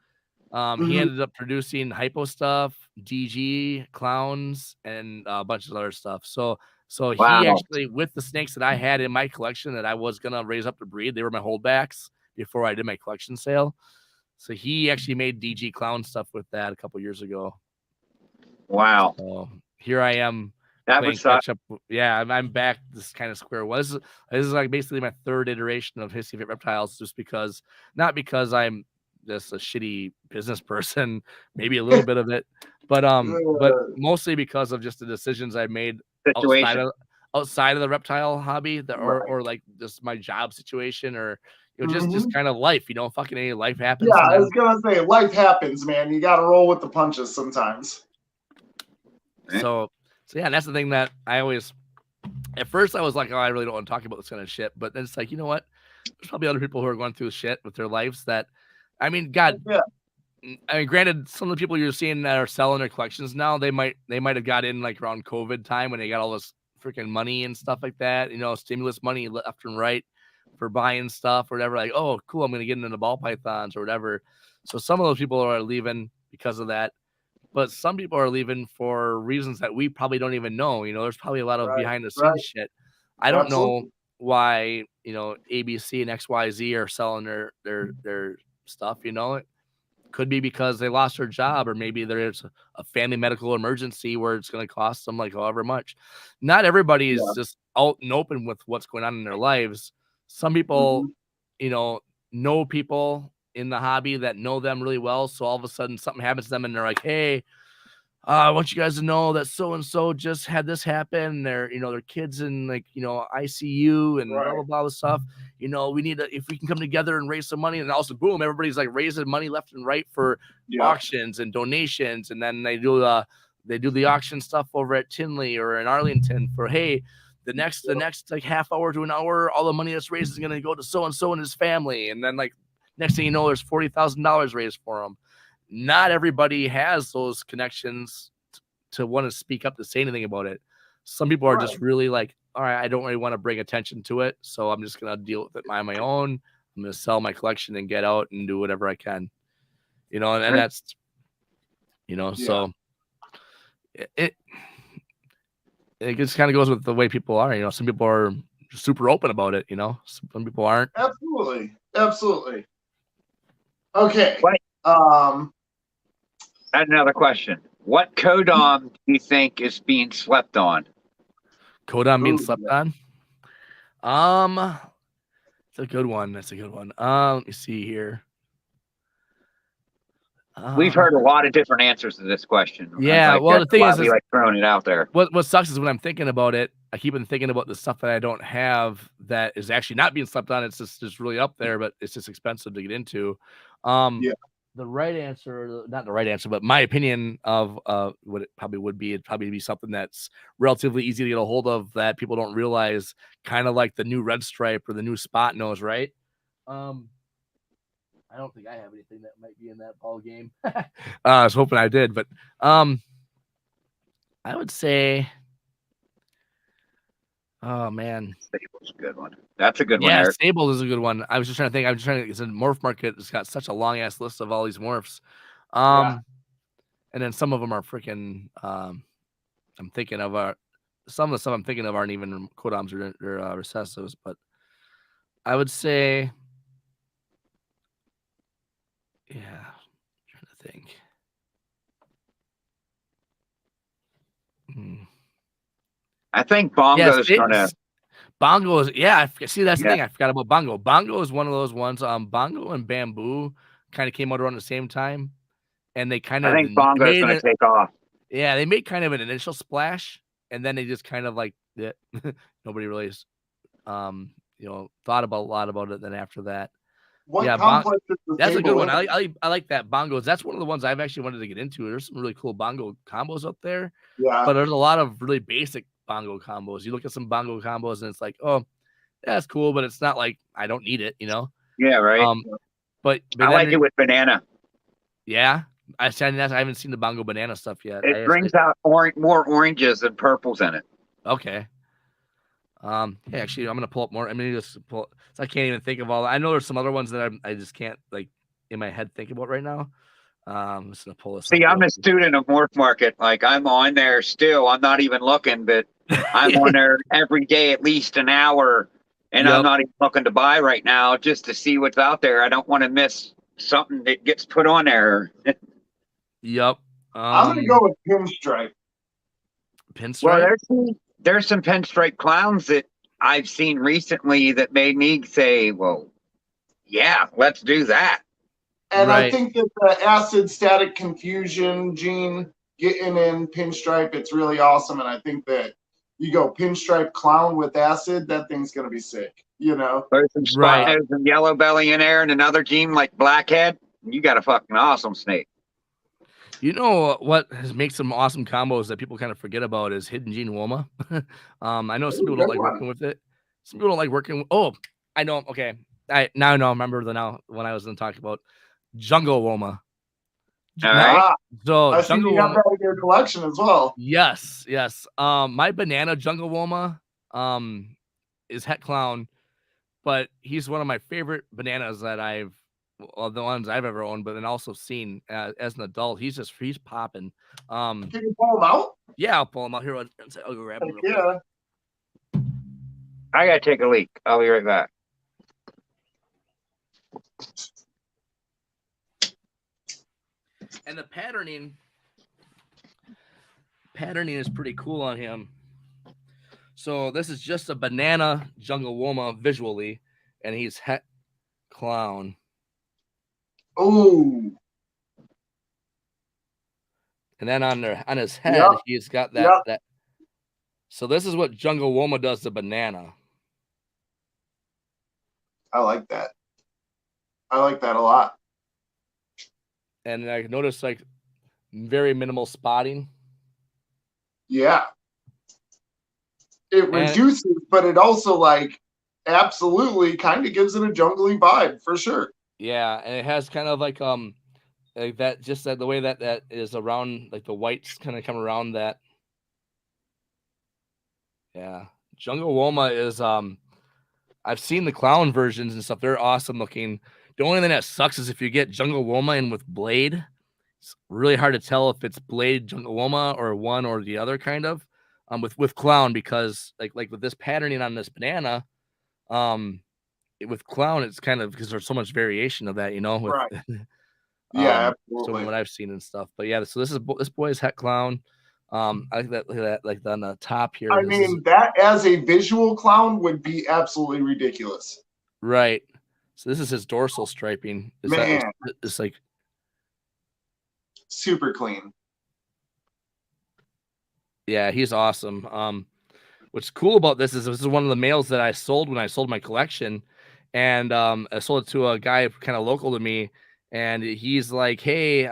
He ended up producing hypo stuff, DG clowns, and a bunch of other stuff. So he actually, with the snakes that I had in my collection that I was gonna raise up to breed, they were my holdbacks before I did my collection sale. So he actually made DG clown stuff with that a couple years ago. Wow. So here I am. That was catch up. Yeah, I'm back. This kind of square one. This is like basically my 3rd iteration of Hissy Reptiles, just because, not because I'm just a shitty business person, maybe a little bit of it, but mostly because of just the decisions I made outside of the reptile hobby, or like just my job situation, or you know, just kind of life, you know, fucking any life happens. Yeah, I was gonna say, life happens, man. You got to roll with the punches sometimes. So yeah, and that's the thing that I always, at first I was like, oh, I really don't want to talk about this kind of shit, but then it's like, you know what? There's probably other people who are going through shit with their lives that, I mean, God, I mean, granted, some of the people you're seeing that are selling their collections now, they might have got in like around COVID time when they got all this freaking money and stuff like that, stimulus money left and right for buying stuff or whatever. Like, oh, cool, I'm going to get into the ball pythons or whatever. So some of those people are leaving because of that. But some people are leaving for reasons that we probably don't even know. There's probably a lot of behind the scenes shit. I don't know why, ABC and XYZ are selling their stuff, It could be because they lost their job, or maybe there's a family medical emergency where it's going to cost them like however much. Not everybody is just out and open with what's going on in their lives. Some people, know people in the hobby that know them really well. So all of a sudden something happens to them and they're like, hey, I want you guys to know that so-and-so just had this happen. Their kids in ICU and blah, blah, blah, stuff. We need to, if we can come together and raise some money, and also boom, everybody's like raising money left and right for auctions and donations. And then they do the auction stuff over at Tinley or in Arlington for, hey, the next like half hour to an hour, all the money that's raised is going to go to so-and-so and his family. And then like, next thing you know, there's $40,000 raised for them. Not everybody has those connections to want to speak up to say anything about it. Some people are just really like, all right, I don't really want to bring attention to it, so I'm just going to deal with it on my own. I'm going to sell my collection and get out and do whatever I can, and that's, so it just kind of goes with the way people are. Some people are super open about it, some people aren't. Absolutely. Okay. Another question. What codom do you think is being slept on? Codom being slept on? It's a good one. That's a good one. Let me see here. We've heard a lot of different answers to this question. Yeah, well, the thing is we like throwing it out there. What sucks is when I'm thinking about it, I keep on thinking about the stuff that I don't have that is actually not being slept on. It's just really up there, but it's just expensive to get into. The right answer, not the right answer, but my opinion of what it probably would be, it'd probably be something that's relatively easy to get a hold of that people don't realize, kind of like the new red stripe or the new spot nose, right? I don't think I have anything that might be in that ball game. I was hoping I did, but I would say, oh man, Stable's a good one. That's a good one. Yeah, Stable is a good one. I was just trying to think. It's a morph market. It's got such a long ass list of all these morphs. And then some of them are freaking. I'm thinking of some of the stuff I'm thinking of aren't even codoms or recessives, but I would say, yeah, I'm trying to think. I think Bongo's gonna. Bongo is, see, that's the thing. I forgot about Bongo. Bongo is one of those ones. Bongo and Bamboo kind of came out around the same time, and they kind of. I think Bongo's going to take off. Yeah, they made kind of an initial splash, and then they just kind of like nobody really, thought about a lot about it. Then after that, that's a good one. I like that Bongos. That's one of the ones I've actually wanted to get into. There's some really cool bongo combos up there. Yeah, but there's a lot of really basic bongo combos. You look at some bongo combos and it's like, oh, that's cool, but it's not like I don't need it, Yeah, right. But I like it with banana. Yeah, I haven't seen the bongo banana stuff yet. It brings out more oranges and purples in it. Okay. Hey, actually, I'm gonna pull up more. I mean, so I can't even think of all. I know there's some other ones that I just can't in my head think about right now. I'm just gonna pull this. See, I'm a student of Morph Market. Like I'm on there still. I'm not even looking, but I'm on there every day at least an hour, and I'm not even looking to buy right now just to see what's out there. I don't want to miss something that gets put on there. Yep. I'm gonna go with pinstripe. Pinstripe. Well, there's some pinstripe clowns that I've seen recently that made me say, "Well, yeah, let's do that." And I think that the acid static confusion gene getting in pinstripe, it's really awesome. And I think that you go pinstripe clown with acid, that thing's gonna be sick. There's some spot nose and yellow belly in there, and another gene like blackhead. You got a fucking awesome snake. You know what makes some awesome combos that people kind of forget about is Hidden Gene Woma. I know some people don't like working with it. Some people don't like working. Oh, I know. Okay, I remember when I was going to talk about Jungle Woma. All right. So I see jungle you got woma. that in your collection as well. Yes. My banana jungle woma is Het Clown, but he's one of my favorite bananas that the ones I've ever owned, but then also seen as an adult. He's popping. Can you pull them out? Yeah, I'll pull him out here. I'll go grab him real quick. Yeah. I gotta take a leak. I'll be right back. And the patterning is pretty cool on him. So this is just a banana jungle woma visually, and he's Het Clown. Oh. And then on his head, he's got that. So this is what jungle woma does to banana. I like that. I like that a lot. And I noticed like very minimal spotting. Yeah. It reduces, but it also like absolutely kind of gives it a jungly vibe for sure. Yeah, and it has kind of like that, just that the way that is around, like the whites kind of come around that. Yeah, jungle woma is I've seen the clown versions and stuff. They're awesome looking. The only thing that sucks is if you get jungle woma in with blade, it's really hard to tell if it's blade jungle woma or one or the other kind of. With clown, because like with this patterning on this banana, with clown, it's kind of because there's so much variation of that, with, right. Yeah, absolutely. So from what I've seen and stuff, but yeah, so this boy's Het Clown. I like that, like on the top here. I mean, that as a visual clown would be absolutely ridiculous. Right. So this is his dorsal striping. It's like super clean. Yeah, he's awesome. What's cool about this is one of the males that I sold when I sold my collection, and I sold it to a guy kind of local to me, and he's like, "Hey,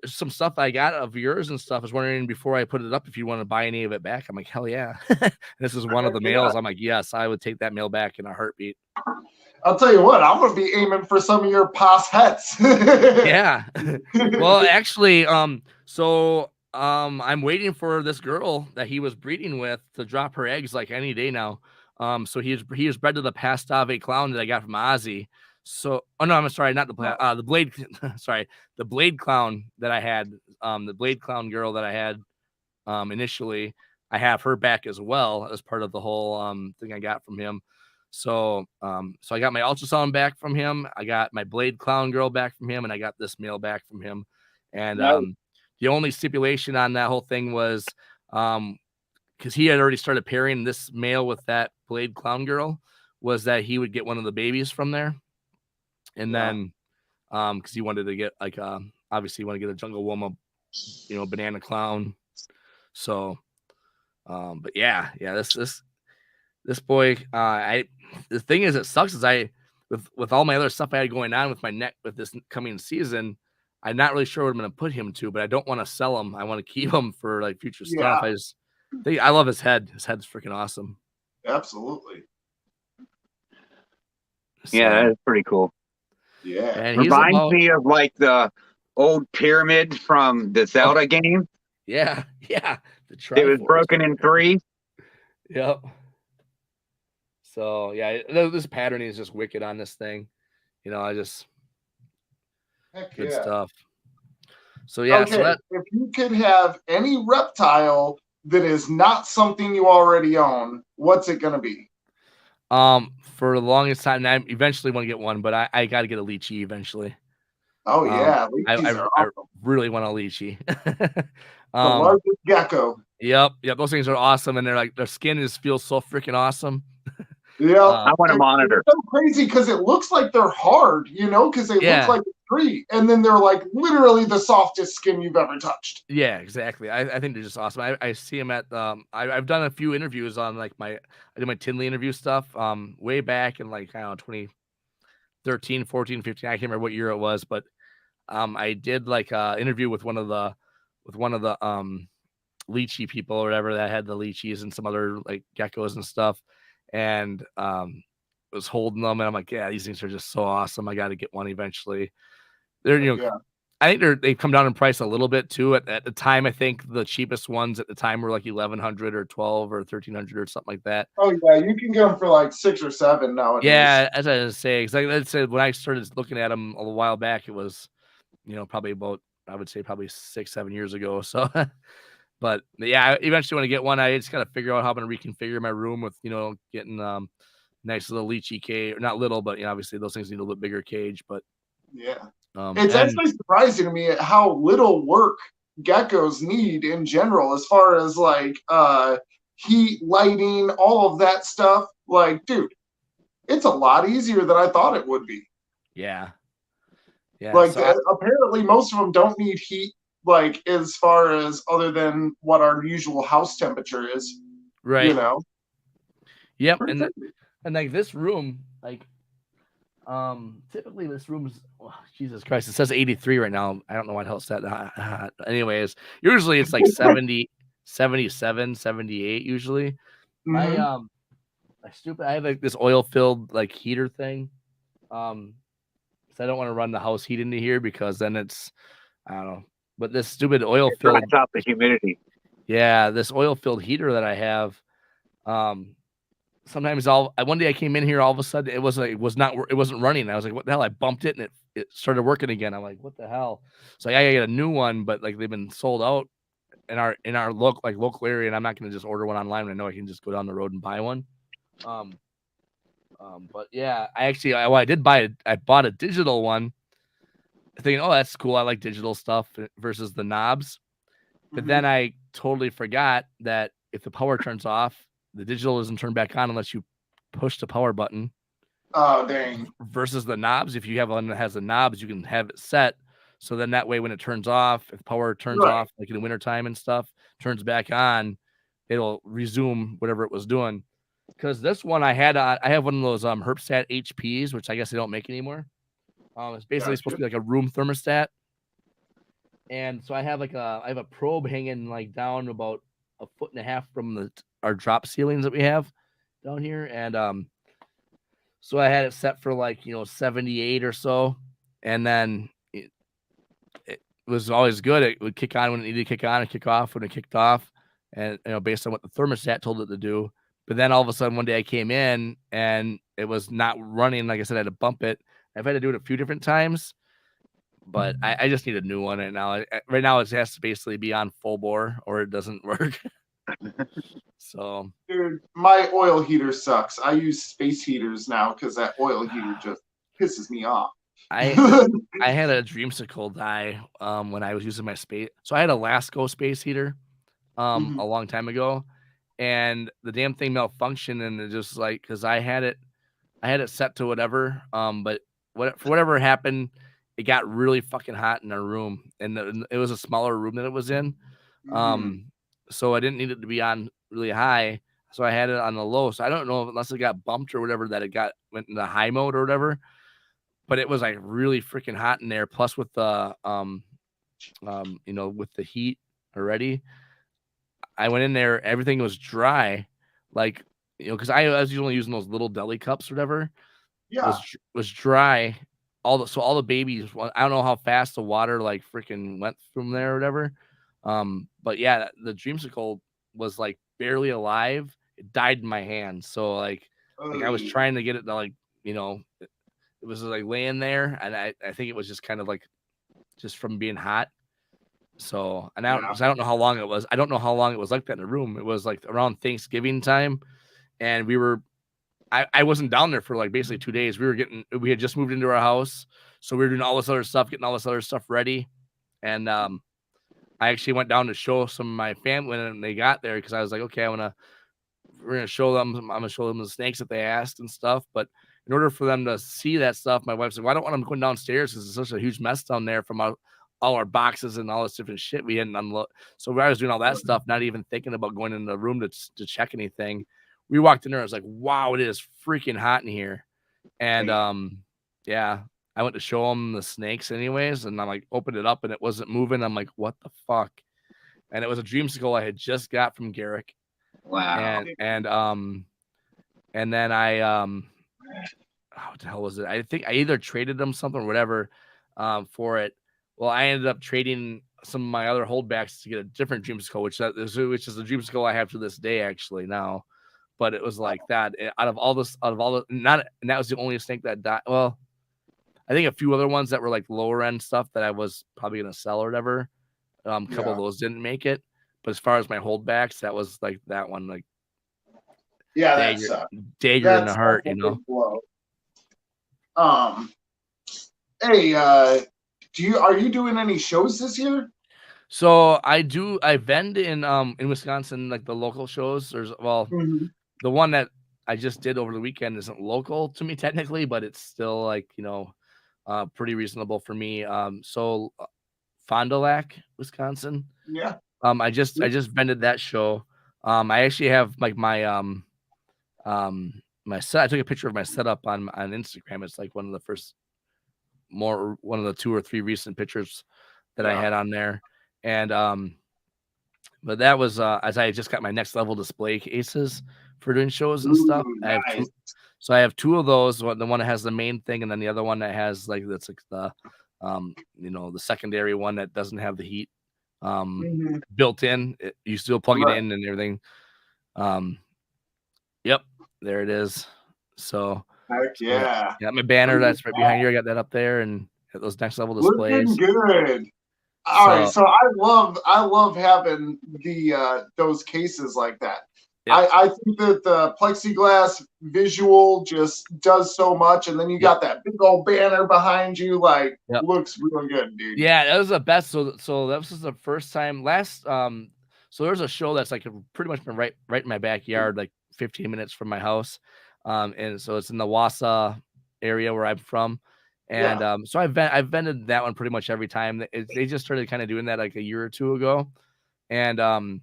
some stuff I got of yours and stuff. I was wondering before I put it up if you want to buy any of it back." I'm like, "Hell yeah!" This is one of the males. I'm like, "Yes, I would take that male back in a heartbeat." I'll tell you what, I'm gonna be aiming for some of your past hets. Yeah. Well, actually, so I'm waiting for this girl that he was breeding with to drop her eggs like any day now. So he is bred to the Pastave clown that I got from Ozzy. So, oh no, I'm sorry, not the blade. Sorry, the blade clown that I had, the blade clown girl that I had initially. I have her back as well as part of the whole thing I got from him. So I got my ultrasound back from him. I got my blade clown girl back from him, and I got this male back from him. And the only stipulation on that whole thing was because he had already started pairing this male with that blade clown girl, was that he would get one of the babies from there. And then because he wanted to get like obviously you want to get a jungle woma, banana clown. So but yeah, this boy, the thing is, it sucks is with all my other stuff I had going on with my neck with this coming season, I'm not really sure what I'm going to put him to, but I don't want to sell him. I want to keep him for like future stuff. I love his head. His head's freaking awesome. Absolutely. So, yeah, that's pretty cool. Yeah. And reminds me of like the old pyramid from the Zelda game. Yeah. It was broken in 3. Yep. So yeah, this patterning is just wicked on this thing. Good stuff. So yeah, okay. If you could have any reptile that is not something you already own, what's it gonna be? For the longest time, I eventually want to get one, but I got to get a lychee eventually. Oh yeah, I really want a lychee. The largest gecko. Yep. Those things are awesome, and their skin feels so freaking awesome. Yeah, I want to monitor. It's so crazy because it looks like they're hard, because they look like a tree, and then they're like literally the softest skin you've ever touched. Yeah, exactly. I think they're just awesome. I see them at I've done a few interviews on like I did my Tinley interview stuff way back in like 2013, 14, 15. I can't remember what year it was, but I did like interview with one of the lychee people or whatever that had the lychees and some other like geckos and stuff. And was holding them, and I'm like, yeah, these things are just so awesome. I got to get one eventually. they're Yeah. I think they've come down in price a little bit too. At the time, I think the cheapest ones at the time were like 1,100 or 12 or 1,300 or something like that. Oh yeah, you can get them for like 6 or 7 nowadays. Yeah, as I was saying, because I said when I started looking at them a while back, it was probably about, I would say probably 6-7 years ago. So, but yeah, I eventually want to get one. I just got to figure out how I'm going to reconfigure my room with getting nice little leachy cage, or not little, but obviously those things need a little bit bigger cage. But yeah, it's actually surprising to me at how little work geckos need in general, as far as like heat, lighting, all of that stuff. Like, dude, it's a lot easier than I thought it would be. Yeah. Like, so apparently most of them don't need heat, like as far as other than what our usual house temperature is. Right. Yep. Perfect. And like this room, like typically this room's Jesus Christ, it says 83 right now. I don't know why the hell it's that. Anyways, usually it's like 70, 77, 78 usually. Mm-hmm. I have like this oil filled like heater thing. So I don't want to run the house heat into here because then it's, I don't know, but this stupid oil filled top the humidity. Yeah, this oil filled heater that I have. Sometimes one day I came in here, all of a sudden it wasn't running. I was like, what the hell? I bumped it and it started working again. I'm like, what the hell? So I gotta get a new one, but like they've been sold out in our local area, and I'm not gonna just order one online. I know I can just go down the road and buy one. But yeah, I bought a digital one, thinking, oh, that's cool. I like digital stuff versus the knobs. But then I totally forgot that if the power turns off, the digital doesn't turn back on unless you push the power button. Oh, dang. Versus the knobs, if you have one that has the knobs, you can have it set. So then that way, when it turns off, if power turns off, like in the wintertime and stuff, turns back on, it'll resume whatever it was doing. Because this one I have one of those Herpstat HPs, which I guess they don't make anymore. It's basically supposed to be like a room thermostat. And so I have a probe hanging like down about 1.5 feet from our drop ceilings that we have down here. And so I had it set for like 78 or so. And then it was always good. It would kick on when it needed to kick on and kick off when it kicked off. And based on what the thermostat told it to do. But then all of a sudden one day I came in and it was not running. Like I said, I had to bump it. I've had to do it a few different times. But I just need a new one right now. Right now, it has to basically be on full bore or it doesn't work. So, dude, my oil heater sucks. I use space heaters now because that oil heater just pisses me off. I had a dreamsicle die when I was using my space. So I had a Lasco space heater a long time ago, and the damn thing malfunctioned, and it just like because I had it set to whatever. But for whatever happened, it got really fucking hot in our room, and it was a smaller room that it was in. So I didn't need it to be on really high, so I had it on the low. So I don't know unless it got bumped or whatever that it went into high mode or whatever. But it was like really freaking hot in there. Plus with the with the heat already, I went in there, everything was dry, like because I was only using those little deli cups or whatever. Yeah, was dry. All the babies, I don't know how fast the water like freaking went from there or whatever. But yeah, the dreamsicle was like barely alive. It died in my hand. So like I was trying to get it to like, it was like laying there, and I think it was just kind of like just from being hot. So, and I don't know how long it was. I don't know how long it was like that in the room. It was like around Thanksgiving time, and I wasn't down there for like basically 2 days. We had just moved into our house, so we were doing all this other stuff, getting all this other stuff ready. And I actually went down to show some of my family when they got there, because I was like, okay, we're gonna show them. I'm gonna show them the snakes that they asked and stuff. But in order for them to see that stuff, my wife said, well, I don't want them going downstairs because it's such a huge mess down there from all our boxes and all this different shit we hadn't unloaded. So I was doing all that stuff, not even thinking about going in the room to check anything. We walked in there. I was like, wow, it is freaking hot in here. And yeah, I went to show them the snakes anyways. And I'm like, opened it up and it wasn't moving. I'm like, what the fuck? And it was a dreamsicle I had just got from Garrick. Wow. And then I what the hell was it? I think I either traded them something or whatever. for it. Well, I ended up trading some of my other holdbacks to get a different dreamsicle, which is the dreamsicle I have to this day actually now. But it was like that out of all the not, and that was the only snake that died. Well, I think a few other ones that were like lower end stuff that I was probably gonna sell or whatever. A couple of those didn't make it. But as far as my holdbacks, that was like that one, like dagger in the heart, you know. Hey, are you doing any shows this year? So I vend in Wisconsin, like the local shows. There's the one that I just did over the weekend isn't local to me technically, but it's still like, you know, pretty reasonable for me. So Fond du Lac, Wisconsin. Yeah. I just vended that show. I actually have like my my set. I took a picture of my setup on Instagram. It's like one of the 2 or 3 recent pictures that I had on there. And but that was as I just got my next level display cases for doing shows and stuff. Nice. I have 2 of those. The one that has the main thing, and then the other one that has like that's like the you know, the secondary one that doesn't have the heat built in. You still plug it in and everything. Yep, there it is. So heck yeah. My banner that's right behind you. I got that up there, and those next level displays. Looking good. All right, so I love having those cases like that. Yep. I think that the plexiglass visual just does so much, and then you got that big old banner behind you, like looks really good, dude. Yeah, that was the best. So that was the first time last. So there's a show that's like pretty much been right in my backyard, like 15 minutes from my house, and so it's in the Wausau area where I'm from. And so I've vended that one pretty much every time. They just started kind of doing that like a year or 2 ago, and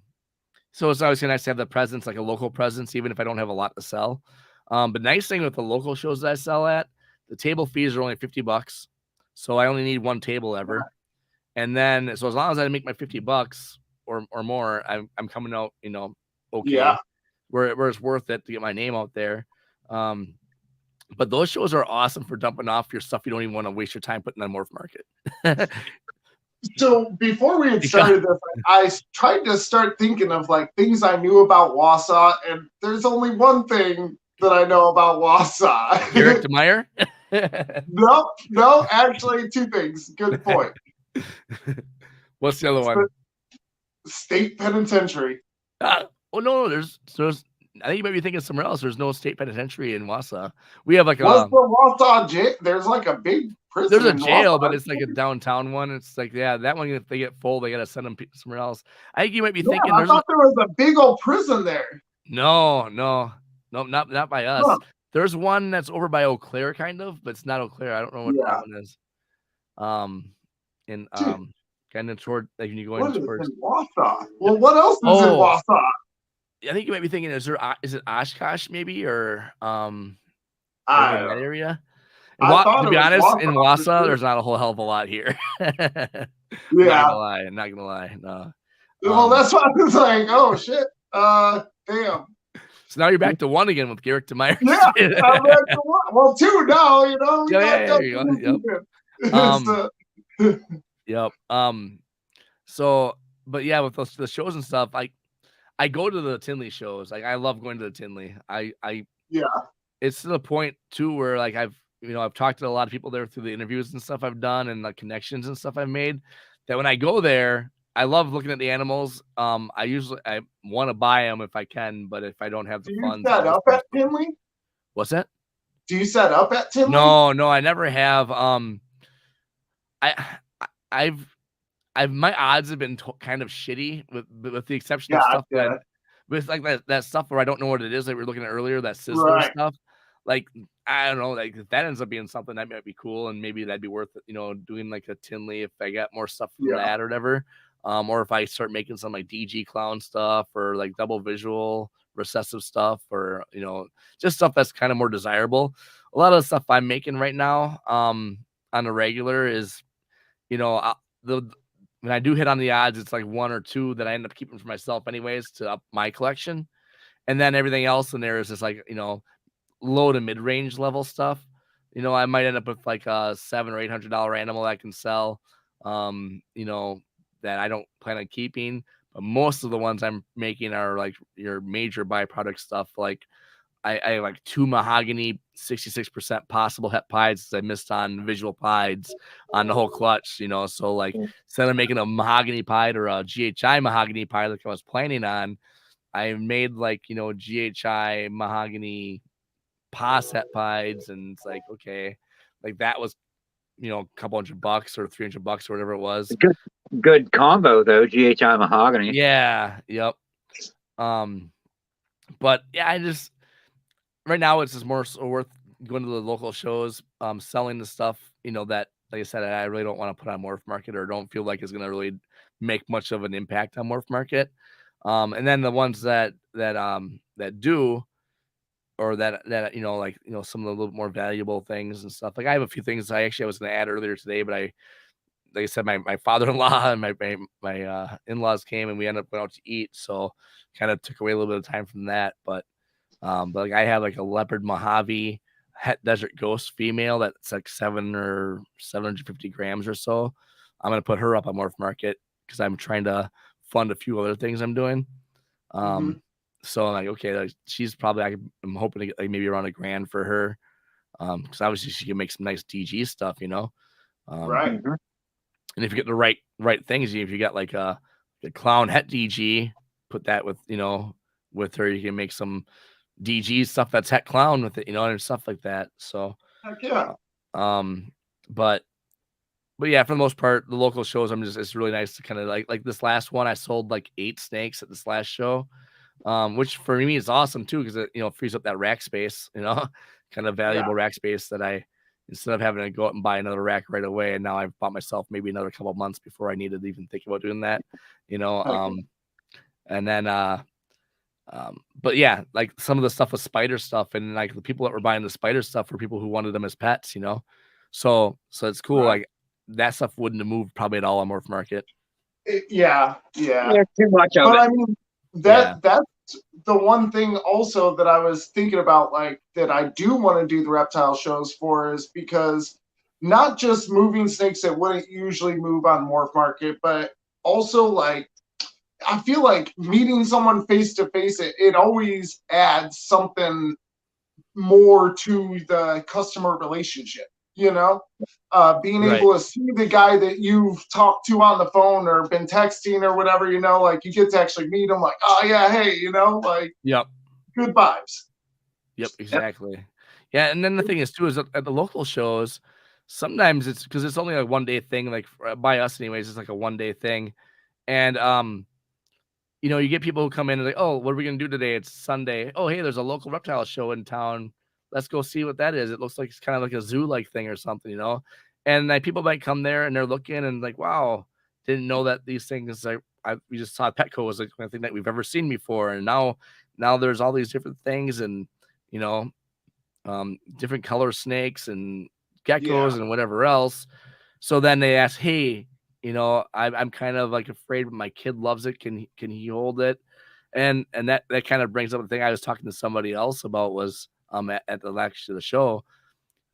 so it's always nice to have the presence, like a local presence, even if I don't have a lot to sell. But nice thing with the local shows that I sell at, the table fees are only $50, so I only need 1 table ever. And then so as long as I make my $50 or more, I'm coming out, you know, okay. Yeah. Where it's worth it to get my name out there. But those shows are awesome for dumping off your stuff you don't even want to waste your time putting on Morph Market. So before we had started this, I tried to start thinking of like things I knew about Wausau, and there's only one thing that I know about Wausau. Eric DeMeyer? No, actually 2 things. Good point. What's the other one? State penitentiary. No, there's I think you might be thinking somewhere else. There's no state penitentiary in Wausau. We have like the Wausau jail? There's like a big prison. There's a jail, but it's like a downtown one. It's like that one. If they get full, they gotta send them somewhere else. I think you might be thinking. I thought there was a big old prison there. No, not by us. Huh. There's one that's over by Eau Claire, kind of, but it's not Eau Claire. I don't know what that one is. Kind of toward like when you go in towards Wausau. Well, what else is in Wausau? I think you might be thinking, is it Oshkosh maybe or in that area? To be honest, in Wausau, there's not a whole hell of a lot here. Not gonna lie. No. Well, that's why I was like, oh shit. Damn. So now you're back to 1 again with Garrick DeMeyer. Yeah, I'm back to 1. Well, 2 now, you know. Yep. So, but yeah, with the shows and stuff, I go to the Tinley shows. Like I love going to the Tinley. It's to the point too where like I've talked to a lot of people there through the interviews and stuff I've done and the connections and stuff I've made, that when I go there, I love looking at the animals. I want to buy them if I can, but if I don't have the funds. Do you set up at Tinley? What's that? Do you set up at Tinley? No, I never have. My odds have been kind of shitty with the exception of stuff with like that stuff where I don't know what it is that we were looking at earlier, that sizzler stuff. Like I don't know, like if that ends up being something that might be cool, and maybe that'd be worth it, doing like a Tinley if I got more stuff from that or whatever. Or if I start making some like DG clown stuff or like double visual recessive stuff, or just stuff that's kind of more desirable. A lot of the stuff I'm making right now on a regular is when I do hit on the odds, it's like 1 or 2 that I end up keeping for myself anyways to up my collection. And then everything else in there is just like, low to mid-range level stuff you know, I might end up with like a $700 or $800 animal I can sell, you know, that I don't plan on keeping. But most of the ones I'm making are like your major byproduct stuff. Like I have like 2 mahogany 66% possible het pieds I missed on visual pieds on the whole clutch, you know. So like instead of making a mahogany pied or a GHI mahogany pied like I was planning on, I made like, you know, GHI mahogany pos het pieds, and it's like, okay, like that was, you know, a couple $100 or $300 or whatever it was. Good combo though, GHI mahogany. Yeah, yep. But yeah, I just right now it's just more so worth going to the local shows, selling the stuff, you know, that like I said, I really don't want to put on Morph Market or don't feel like it's gonna really make much of an impact on Morph Market. And then the ones that do, or that you know, like, you know, some of the little more valuable things and stuff. Like I have a few things I was gonna add earlier today, but like I said, my father-in-law and my in-laws came and we ended up going out to eat, so kind of took away a little bit of time from that. But like I have like a leopard Mojave het desert ghost female that's like 750 grams or so. I'm gonna put her up on Morph Market because I'm trying to fund a few other things I'm doing. So I'm like, okay, like, she's probably, I'm hoping to get like maybe around $1,000 for her, because obviously she can make some nice DG stuff, you know. Right. And if you get the right things, if you got like the clown het DG, put that with, you know, with her, you can make some DG stuff that's het clown with it, you know, and stuff like that. So Heck yeah. But yeah, for the most part, the local shows, it's really nice to kind of like this last one, I sold like 8 snakes at this last show, which for me is awesome too, because it, you know, frees up that rack space, you know, kind of valuable rack space that I, instead of having to go out and buy another rack right away, and now I've bought myself maybe another couple of months before I needed to even think about doing that, you know. And then but yeah, like some of the stuff with spider stuff, and like the people that were buying the spider stuff were people who wanted them as pets, you know. So it's cool. Like that stuff wouldn't have moved probably at all on Morph Market. Yeah. There's too much of it. But I mean, that's the one thing also that I was thinking about, like that I do want to do the reptile shows for, is because not just moving snakes that wouldn't usually move on Morph Market, but also like I feel like meeting someone face to face, it always adds something more to the customer relationship, you know. Being able to see the guy that you've talked to on the phone or been texting or whatever, you know, like you get to actually meet him, like, oh yeah, hey, you know, like, good vibes. Yep, exactly. Yeah, and then the thing is too is at the local shows, sometimes it's because it's only a 1-day thing. Like by us, anyways, it's like a 1-day thing, and you know, you get people who come in and like, oh, what are we gonna do today? It's Sunday. Oh, hey, there's a local reptile show in town. Let's go see what that is. It looks like it's kind of like a zoo-like thing or something, you know. And like people might come there and they're looking and like, wow, didn't know that these things. We just saw Petco was like anything that we've ever seen before, and now there's all these different things, and you know, different color snakes and geckos and whatever else. So then they ask, hey, you know, I'm kind of like afraid, but my kid loves it. Can he hold it? And that kind of brings up the thing I was talking to somebody else about was at the lecture of the show,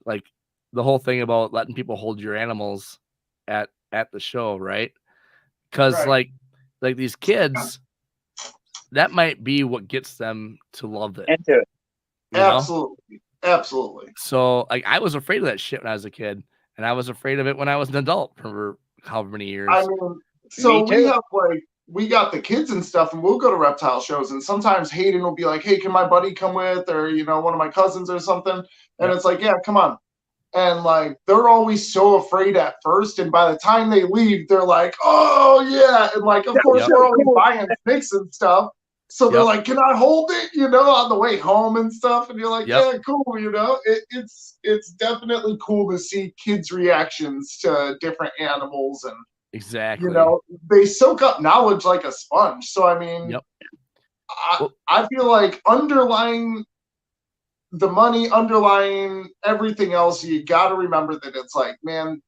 like the whole thing about letting people hold your animals at the show, right? Because like these kids, that might be what gets them to love it. Into it. Absolutely. So like I was afraid of that shit when I was a kid, and I was afraid of it when I was an adult for however many years. I mean, so we have like, we got the kids and stuff, and we'll go to reptile shows, and sometimes Hayden will be like, hey, can my buddy come with, or, you know, one of my cousins or something, and it's like, yeah, come on. And like, they're always so afraid at first, and by the time they leave, they're like, oh yeah, and like, of course we're always buying snakes and stuff, so they're like, can I hold it, you know, on the way home and stuff, and you're like, yeah, cool, you know. It's definitely cool to see kids' reactions to different animals, and exactly, you know, they soak up knowledge like a sponge. So I mean, I feel like underlying the money, underlying everything else, you got to remember that it's like, man,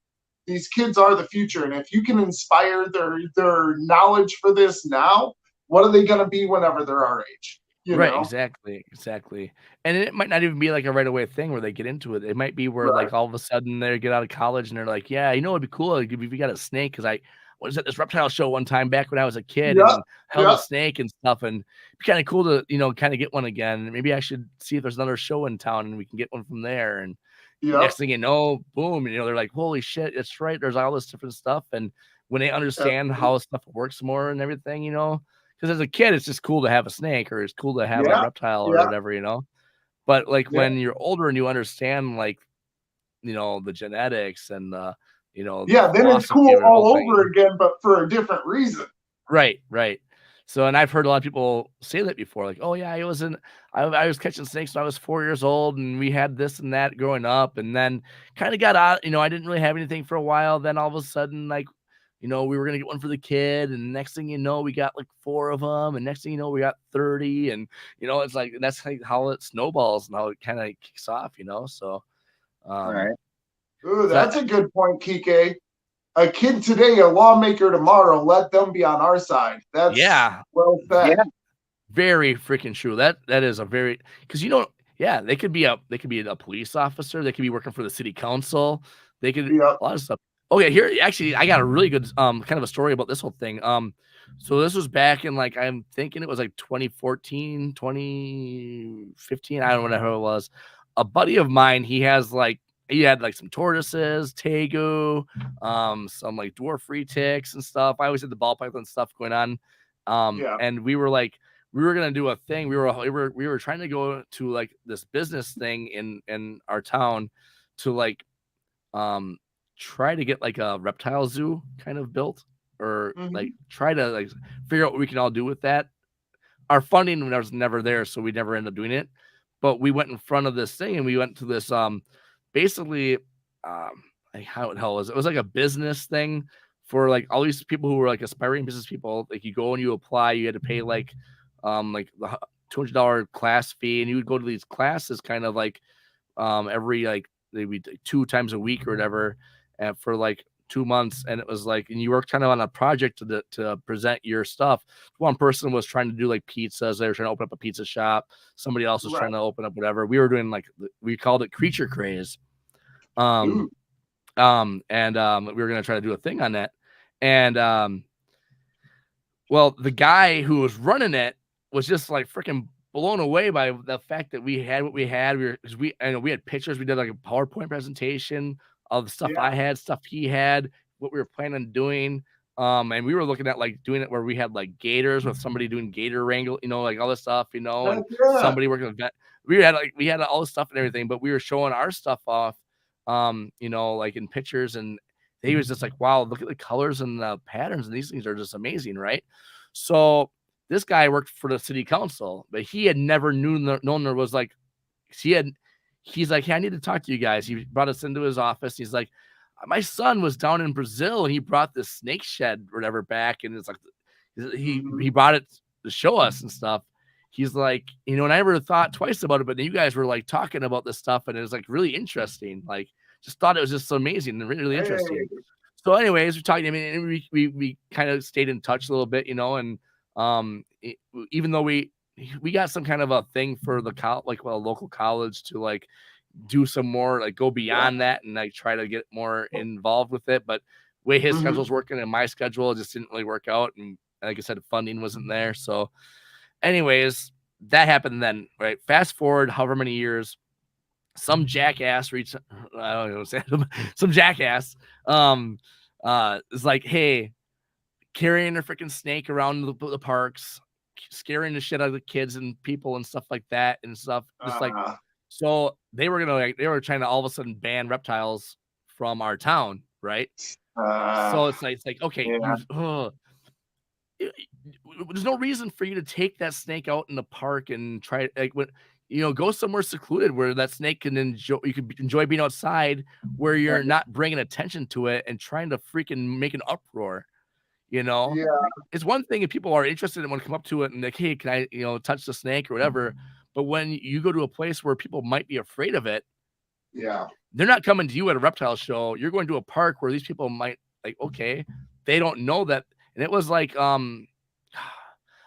these kids are the future, and if you can inspire their knowledge for this now, what are they going to be whenever they're our age? You Right, know? exactly. And it might not even be like a right away thing where they get into it. It might be where Right. like all of a sudden they get out of college and they're like, yeah, you know, it'd be cool like, if we got a snake because I was at this reptile show one time back when I was a kid Yep. and held a Yep. snake and stuff, and it'd be kind of cool to kind of get one again. Maybe I should see if there's another show in town and we can get one from there. And Yep. next thing you know, boom, they're like, holy shit, it's right. There's all this different stuff, and when they understand how stuff works more and everything, because as a kid, it's just cool to have a snake or it's cool to have a Yeah. reptile or Yeah. whatever. But like Yeah. when you're older and you understand like, the genetics and the Then it's philosophy cool of the all whole thing. over again, but for a different reason. Right. So, and I've heard a lot of people say that before, like, oh yeah, I was catching snakes when I was 4 years old and we had this and that growing up. And then kind of got out, I didn't really have anything for a while. Then all of a sudden, like, we were going to get one for the kid. And next thing you know, we got like 4 of them. And next thing you know, we got 30. And, it's like, that's like how it snowballs and how it kind of kicks off, so. Right. Ooh, that's a good point, Kike. A kid today, a lawmaker tomorrow. Let them be on our side. That's well said. Yeah. Very freaking true. That is a very because they could be a police officer. They could be working for the city council. They could a lot of stuff. Okay, here actually I got a really good kind of a story about this whole thing. So this was back in like I'm thinking it was like 2014, 2015. I don't know whatever it was. A buddy of mine, he had like some tortoises, tegu, some like dwarf retics and stuff. I always had the ball python stuff going on. And we were gonna do a thing. We were trying to go to like this business thing in our town to like try to get like a reptile zoo kind of built or like try to like figure out what we can all do with that. Our funding was never there, so we never ended up doing it. But we went in front of this thing and we went to this basically like how the hell was it? It was like a business thing for like all these people who were like aspiring business people. Like you go and you apply, you had to pay like the $200 class fee, and you would go to these classes kind of like every like maybe 2 times a week or whatever, and for like 2 months. And it was like, and you worked kind of on a project to present your stuff. One person was trying to do like pizzas. They were trying to open up a pizza shop. Somebody else was trying to open up whatever. We were doing like, we called it creature craze. And we were going to try to do a thing on that. And well, the guy who was running it was just like freaking blown away by the fact that we had what we had. We had pictures. We did like a PowerPoint presentation of the stuff I had, stuff he had, what we were planning on doing. And we were looking at like doing it where we had like gators with somebody doing gator wrangle, like all this stuff, and somebody working with vet. We had all this stuff and everything, but we were showing our stuff off, like in pictures, and he was just like, wow, look at the colors and the patterns, and these things are just amazing, right? So this guy worked for the city council, but he had never known there was like, he's like, hey, I need to talk to you guys. He brought us into his office. He's like, my son was down in Brazil and he brought this snake shed or whatever back. And it's like, he brought it to show us and stuff. He's like, and I never thought twice about it, but you guys were like talking about this stuff and it was like really interesting. Like, just thought it was just so amazing and really, really interesting. So anyways, we're talking to him and we kind of stayed in touch a little bit, and even though we got some kind of a thing for the local college to like do some more, like go beyond that and like try to get more involved with it. But the way his schedule's working and my schedule, it just didn't really work out. And like I said, funding wasn't there. So anyways, that happened then, right? Fast forward however many years, some jackass reached, I don't know, some jackass is like, hey, carrying a freaking snake around the parks, scaring the shit out of the kids and people and stuff like that and stuff. Just like, so they were trying to all of a sudden ban reptiles from our town, right? So it's like okay, there's no reason for you to take that snake out in the park and try like when go somewhere secluded where that snake can enjoy being outside, where you're not bringing attention to it and trying to freaking make an uproar. It's one thing if people are interested and want to come up to it and like, hey, can I, touch the snake or whatever. But when you go to a place where people might be afraid of it, they're not coming to you at a reptile show. You're going to a park where these people might like, okay, they don't know that. And it was like,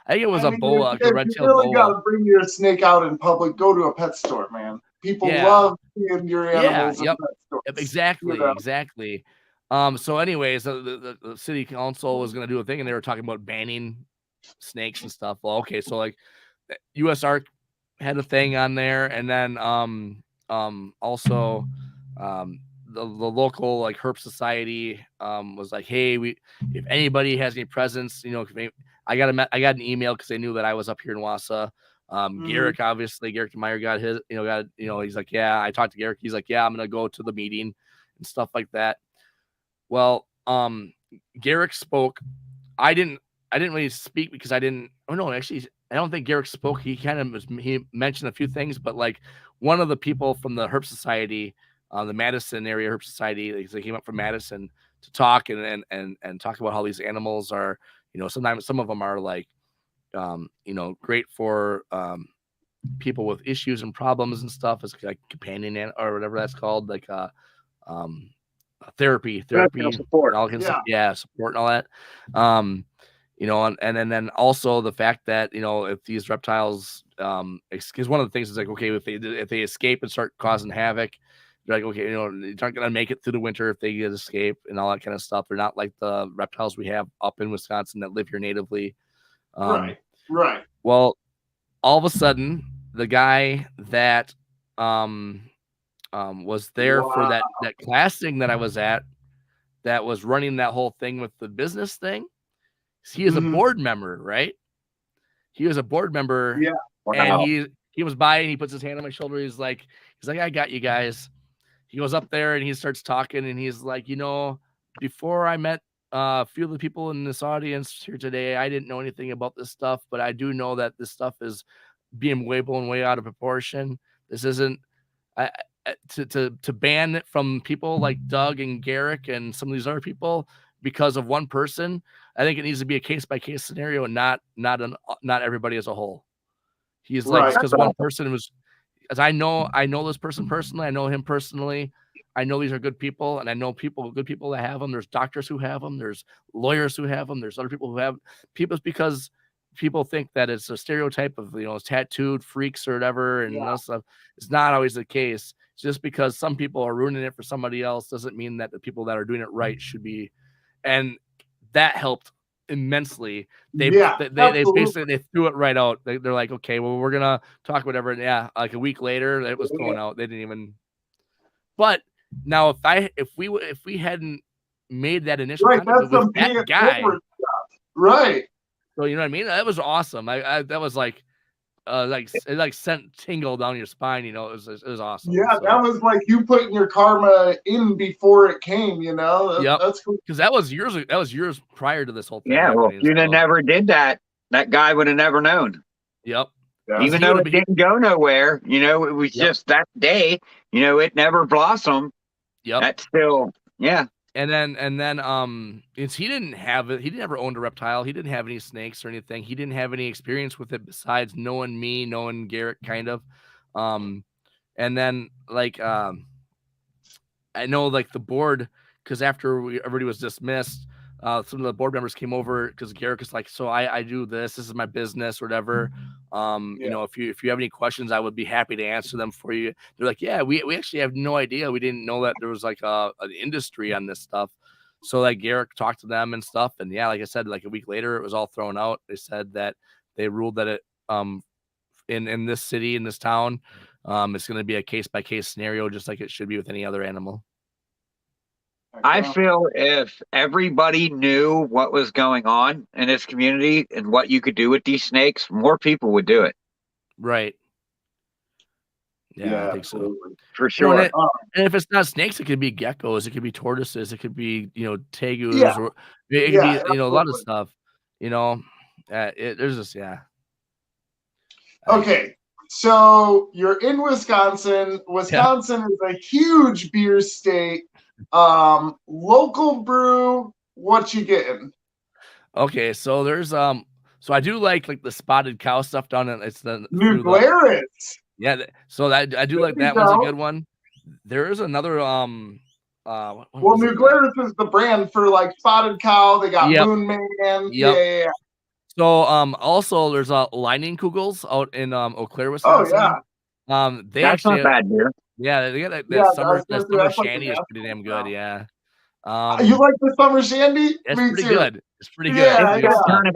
I think it was a mean, boa, like a you red-tailed really got boa. to bring your snake out in public. Go to a pet store, man. People Yeah. love seeing your animals in Yep. pet stores. Exactly, You know? exactly. So anyways, the city council was going to do a thing, and they were talking about banning snakes and stuff. Well, okay, so like USARK had a thing on there, and then also the local like herp society was like, hey, if anybody has any presence, you know, I got an email because they knew that I was up here in Wausau. Garrick, obviously, Garrick Meyer got his, he's like, yeah, I talked to Garrick. He's like, yeah, I'm gonna go to the meeting and stuff like that. Well, Garrick spoke. I didn't really speak because I didn't. Oh no, actually, I don't think Garrick spoke. He he mentioned a few things, but like one of the people from the Herp Society, the Madison area Herp Society, they came up from Madison to talk and talk about how these animals are. You know, sometimes some of them are like, great for people with issues and problems and stuff. It's like companion or whatever that's called, like therapy, support. all kinds of stuff. Support and all that. And then also the fact that, if these reptiles, because one of the things is like, okay, if they escape and start causing havoc, they're like, okay, you're not gonna make it through the winter if they get escape and all that kind of stuff. They're not like the reptiles we have up in Wisconsin that live here natively. Right. Well, all of a sudden, the guy that was there for that class thing that I was at, that was running that whole thing with the business thing. He is a board member, right? He was a board member, and he was by and he puts his hand on my shoulder. He's like, I got you guys. He goes up there and he starts talking, and he's like, before I met a few of the people in this audience here today, I didn't know anything about this stuff, but I do know that this stuff is being blown way out of proportion. This isn't to ban it from people like Doug and Garrick and some of these other people because of one person. I think it needs to be a case by case scenario and not everybody as a whole. He's like, because one person was, as I know this person personally, I know him personally. I know these are good people, and I know good people that have them. There's doctors who have them. There's lawyers who have them. There's other people who have people, because people think that it's a stereotype of, tattooed freaks or whatever. And that stuff. It's not always the case. Just because some people are ruining it for somebody else doesn't mean that the people that are doing it right should be. And that helped immensely. They basically they threw it right out. They're like, okay, well, we're gonna talk whatever. And like a week later, it was thrown out. They didn't even. But now, if we hadn't made that initial contact with that guy, right? So you know what I mean? That was awesome. That was like it sent tingle down your spine. It was awesome. Yeah, so that was like you putting your karma in before it came. That's cool. Because that was years prior to this whole thing. Yeah, well, if you'd have never did that, that guy would have never known. Yep. Even though it didn't go nowhere, it was just that day. It never blossomed. Yep. That's still, yeah. And then he didn't have it. He never owned a reptile. He didn't have any snakes or anything. He didn't have any experience with it besides knowing me, knowing Garrett, kind of. And then like I know like the board, because after everybody was dismissed, some of the board members came over because Garrett is like, so I do this. This is my business or whatever. If you have any questions, I would be happy to answer them for you. They're like, yeah, we actually have no idea. We didn't know that there was like an industry on this stuff. So like Garrett talked to them and stuff. And yeah, like I said, like a week later, it was all thrown out. They said that they ruled that it in this city, in this town, it's going to be a case by case scenario, just like it should be with any other animal. I feel if everybody knew what was going on in this community and what you could do with these snakes, more people would do it. Right. Yeah, I think so. For sure. And if it's not snakes, it could be geckos, it could be tortoises, it could be, tegus, or it could be, a lot of stuff. There's just, Okay. So you're in Wisconsin. Wisconsin is a huge beer state. Local brew, what you getting? Okay, so there's so I do like the spotted cow stuff down in New Glarus. So that I do like that one's a good one. There is another New Glarus is the brand for like spotted cow. They got Moon Man. Yeah. So also there's Lightning Kugels out in Eau Claire, Oh Wisconsin. yeah, They That's not actually bad beer. yeah, they got that, yeah. I was that gonna say summer that's like a shandy is pretty damn good, national yeah. now. You like the summer shandy? It's Me pretty too. good. It's pretty good. Yeah, It's Pretty good got stuff. kind of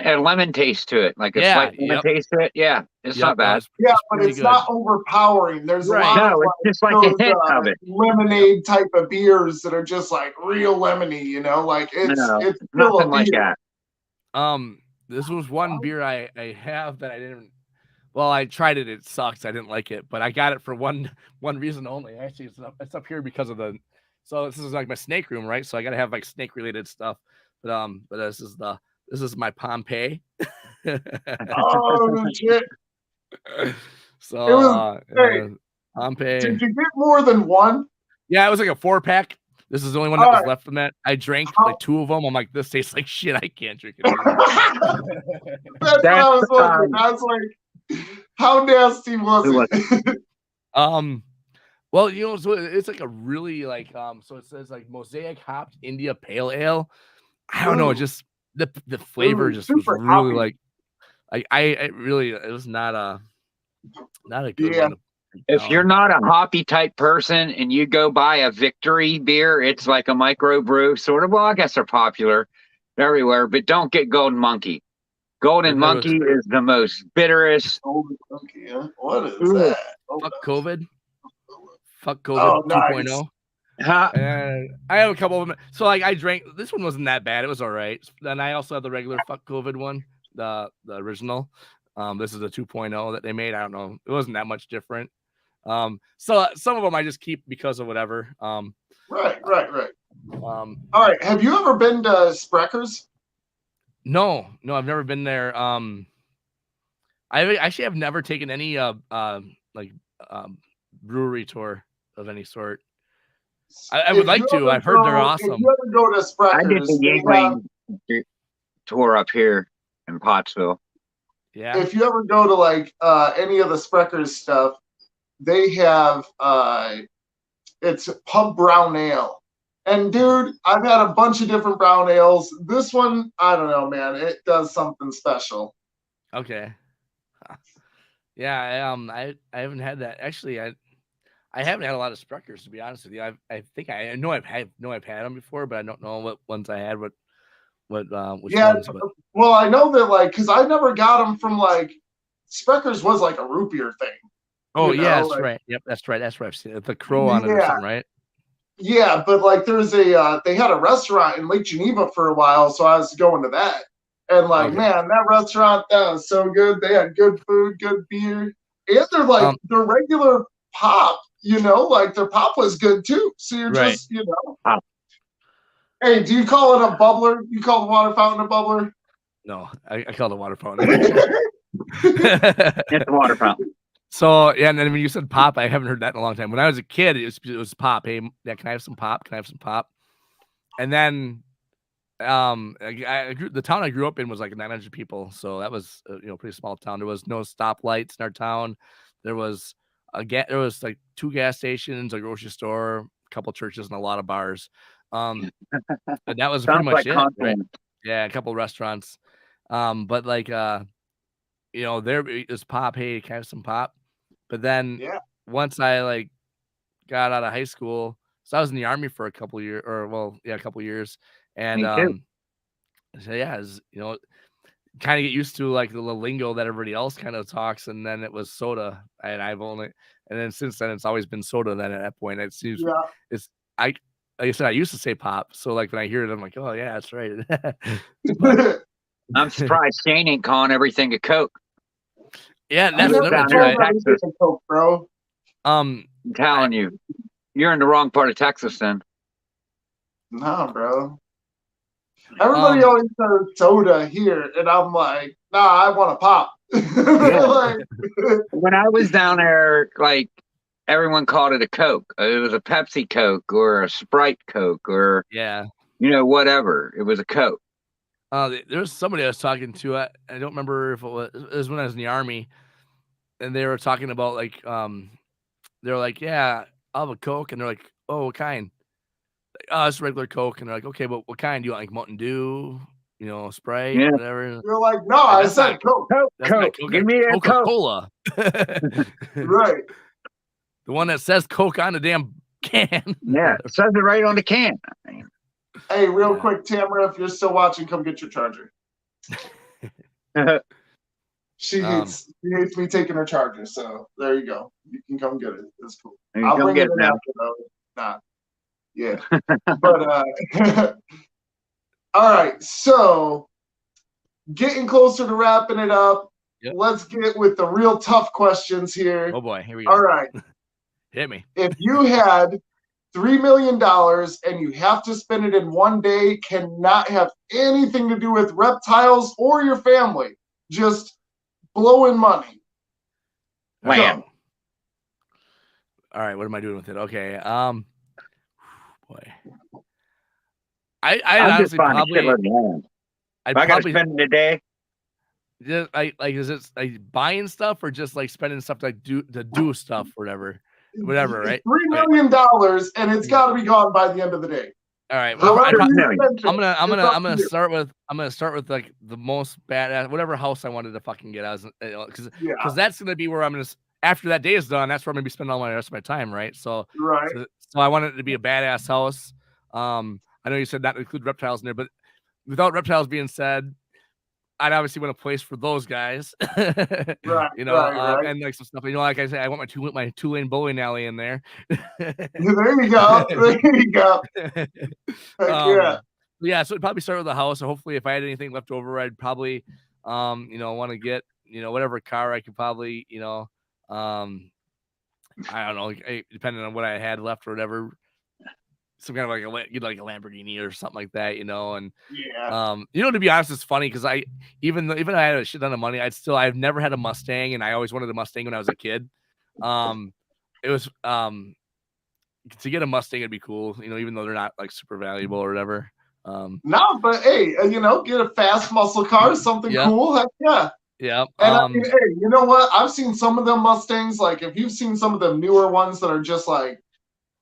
Yep. a lemon taste to it, like a Yeah, slight lemon yep. taste to it. Yeah, it's Yep. not bad. Yeah, It's but pretty it's good. not overpowering. There's a Right. lot of No, it's like just like a those hint of it. lemonade type of beers that are just like real lemony, you know, like No, it's it's still a nothing like beer. that. This was one beer I have that I didn't. Well, I tried it. It sucks. I didn't like it, but I got it for one reason only. Actually, it's up here because of the. So this is like my snake room, right? So I got to have like snake related stuff. But this is my Pompeii. Oh shit! So It was. Hey, Pompeii. did you get more than one? Yeah, it was like a 4-pack. This is the only one that All was right. left from that. I drank like 2 of them. I'm like, this tastes like shit. I can't drink it anymore. That's what I was wondering. I was like, how nasty was it? Well, you know, so it's like a really like so it says like Mosaic hopped India Pale Ale. I don't know, Ooh. just the flavor Ooh, just was super really hoppy. like it really it was not a good Yeah. one. If you're not a hoppy type person and you go buy a Victory beer, it's like a micro brew, sort of. Well, I guess they're popular everywhere, but don't get Golden Monkey. Golden There was- Monkey is the most bitterest. Golden Monkey, huh? What is Ooh. that? Fuck COVID. Fuck Oh, COVID nice. 2.0. Huh? And I have a couple of them. So like I drank this one wasn't that bad. It was all right. Then I also had the regular fuck COVID one, the original. This is a 2.0 that they made. I don't know. It wasn't that much different. So some of them I just keep because of whatever. Right. All right. Have you ever been to Sprecher's? No, I've never been there. I actually have never taken any brewery tour of any sort. I would like to. I've heard they're awesome. If you ever go to I did Sprecher's, the Yingling tour up here in Pottsville. Yeah. If you ever go to like any of the Sprecher's stuff, they have it's pub brown ale. And dude, I've had a bunch of different brown ales. This one, I don't know, man. It does something special. Okay. Yeah, I haven't had that. Actually, I haven't had a lot of Spreckers, to be honest with you. I think I know I've had them before, but I don't know what ones I had. Which ones? But well, I know that like because I never got them from like Sprecher's was like a root beer thing. Oh yeah, that's right. Yep, that's right. That's right. I've seen it. The crow on it or something, right? Yeah, but like there's a they had a restaurant in Lake Geneva for a while, so I was going to that. And like, man, that restaurant that was so good. They had good food, good beer, and they're like their regular pop. You know, like their pop was good too. So you're just, you know. Hey, do you call it a bubbler? You call the water fountain a bubbler? No, I call it a water fountain. It's a water fountain. So yeah, and then when you said pop, I haven't heard that in a long time. When I was a kid, it was pop. Hey, yeah, can I have some pop? Can I have some pop? And then, the town I grew up in was like 900 people, so that was pretty small town. There was no stoplights in our town. There was there was like 2 gas stations, a grocery store, a couple churches, and a lot of bars. And that was pretty much it. Right? Yeah, a couple restaurants. But like there is pop. Hey, can I have some pop? But then once I like got out of high school, so I was in the Army for a couple years, a couple years, and so yeah, kind of get used to like the lingo that everybody else kind of talks, and then it was soda, and and then since then it's always been soda. Then at that point, it seems like I said, I used to say pop, so like when I hear it, I'm like, oh yeah, that's right. I'm surprised Shane ain't calling everything a Coke. Yeah, that's right. Texas, Coke, bro. I'm telling you, you're in the wrong part of Texas then. Nah, bro. Everybody always says soda here, and I'm like, nah, I want a pop. When I was down there, like everyone called it a Coke. It was a Pepsi Coke or a Sprite Coke or whatever. It was a Coke. There was somebody I was talking to. I don't remember if it was when I was in the Army, and they were talking about like they were like, yeah, I'll have a Coke, and they're like, oh, what kind? Like, oh, it's regular Coke, and they're like, okay, but what kind? Do you want like Mountain Dew? spray, Yeah. whatever. You're like, no, I said Coke. That's not Coke. Give me a Coke. Coca-Cola. Right. The one that says Coke on the damn can. Yeah, it says it right on the can. Hey, real quick, Tamara, if you're still watching, come get your charger. She hates me taking her charger, so there you go. You can come get it. It's cool. I'll bring it in after though. Nah. Yeah. But all right, so getting closer to wrapping it up. Yep. Let's get with the real tough questions here. Oh boy, here we go. All right. Hit me. If you had $3 million and you have to spend it in one day, cannot have anything to do with reptiles or your family, just blowing money. Land. All right, what am I doing with it? Okay. Boy. I honestly probably I'd probably spend it a day. Just like is it like buying stuff or just like spending stuff to do stuff or whatever, right? $3 million and it's got to be gone by the end of the day. All right. So I'm gonna start with like the most badass whatever house I wanted to fucking get out because that's gonna be where I'm gonna after that day is done. That's where I'm gonna be spending all my rest of my time, right? So I want it to be a badass house. I know you said not to include reptiles in there, but without reptiles being said, I'd obviously want a place for those guys, right? And like some stuff. Like I said, I want my 2-lane bowling alley in there. There you go. There you go. Yeah. So it'd probably start with the house. So hopefully, if I had anything left over, I'd probably, want to get, whatever car I could probably, I don't know, depending on what I had left or whatever. Some kind of like a Lamborghini or something like that, and to be honest, it's funny because even though I had a shit ton of money, I've never had a Mustang, and I always wanted a Mustang when I was a kid. It was to get a Mustang, it'd be cool, even though they're not like super valuable or whatever. No, but hey, get a fast muscle car, something cool. Heck yeah. Yeah. And I mean, hey, you know what? I've seen some of them Mustangs. Like if you've seen some of the newer ones that are just like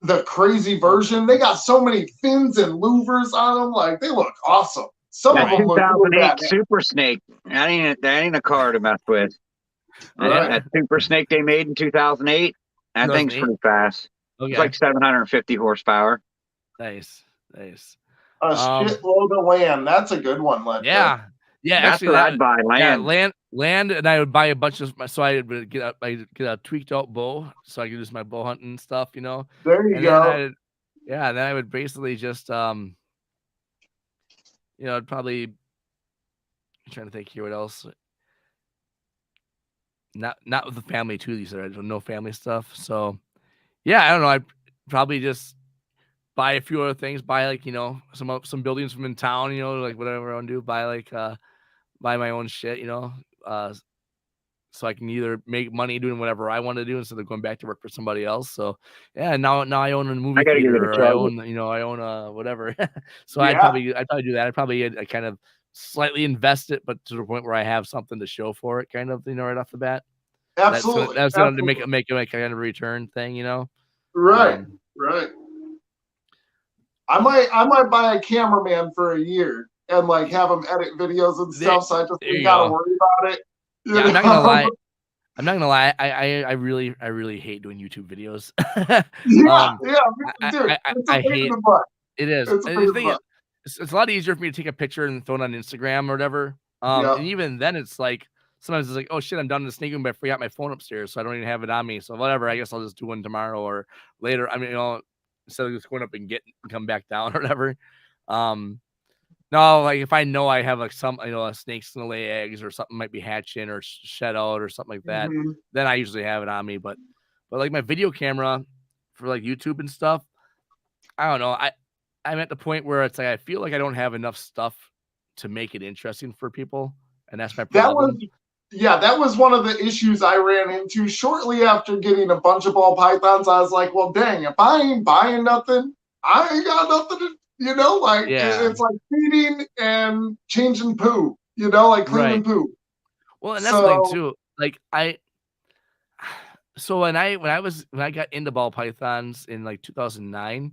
the crazy version, they got so many fins and louvers on them. Like they look awesome. Some of them look 2008 Super Snake. That ain't a car to mess with. That Super Snake they made in 2008. That thing's pretty fast. Okay. It's like 750 horsepower. Nice. A shitload of land. That's a good one, Len. Yeah. That's actually, what I'd buy. Land. Yeah, land, and I would buy a bunch of. So I would get a tweaked out bow, so I could use my bow hunting and stuff. There you go. And then I would basically just, I'd probably. I'm trying to think here. What else? Not with the family too. These are no family stuff. So, yeah, I don't know. I'd probably just buy a few other things. Buy like some buildings from in town. Like whatever I want to do. Buy my own shit. So I can either make money doing whatever I want to do instead of going back to work for somebody else. So yeah, now I own a movie theater, or I own whatever. So I'd probably do that. I'd probably kind of slightly invest it, but to the point where I have something to show for it, kind of, right off the bat. Absolutely. That's going to make a kind of return thing, Right. Right. I might buy a cameraman for a year and like have him edit videos and stuff, so I just ain't gotta worry about it. Yeah, I'm not gonna lie. I really hate doing YouTube videos. Dude, I hate it. It's a lot easier for me to take a picture and throw it on Instagram or whatever. And even then, it's like sometimes it's like, oh shit, I'm done in the snake room, but I forgot my phone upstairs, so I don't even have it on me. So whatever, I guess I'll just do one tomorrow or later. I mean, instead of just going up and come back down or whatever. No, like if I know I have like some, a snake's gonna lay eggs or something might be hatching or shed out or something like that, then I usually have it on me. But like my video camera for like YouTube and stuff, I don't know. I'm at the point where it's like I feel like I don't have enough stuff to make it interesting for people, and that's my problem. That was one of the issues I ran into shortly after getting a bunch of ball pythons. I was like, well, dang, if I ain't buying nothing, I ain't got nothing to. It's like feeding and changing poo, like cleaning poo. Well, and that's the thing too. Like when I got into ball pythons in like 2009,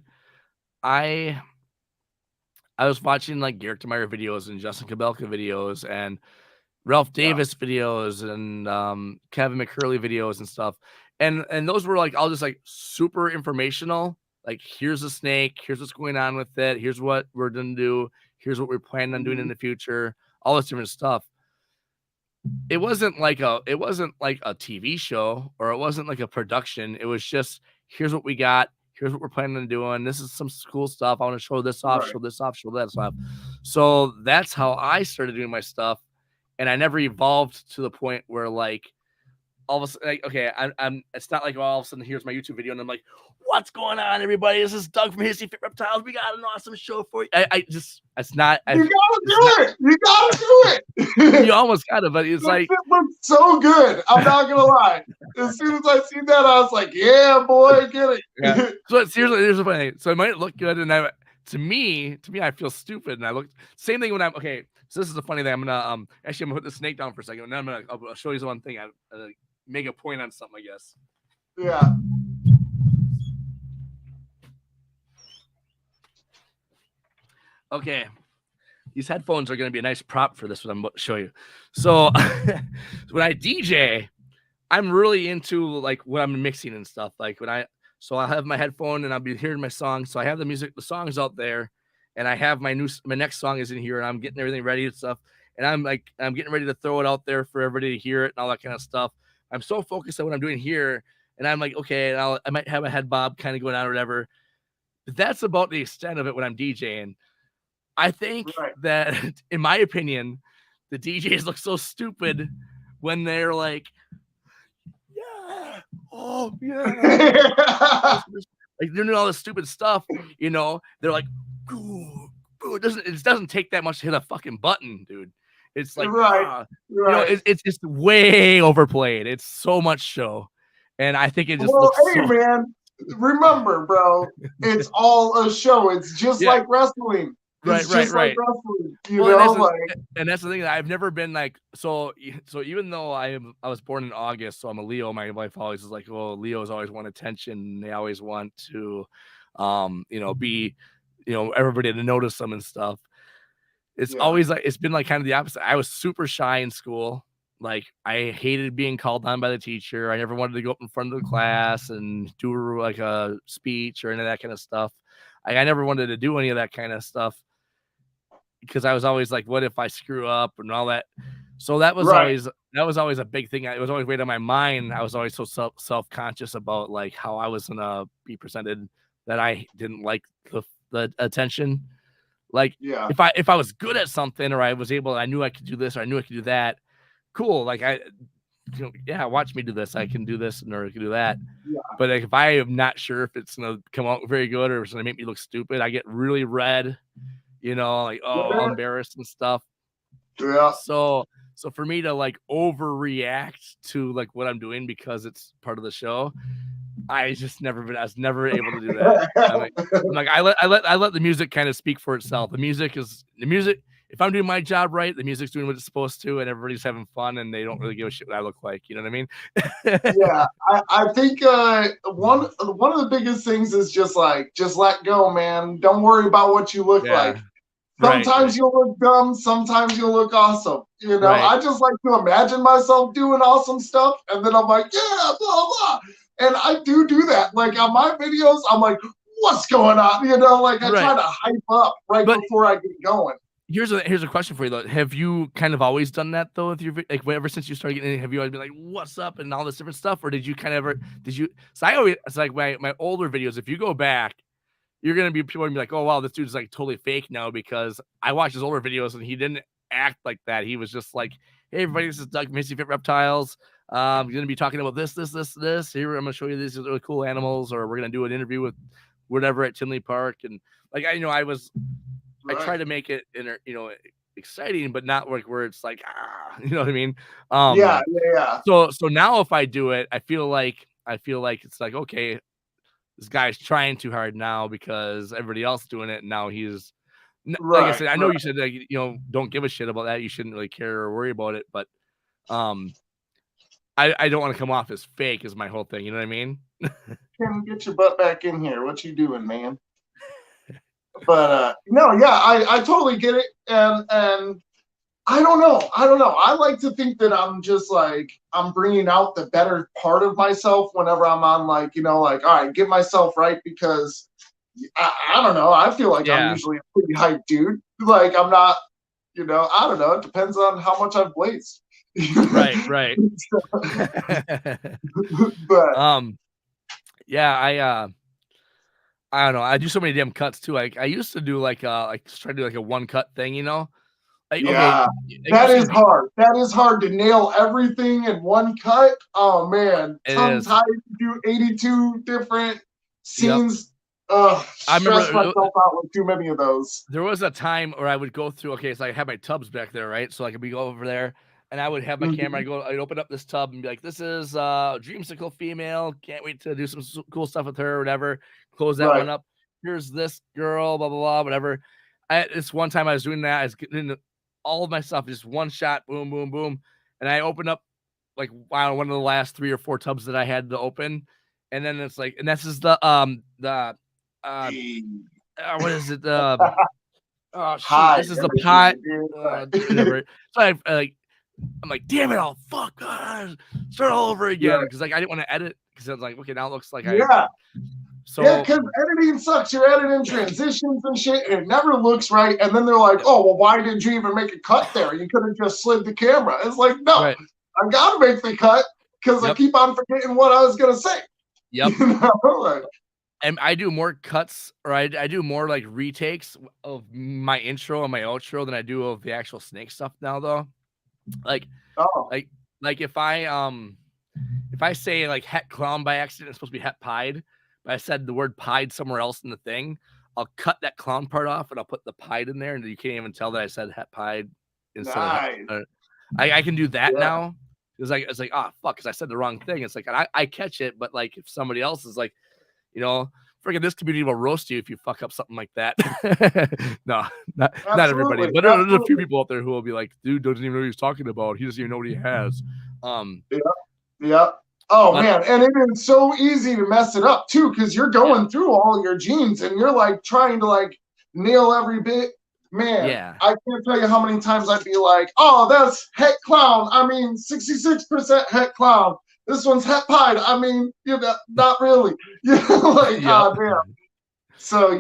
I I was watching like Garrett Meyer videos and Justin Kabelka videos and Ralph Davis videos and Kevin McCurley videos and stuff. And those were like all just like super informational. Like, here's a snake, here's what's going on with it, here's what we're gonna do, here's what we're planning on doing in the future, all this different stuff. It wasn't like a TV show, or it wasn't like a production. It was just, here's what we got, here's what we're planning on doing. This is some cool stuff. I want to show this off, show this off, show that stuff. So that's how I started doing my stuff. And I never evolved to the point where like all of a sudden, like, okay, I'm it's not like all of a sudden here's my YouTube video and I'm like, what's going on, everybody? This is Doug from Hissy Fit Reptiles. We got an awesome show for you. I just, it's not. You gotta do it. You gotta do it. You almost gotta, but it's like, it looks so good. I'm not gonna lie. As soon as I see that, I was like, yeah, boy, get it. Yeah. So seriously, here's the funny thing. So it might look good, and to me, I feel stupid, and I look same thing when I'm okay. So this is the funny thing. I'm gonna actually I'm gonna put the snake down for a second, and then I'll show you one thing. I make a point on something, I guess. Yeah. Okay. These headphones are going to be a nice prop for this, what I'm about to show you. So when I DJ, I'm really into like what I'm mixing and stuff. Like so I'll have my headphone and I'll be hearing my song. So I have the songs out there, and I have my next song is in here, and I'm getting everything ready and stuff. And I'm getting ready to throw it out there for everybody to hear it and all that kind of stuff. I'm so focused on what I'm doing here, and I'm like, okay, and I might have a head bob kind of going on or whatever. But that's about the extent of it when I'm DJing. I think that, in my opinion, the DJs look so stupid when they're like, yeah, oh yeah, like they're doing all this stupid stuff, you know. They're like, ooh, ooh. It doesn't take that much to hit a fucking button, dude. It's like, you know, it's just way overplayed. It's so much show, and I think it just looks man, remember, bro, it's all a show. It's just like wrestling. It's right. Like wrestling, you know, and that's the thing that I've never been like. So even though I was born in August, so I'm a Leo. My wife always is like, well, Leos always want attention. They always want to, you know, be, you know, everybody to notice them and stuff. It's always like, it's been like kind of the opposite. I was super shy in school. Like, I hated being called on by the teacher. I never wanted to go up in front of the class and do like a speech or any of that kind of stuff. I never wanted to do any of that kind of stuff, because I was always like, what if I screw up and all that? So that was always a big thing. It was always weight on my mind. I was always so self-conscious about like how I was gonna be presented, that I didn't like the attention. Like, if I was good at something, or I knew I could do this, or I knew I could do that, cool. Like, watch me do this. I can do this, or I can do that. Yeah. But like, if I am not sure if it's gonna come out very good, or it's gonna make me look stupid, I get really red. You know, like, embarrassed and stuff. Yeah. So for me to like overreact to like what I'm doing because it's part of the show, I was never able to do that. I'm like, I let the music kind of speak for itself. The music. If I'm doing my job right, the music's doing what it's supposed to, and everybody's having fun, and they don't really give a shit what I look like. You know what I mean? Yeah, I think one of the biggest things is just let go, man. Don't worry about what you look like. Sometimes you'll look dumb, sometimes you'll look awesome. You know, I just like to imagine myself doing awesome stuff, and then I'm like, yeah, blah blah. And I do that. Like, on my videos, I'm like, what's going on? You know, like, I try to hype up before I get going. Here's a question for you though. Have you kind of always done that though with your, like, ever since you started getting, have you always been like, what's up and all this different stuff, or did you kind of so I always, it's like my older videos, if you go back, you're gonna be, people are gonna be like, oh wow, this dude's like totally fake now, because I watched his older videos and he didn't act like that. He was just like, hey everybody, this is Doug from Hissy Fit Reptiles. I'm gonna be talking about this. Here, I'm gonna show you these really cool animals, or we're gonna do an interview with whatever at Tinley Park. And like, I try to make it, exciting, but not like where it's like, you know what I mean? Yeah. So now if I do it, I feel like it's like, okay, this guy's trying too hard now because everybody else is doing it, and now he's like I said, I know you said that, don't give a shit about that. You shouldn't really care or worry about it, but I don't want to come off as fake is my whole thing. You know what I mean? Can get your butt back in here. What you doing, man? But no, yeah, I totally get it, and I don't know. I like to think that I'm just like I'm bringing out the better part of myself whenever I'm on like all right, get myself right because I don't know. I feel like I'm usually a pretty hyped dude. Like I'm not, I don't know. It depends on how much I've blazed. Right. But yeah, I don't know. I do so many damn cuts too. Like I used to do like just try to do like a one cut thing, Like, yeah, okay, that is hard. That is hard to nail everything in one cut. Oh man, tongue tied to do 82 different scenes. I stress remember myself out with too many of those. there was a time where I would go through. Okay, so I had my tubs back there, right? So I could go over there, and I would have my camera. I'd open up this tub and be like, "This is dreamsicle female. Can't wait to do some cool stuff with her, or whatever." Close that one up. Here's this girl, blah blah blah, whatever. This one time I was doing that. I was getting into all of my stuff, just one shot, boom, boom, boom, and I opened up like one of the last 3 or 4 tubs that I had to open, and then it's like, and this is the what is it? Oh shit! This is the pot. Whatever. So I'm like, damn it! Oh fuck! Start all over again because like I didn't want to edit because I was like, okay, now it looks like So because editing sucks. You're editing transitions and shit, and it never looks right. And then they're like, "Oh, well, why did you even make a cut there? You could have just slid the camera." It's like, no, I gotta make the cut because I keep on forgetting what I was gonna say. Yep. And I do more cuts, or I do more like retakes of my intro and my outro than I do of the actual snake stuff now, though. Like if I say like het clown by accident, it's supposed to be het pied, but I said the word pied somewhere else in the thing, I'll cut that clown part off and I'll put the pied in there, and you can't even tell that I said het pied instead of I can do that now. It's like oh fuck, because I said the wrong thing. It's like I catch it, but like if somebody else is like, freaking this community will roast you if you fuck up something like that. No, not everybody, but there's a few people out there who will be like, dude doesn't even know what he's talking about. He doesn't even know what he has. Yeah. Oh man, and it is so easy to mess it up too, because you're going through all your genes and you're like trying to like nail every bit. Man, I can't tell you how many times I'd be like, oh, that's het clown. I mean, 66% het clown. This one's het pied. I mean, not really. Oh damn. So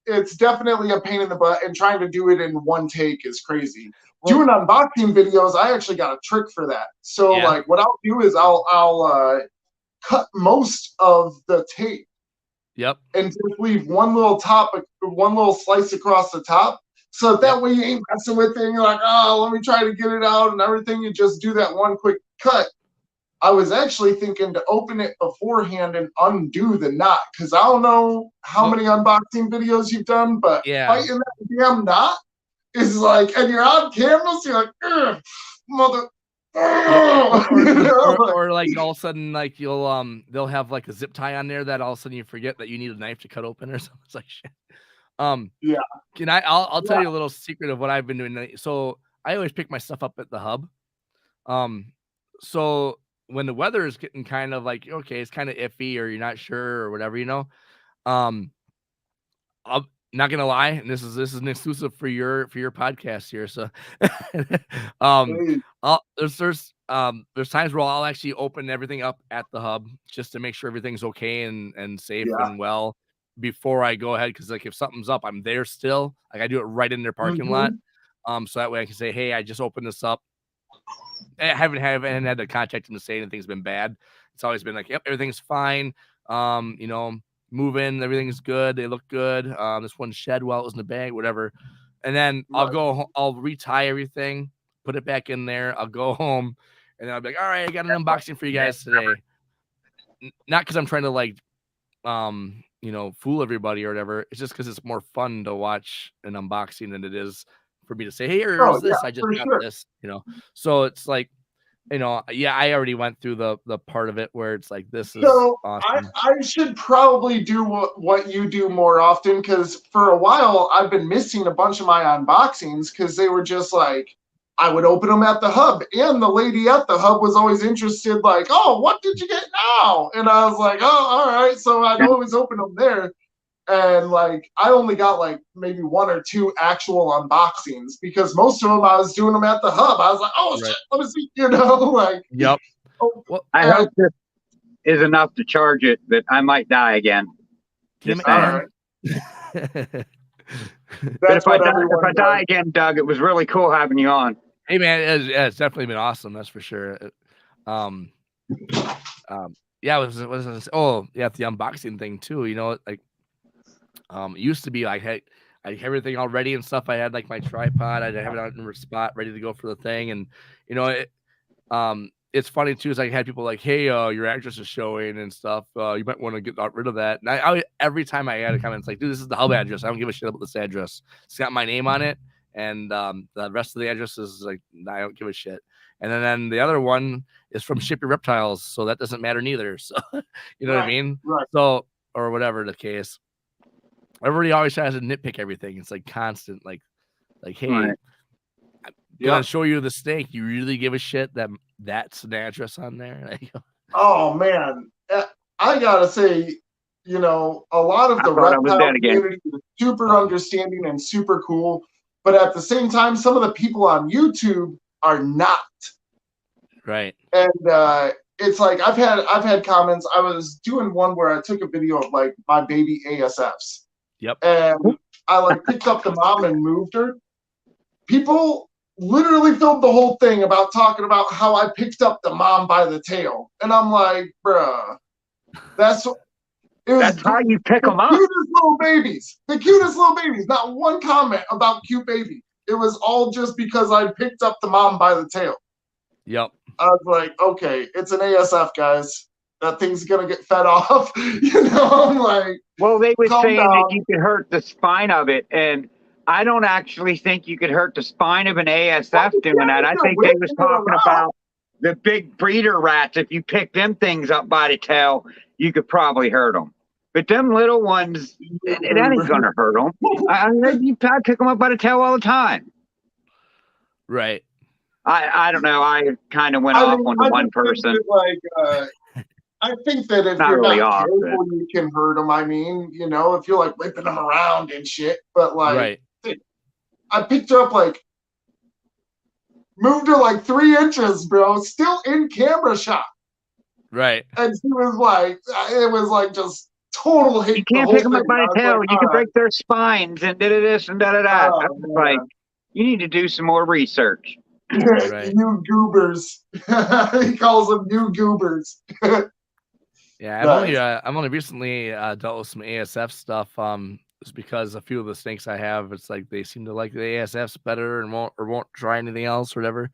it's definitely a pain in the butt, and trying to do it in one take is crazy. Doing unboxing videos, I actually got a trick for that. So like, what I'll do is I'll cut most of the tape. Yep. And just leave one little slice across the top. So that way you ain't messing with it. And you're like, oh, let me try to get it out and everything. You just do that one quick cut. I was actually thinking to open it beforehand and undo the knot, because I don't know how many unboxing videos you've done, but fighting that damn knot is like, and you're on camera, so you're like, mother. Or like all of a sudden, like you'll they'll have like a zip tie on there that all of a sudden you forget that you need a knife to cut open or something. It's like shit. I'll tell you a little secret of what I've been doing. So I always pick my stuff up at the hub. So when the weather is getting kind of like, okay, it's kind of iffy or you're not sure or whatever, I'm not gonna lie, and this is an exclusive for your podcast here. So there's times where I'll actually open everything up at the hub just to make sure everything's okay and safe and well before I go ahead, because like if something's up, I'm there still. Like I do it right in their parking lot. So that way I can say, hey, I just opened this up. I haven't had to contact them to say anything's been bad. It's always been like, yep, everything's fine. Moving, everything's good. They look good. This one shed while it was in the bag, whatever. And then I'll retie everything, put it back in there. I'll go home, and then I'll be like, all right, I got an unboxing for you guys today. Not because I'm trying to like, fool everybody or whatever. It's just because it's more fun to watch an unboxing than it is for me to say, hey, here's this. I just got this, So it's like, I already went through the part of it where it's like, this is awesome. I should probably do what you do more often, because for a while I've been missing a bunch of my unboxings because they were just like, I would open them at the hub, and the lady at the hub was always interested, like, oh, what did you get now? And I was like, oh, all right. So I'd always open them there. And like, I only got like maybe 1 or 2 actual unboxings because most of them I was doing them at the hub. I was like, oh shit, let me see, like. Yep. Oh, well, I hope this is enough to charge it that I might die again. All right. But if I die again, Doug, it was really cool having you on. Hey man, it's definitely been awesome. That's for sure. Yeah, it was oh yeah, the unboxing thing too. You know, like it used to be like I had everything all ready and stuff. I had like my tripod. I'd have it on in a spot ready to go for the thing, and you know it's funny too. Is I had people like, hey, your address is showing and stuff. You might want to get rid of that. And I every time I had a comment, it's like, dude, this is the hub address. I don't give a shit about this address. It's got my name on it, and the rest of the address is like, I don't give a shit. And then the other one is from Ship Your Reptiles, so that doesn't matter neither. So you know what I mean? Right. So or whatever the case. Everybody always tries to nitpick everything. It's like constant, like hey, I'm gonna show you the snake. You really give a shit that that's an address on there? Oh man, I gotta say, you know, a lot of the reptile community is super understanding and super cool, but at the same time, some of the people on YouTube are not. Right. And it's like I've had comments. I was doing one where I took a video of like my baby ASFs. Yep. And I like picked up the mom and moved her. People literally filmed the whole thing about talking about how I picked up the mom by the tail. And I'm like, bruh, that's how you pick them up. The cutest little babies. Not one comment about cute baby. It was all just because I picked up the mom by the tail. Yep. I was like, okay, it's an ASF, guys. That thing's gonna get fed off. You know, I'm like, well, they were saying that you could hurt the spine of it, and I don't actually think you could hurt the spine of an ASF doing that. I think they was talking about the big breeder rats. If you pick them things up by the tail, you could probably hurt them. But them little ones, that ain't gonna hurt them. I pick them up by the tail all the time. Right. I don't know. I kind of went off on the one person. I think that if you're not careful, you can hurt them. I mean, you know, if you're like whipping them around and shit. But like, I picked her up, like, moved her like 3 inches, bro. Still in camera shot. Right. And she was like, it was like just total hate. You can't pick them up by the tail. You can break their spines and this and da. Like, you need to do some more research. Right. You goobers. He calls them you goobers. Yeah, I've only recently dealt with some ASF stuff. It's because a few of the snakes I have, it's like they seem to like the ASFs better and won't try anything else or whatever.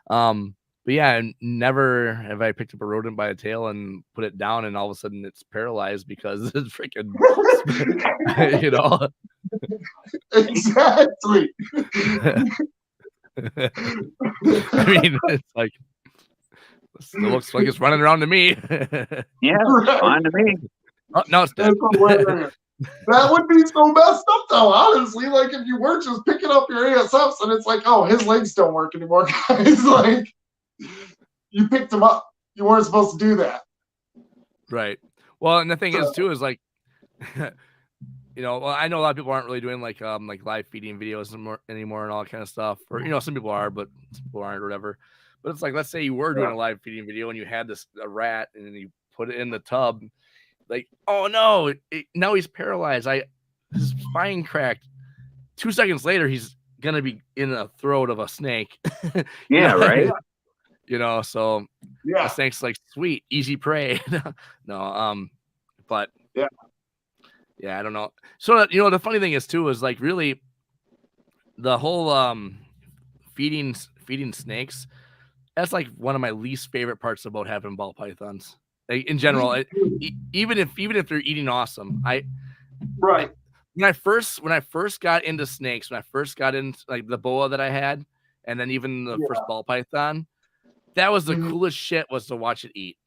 But yeah, never have I picked up a rodent by the tail and put it down and all of a sudden it's paralyzed because it's freaking, you know. Exactly. I mean, it's like, it looks like it's running around to me. Yeah, it's fine to me. Oh, no, it's dead. That would be so messed up, though, honestly. Like, if you were just picking up your ASFs and it's like, oh, his legs don't work anymore, guys. Like, you picked him up. You weren't supposed to do that. Right. Well, and the thing is, too, is like, you know, well, I know a lot of people aren't really doing like live feeding videos anymore and all that kind of stuff. Or, you know, some people are, but some people aren't or whatever. But it's like, let's say you were doing a live feeding video and you had a rat and then you put it in the tub. Like, oh no, now he's paralyzed. His spine cracked. 2 seconds later, he's gonna be in the throat of a snake. Yeah, right. You know, so the snake's like, sweet, easy prey. No, but yeah, I don't know. So you know, the funny thing is too is like really the whole feeding snakes. That's like one of my least favorite parts about having ball pythons. Like, in general, even if they're eating awesome, when I first got into snakes, when I first got into like the boa that I had, and then even the first ball python, that was the coolest shit was to watch it eat.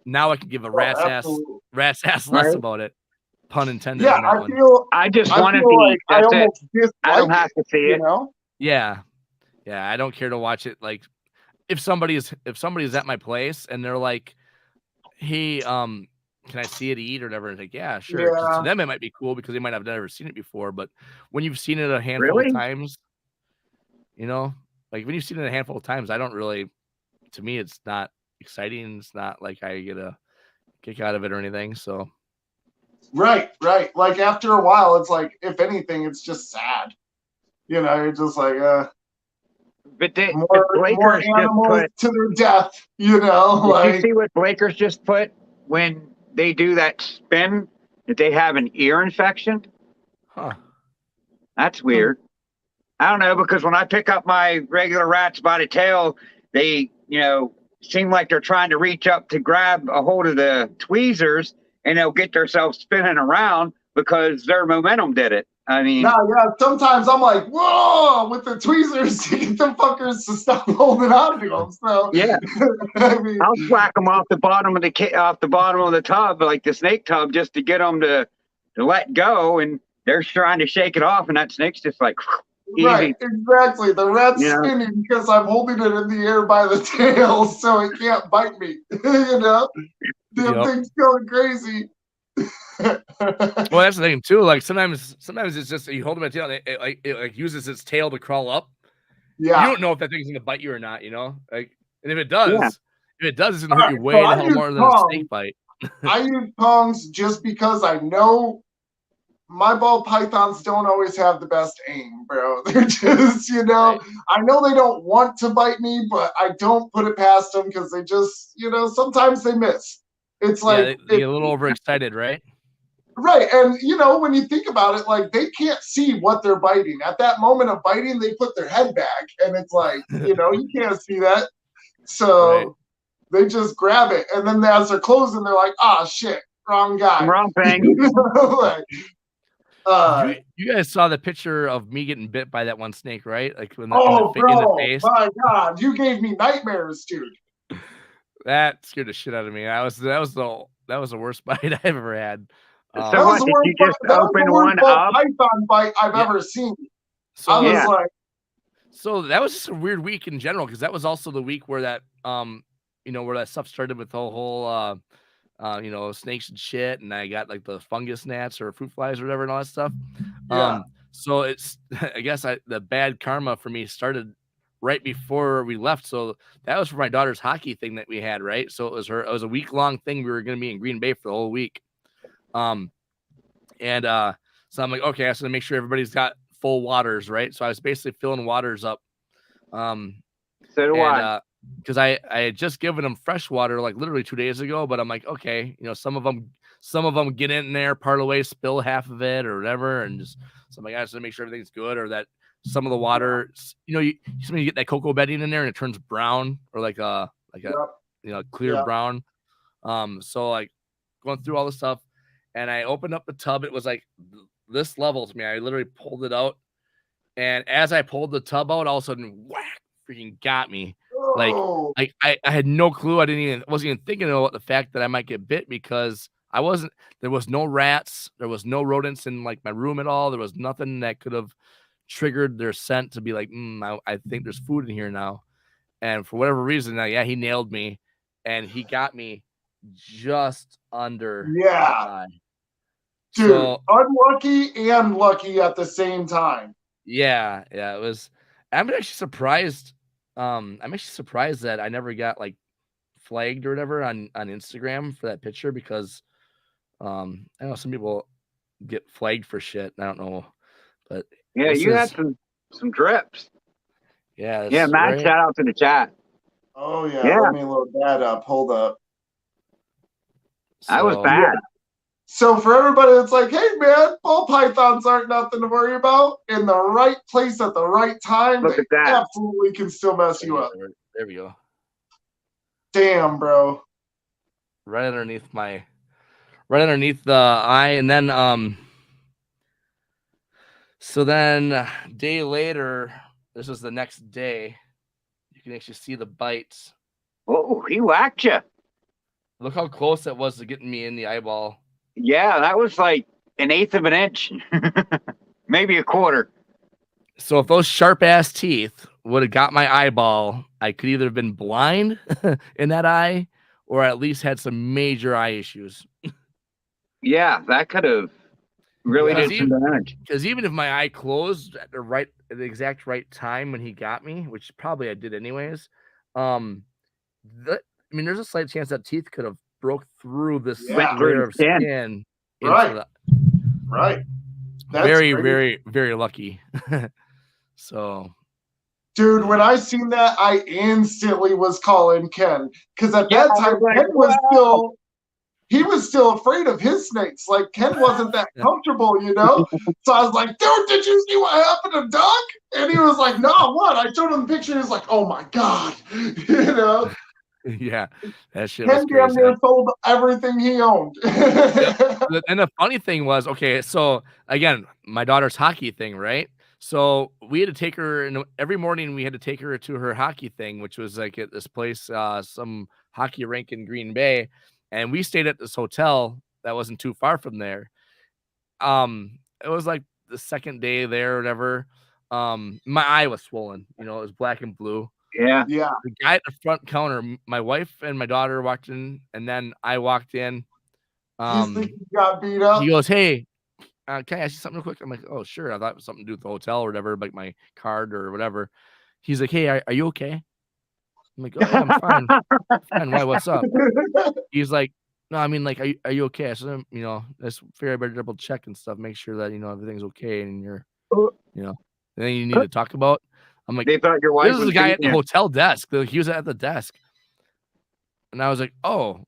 Now I can give a rat's ass less about it. Pun intended. Yeah, I just want to eat. That's it. I don't have to see it. You know? Yeah, I don't care to watch it. Like, if somebody's at my place and they're like, hey, can I see it eat or whatever? And like, yeah, sure. 'Cause to them, it might be cool because they might have never seen it before. But when you've seen it a handful of times, you know, like when you've seen it a handful of times, I don't really, to me, it's not exciting. It's not like I get a kick out of it or anything. So, right. Like after a while, it's like, if anything, it's just sad. You know, you're just like, but more animals to their death. You know, did you see what Blakers just put when they do that spin? That they have an ear infection? Huh? That's weird. I don't know, because when I pick up my regular rats by the tail, they, seem like they're trying to reach up to grab a hold of the tweezers, and they'll get themselves spinning around because their momentum did it. I mean, sometimes I'm like, whoa, with the tweezers to get them fuckers to stop holding on to them. So yeah, I mean, I'll whack them off the bottom of the tub, like the snake tub, just to get them to let go, and they're trying to shake it off, and that snake's just like, easy. Right, exactly. The rat's spinning because I'm holding it in the air by the tail, so it can't bite me. The thing's going crazy. Well, that's the thing too. Like sometimes it's just you hold them at the tail, and it uses its tail to crawl up. Yeah, you don't know if that thing's gonna bite you or not. Like, and if it does, it's gonna hurt you way the hell more than a snake bite. I use tongs just because I know my ball pythons don't always have the best aim, bro. They're just, right. I know they don't want to bite me, but I don't put it past them because they just, sometimes they miss. It's like they get a little overexcited, right? Right. And, when you think about it, like, they can't see what they're biting. At that moment of biting, they put their head back, and it's like, you can't see that. So they just grab it. And then as they're closing, they're like, shit, wrong guy. Wrong thing. You guys saw the picture of me getting bit by that one snake, right? Like in bro, the face. My God, you gave me nightmares, dude. That scared the shit out of me. That was the worst bite I've ever had. So what, did you just open one up? Python bite I've ever seen. So that was just a weird week in general, because that was also the week where that where that stuff started with the whole snakes and shit, and I got like the fungus gnats or fruit flies or whatever and all that stuff. So it's I guess the bad karma for me started right before we left. So that was for my daughter's hockey thing that we had, right? So it was a week-long thing. We were going to be in Green Bay for the whole week. So I'm like, okay, I have to make sure everybody's got full waters, right? So I was basically filling waters up. So do I. Because I had just given them fresh water like literally 2 days ago, but I'm like, okay, some of them get in there part of the way, spill half of it or whatever, and just so I'm like, I just to make sure everything's good, or that some of the water, you get that cocoa bedding in there and it turns brown, or like a clear brown. So like going through all the stuff, and I opened up the tub. It was like this level to me. I literally pulled it out, and as I pulled the tub out, all of a sudden, whack, freaking got me. Like I had no clue. Wasn't even thinking about the fact that I might get bit, because there was no rats, there was no rodents in like my room at all. There was nothing that could have triggered their scent to be like, I think there's food in here now. And for whatever reason, he nailed me, and he got me just under the eye. Dude, so, unlucky and lucky at the same time. Yeah, it was. I'm actually surprised. I'm actually surprised that I never got like flagged or whatever on Instagram for that picture, because I know some people get flagged for shit. I don't know, but you had some drips. Yeah, Matt, right? Shout out to the chat. Oh yeah. Let me load that up. Hold up. That was bad. So for everybody that's like, hey man, ball pythons aren't nothing to worry about. In the right place at the right time, look at that. Absolutely can still mess you up. There we go. Damn, bro. Right underneath the eye, and then so then a day later, this was the next day, you can actually see the bites. Oh, he whacked you. Look how close that was to getting me in the eyeball. Yeah, that was like 1/8 of an inch, maybe a quarter. So if those sharp ass teeth would have got my eyeball, I could either have been blind in that eye, or at least had some major eye issues. Yeah, that could have really did some damage. Because even if my eye closed at the exact right time when he got me, which probably I did anyways, there's a slight chance that teeth could have broke through this layer of skin. Right. That's very, crazy. very, very lucky. So, dude, when I seen that, I instantly was calling Ken, because at that time Ken was still afraid of his snakes. Like, Ken wasn't that comfortable, you know? So I was like, dude, did you see what happened to Doug? And he was like, no, what? I showed him the picture. He was like, oh my God, you know? Yeah, that shit Ken was crazy. damn near sold everything he owned. And the funny thing was, okay, so again, my daughter's hockey thing, right? So we had to take her, and every morning we had to take her to her hockey thing, which was like at this place, some hockey rink in Green Bay. And we stayed at this hotel that wasn't too far from there. It was like the second day there or whatever. My eye was swollen, it was black and blue. Yeah. The guy at the front counter, my wife and my daughter walked in, and then I walked in. He got beat up. He goes, hey, can I ask you something real quick? I'm like, oh, sure. I thought it was something to do with the hotel or whatever, like my card or whatever. He's like, hey, are you okay? I'm like, oh, yeah, I'm fine. Fine. Why? What's up? He's like, no, I mean, like, are you okay? I said, that's fair. I better double check and stuff, make sure that, everything's okay and you're, anything you need to talk about. I'm like, they thought your wife this is the guy at the hotel desk. He was at the desk. And I was like, oh,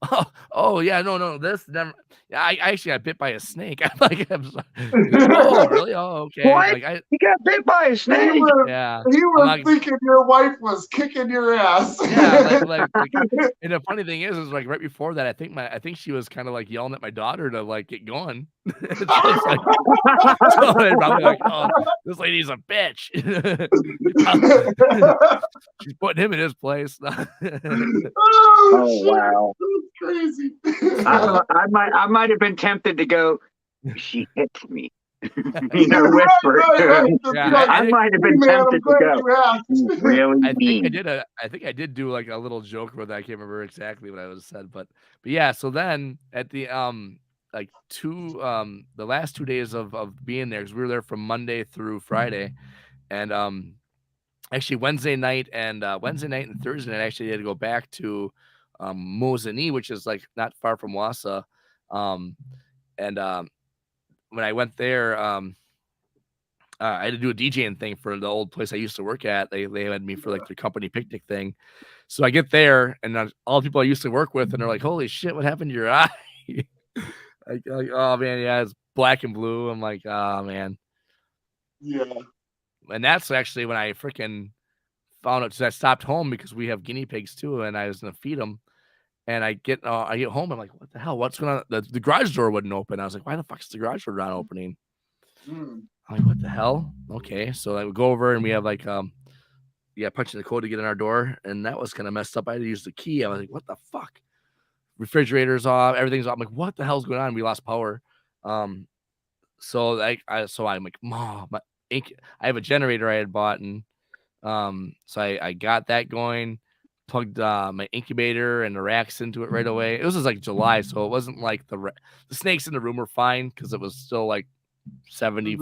yeah, no, this never. Yeah, I actually got bit by a snake. I'm like, oh, really? Oh, okay. What? Like, you got bit by a snake? He was thinking your wife was kicking your ass. Yeah, like, and the funny thing is like right before that, I think she was kind of like yelling at my daughter to like get going. So they're probably like, oh, this lady's a bitch. She's putting him in his place. Oh wow, that's crazy. I might have been tempted to go, she hits me. Whisper. I might have been tempted to go. Really? I think I did do like a little joke with that. I can't remember exactly what I was said, but yeah. So then at the the last 2 days of being there, because we were there from Monday through Friday, and actually Wednesday night and Thursday night, I actually had to go back to Mozini, which is like not far from Wausau. When I went there, I had to do a DJing thing for the old place I used to work at. They had me for like their company picnic thing. So I get there, and all the people I used to work with, and they're like, "Holy shit, what happened to your eye?" like, oh man, yeah, it's black and blue. I'm like, oh man. Yeah. And that's actually when I freaking found out, because I stopped home because we have guinea pigs too, and I was gonna feed them. And I get home, I'm like, what the hell? What's going on? The garage door wouldn't open. I was like, why the fuck is the garage door not opening? I'm like, what the hell? Okay, so I would go over and we have like punching the code to get in our door, and that was kind of messed up. I had to use the key. I was like, what the fuck? Refrigerator's off, everything's off. I'm like, what the hell's going on? We lost power. So I'm like, Mom, I have a generator I had bought, and so I got that going. Plugged my incubator and the racks into it right away. It was just like July, so it wasn't like the snakes in the room were fine because it was still like 70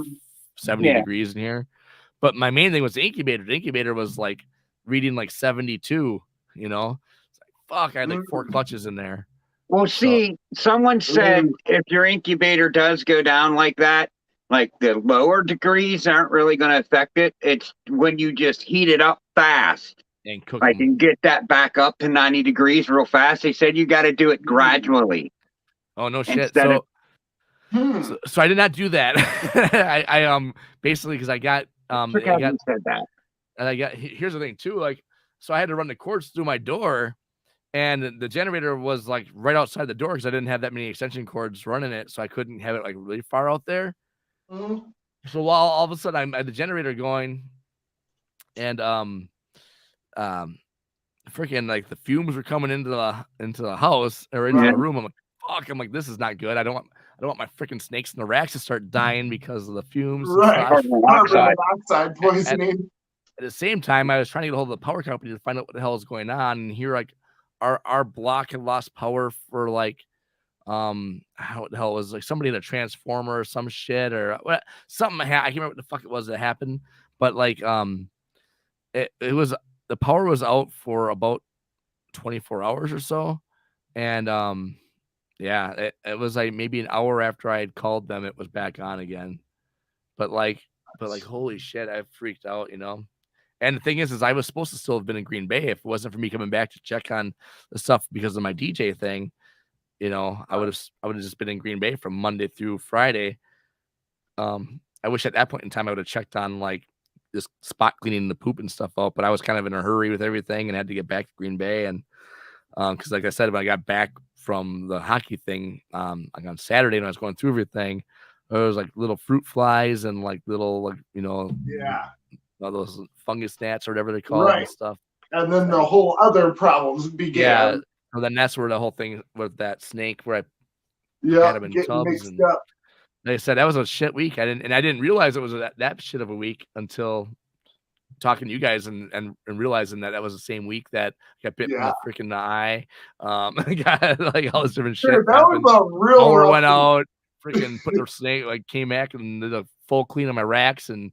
degrees in here. But my main thing was the incubator. The incubator was like reading like 72. It's like, fuck, I had like 4 clutches in there. Well, see, someone said if your incubator does go down like that, like the lower degrees aren't really going to affect it. It's when you just heat it up fast. And cook I can get that back up to 90 degrees real fast. They said you got to do it gradually. Oh no shit! So I did not do that. I basically because I got said that. And here's the thing too. Like, so I had to run the cords through my door, and the generator was like right outside the door because I didn't have that many extension cords running it, so I couldn't have it like really far out there. So while all of a sudden I had the generator going, and freaking like the fumes were coming into the house or into the room. I'm like, fuck. I'm like, this is not good. I don't want my freaking snakes in the racks to start dying because of the fumes. Right. Oxide poisoning. At the same time, I was trying to get a hold of the power company to find out what the hell is going on. And here, like, our block had lost power for like how the hell it was, like somebody in a transformer or some shit or what, something I can't remember what the fuck it was that happened, but like it was, the power was out for about 24 hours or so, and yeah, it was like maybe an hour after I had called them, it was back on again. But like holy shit, I freaked out, you know. And the thing is I was supposed to still have been in Green Bay if it wasn't for me coming back to check on the stuff because of my DJ thing. You know, I would have just been in Green Bay from Monday through Friday. I wish at that point in time I would have checked on like this spot cleaning the poop and stuff out, but I was kind of in a hurry with everything and had to get back to Green Bay. And because like I said, when I got back from the hockey thing, like on Saturday when I was going through everything, there was like little fruit flies and like little, like, you know, those fungus gnats or whatever they call it and stuff. And then the whole other problems began. Yeah. So then that's where the whole thing with that snake where I had him in tubs. And like I said, that was a shit week. I didn't realize it was that shit of a week until talking to you guys and realizing that was the same week that I got bit in the freaking eye. I got like all this different shit. Dude, that happened. Was a real Mower went out, freaking put the snake, like came back and did a full clean of my racks and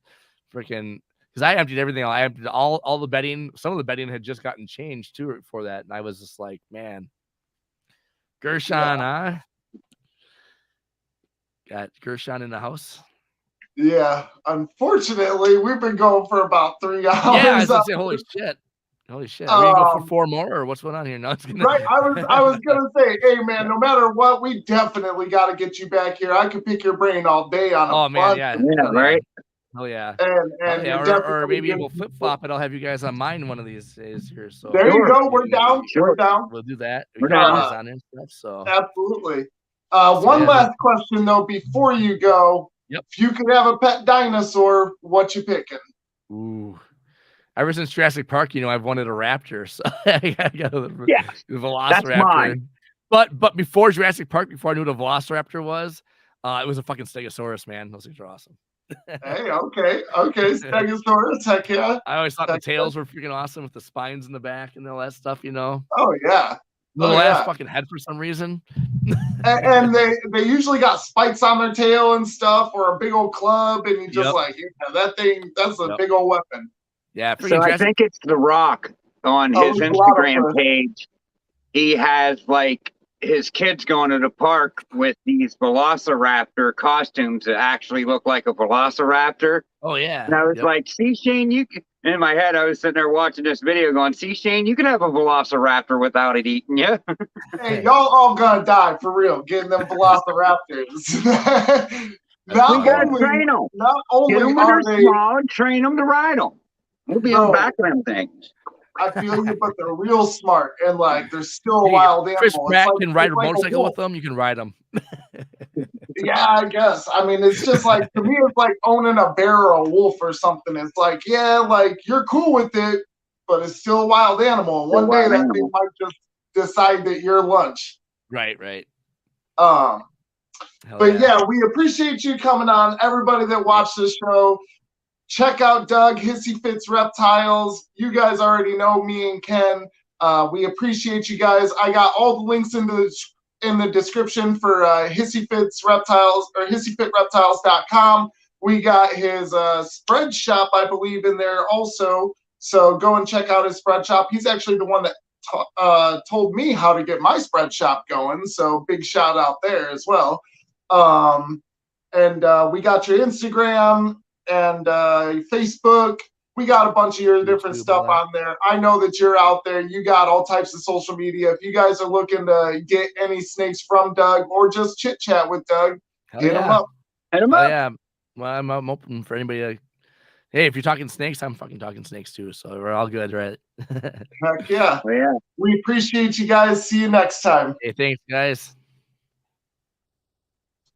freaking, because I emptied everything. I emptied all the bedding. Some of the bedding had just gotten changed too before that, and I was just like, man, Gershon, huh? Got Gershon in the house. Yeah, unfortunately, we've been going for about 3 hours. Yeah, I was gonna say, holy shit. Are we gonna go for 4 more, or what's going on here? No, it's gonna... Right. I was gonna say, hey man, no matter what, we definitely got to get you back here. I could pick your brain all day on. Oh man, yeah, right. Oh yeah. And or maybe we'll flip flop and I'll have you guys on mine one of these days here. So there you go. We're down. We're down. We'll do that. We're down. On and stuff, so absolutely. One last question though before you go. Yep. If you could have a pet dinosaur, what you picking? Ooh. Ever since Jurassic Park, you know, I've wanted a raptor. So I got the Velociraptor. That's mine. But before Jurassic Park, before I knew what a Velociraptor was, it was a fucking Stegosaurus, man. Those things are awesome. Hey, okay, Stegosaurus, heck yeah. I always thought the tails were freaking awesome with the spines in the back and all that stuff, you know. Oh yeah. Little ass fucking head for some reason. and they usually got spikes on their tail and stuff, or a big old club, and you just like, that thing, that's a big old weapon. Yeah. So I think it's The Rock on his Instagram page. He has like his kids going to the park with these Velociraptor costumes that actually look like a Velociraptor. Oh yeah. And I was like, see, Shane, you can. In my head, I was sitting there watching this video going, see, Shane, you can have a Velociraptor without it eating you. Hey, y'all all gonna die for real getting them Velociraptors. Not only get them when they're small and train them to ride them. We'll be on back of them things. I feel you, but they're real smart and like they're still a wild animal. Chris Pratt can ride a motorcycle with them. You can ride them. Yeah, I guess. I mean, it's just like, to me, it's like owning a bear or a wolf or something. It's like, yeah, like you're cool with it, but it's still a wild animal. And one day that thing might just decide that you're lunch. Right. But yeah, we appreciate you coming on. Everybody that watched this show, check out Doug, Hissy Fits Reptiles. You guys already know me and Ken. We appreciate you guys. I got all the links in the description for Hissy Fits Reptiles or hissyfitreptiles.com. We got his spread shop, I believe, in there also. So go and check out his spread shop. He's actually the one that told me how to get my spread shop going. So big shout out there as well. And we got your Instagram and Facebook. We got a bunch of your different stuff on there. I know that you're out there. You got all types of social media. If you guys are looking to get any snakes from Doug or just chit chat with Doug, hit him up. Hit him up. Yeah. Well, I'm open for anybody. Hey, if you're talking snakes, I'm fucking talking snakes too. So we're all good, right? Heck yeah. Oh, yeah. We appreciate you guys. See you next time. Hey, thanks, guys.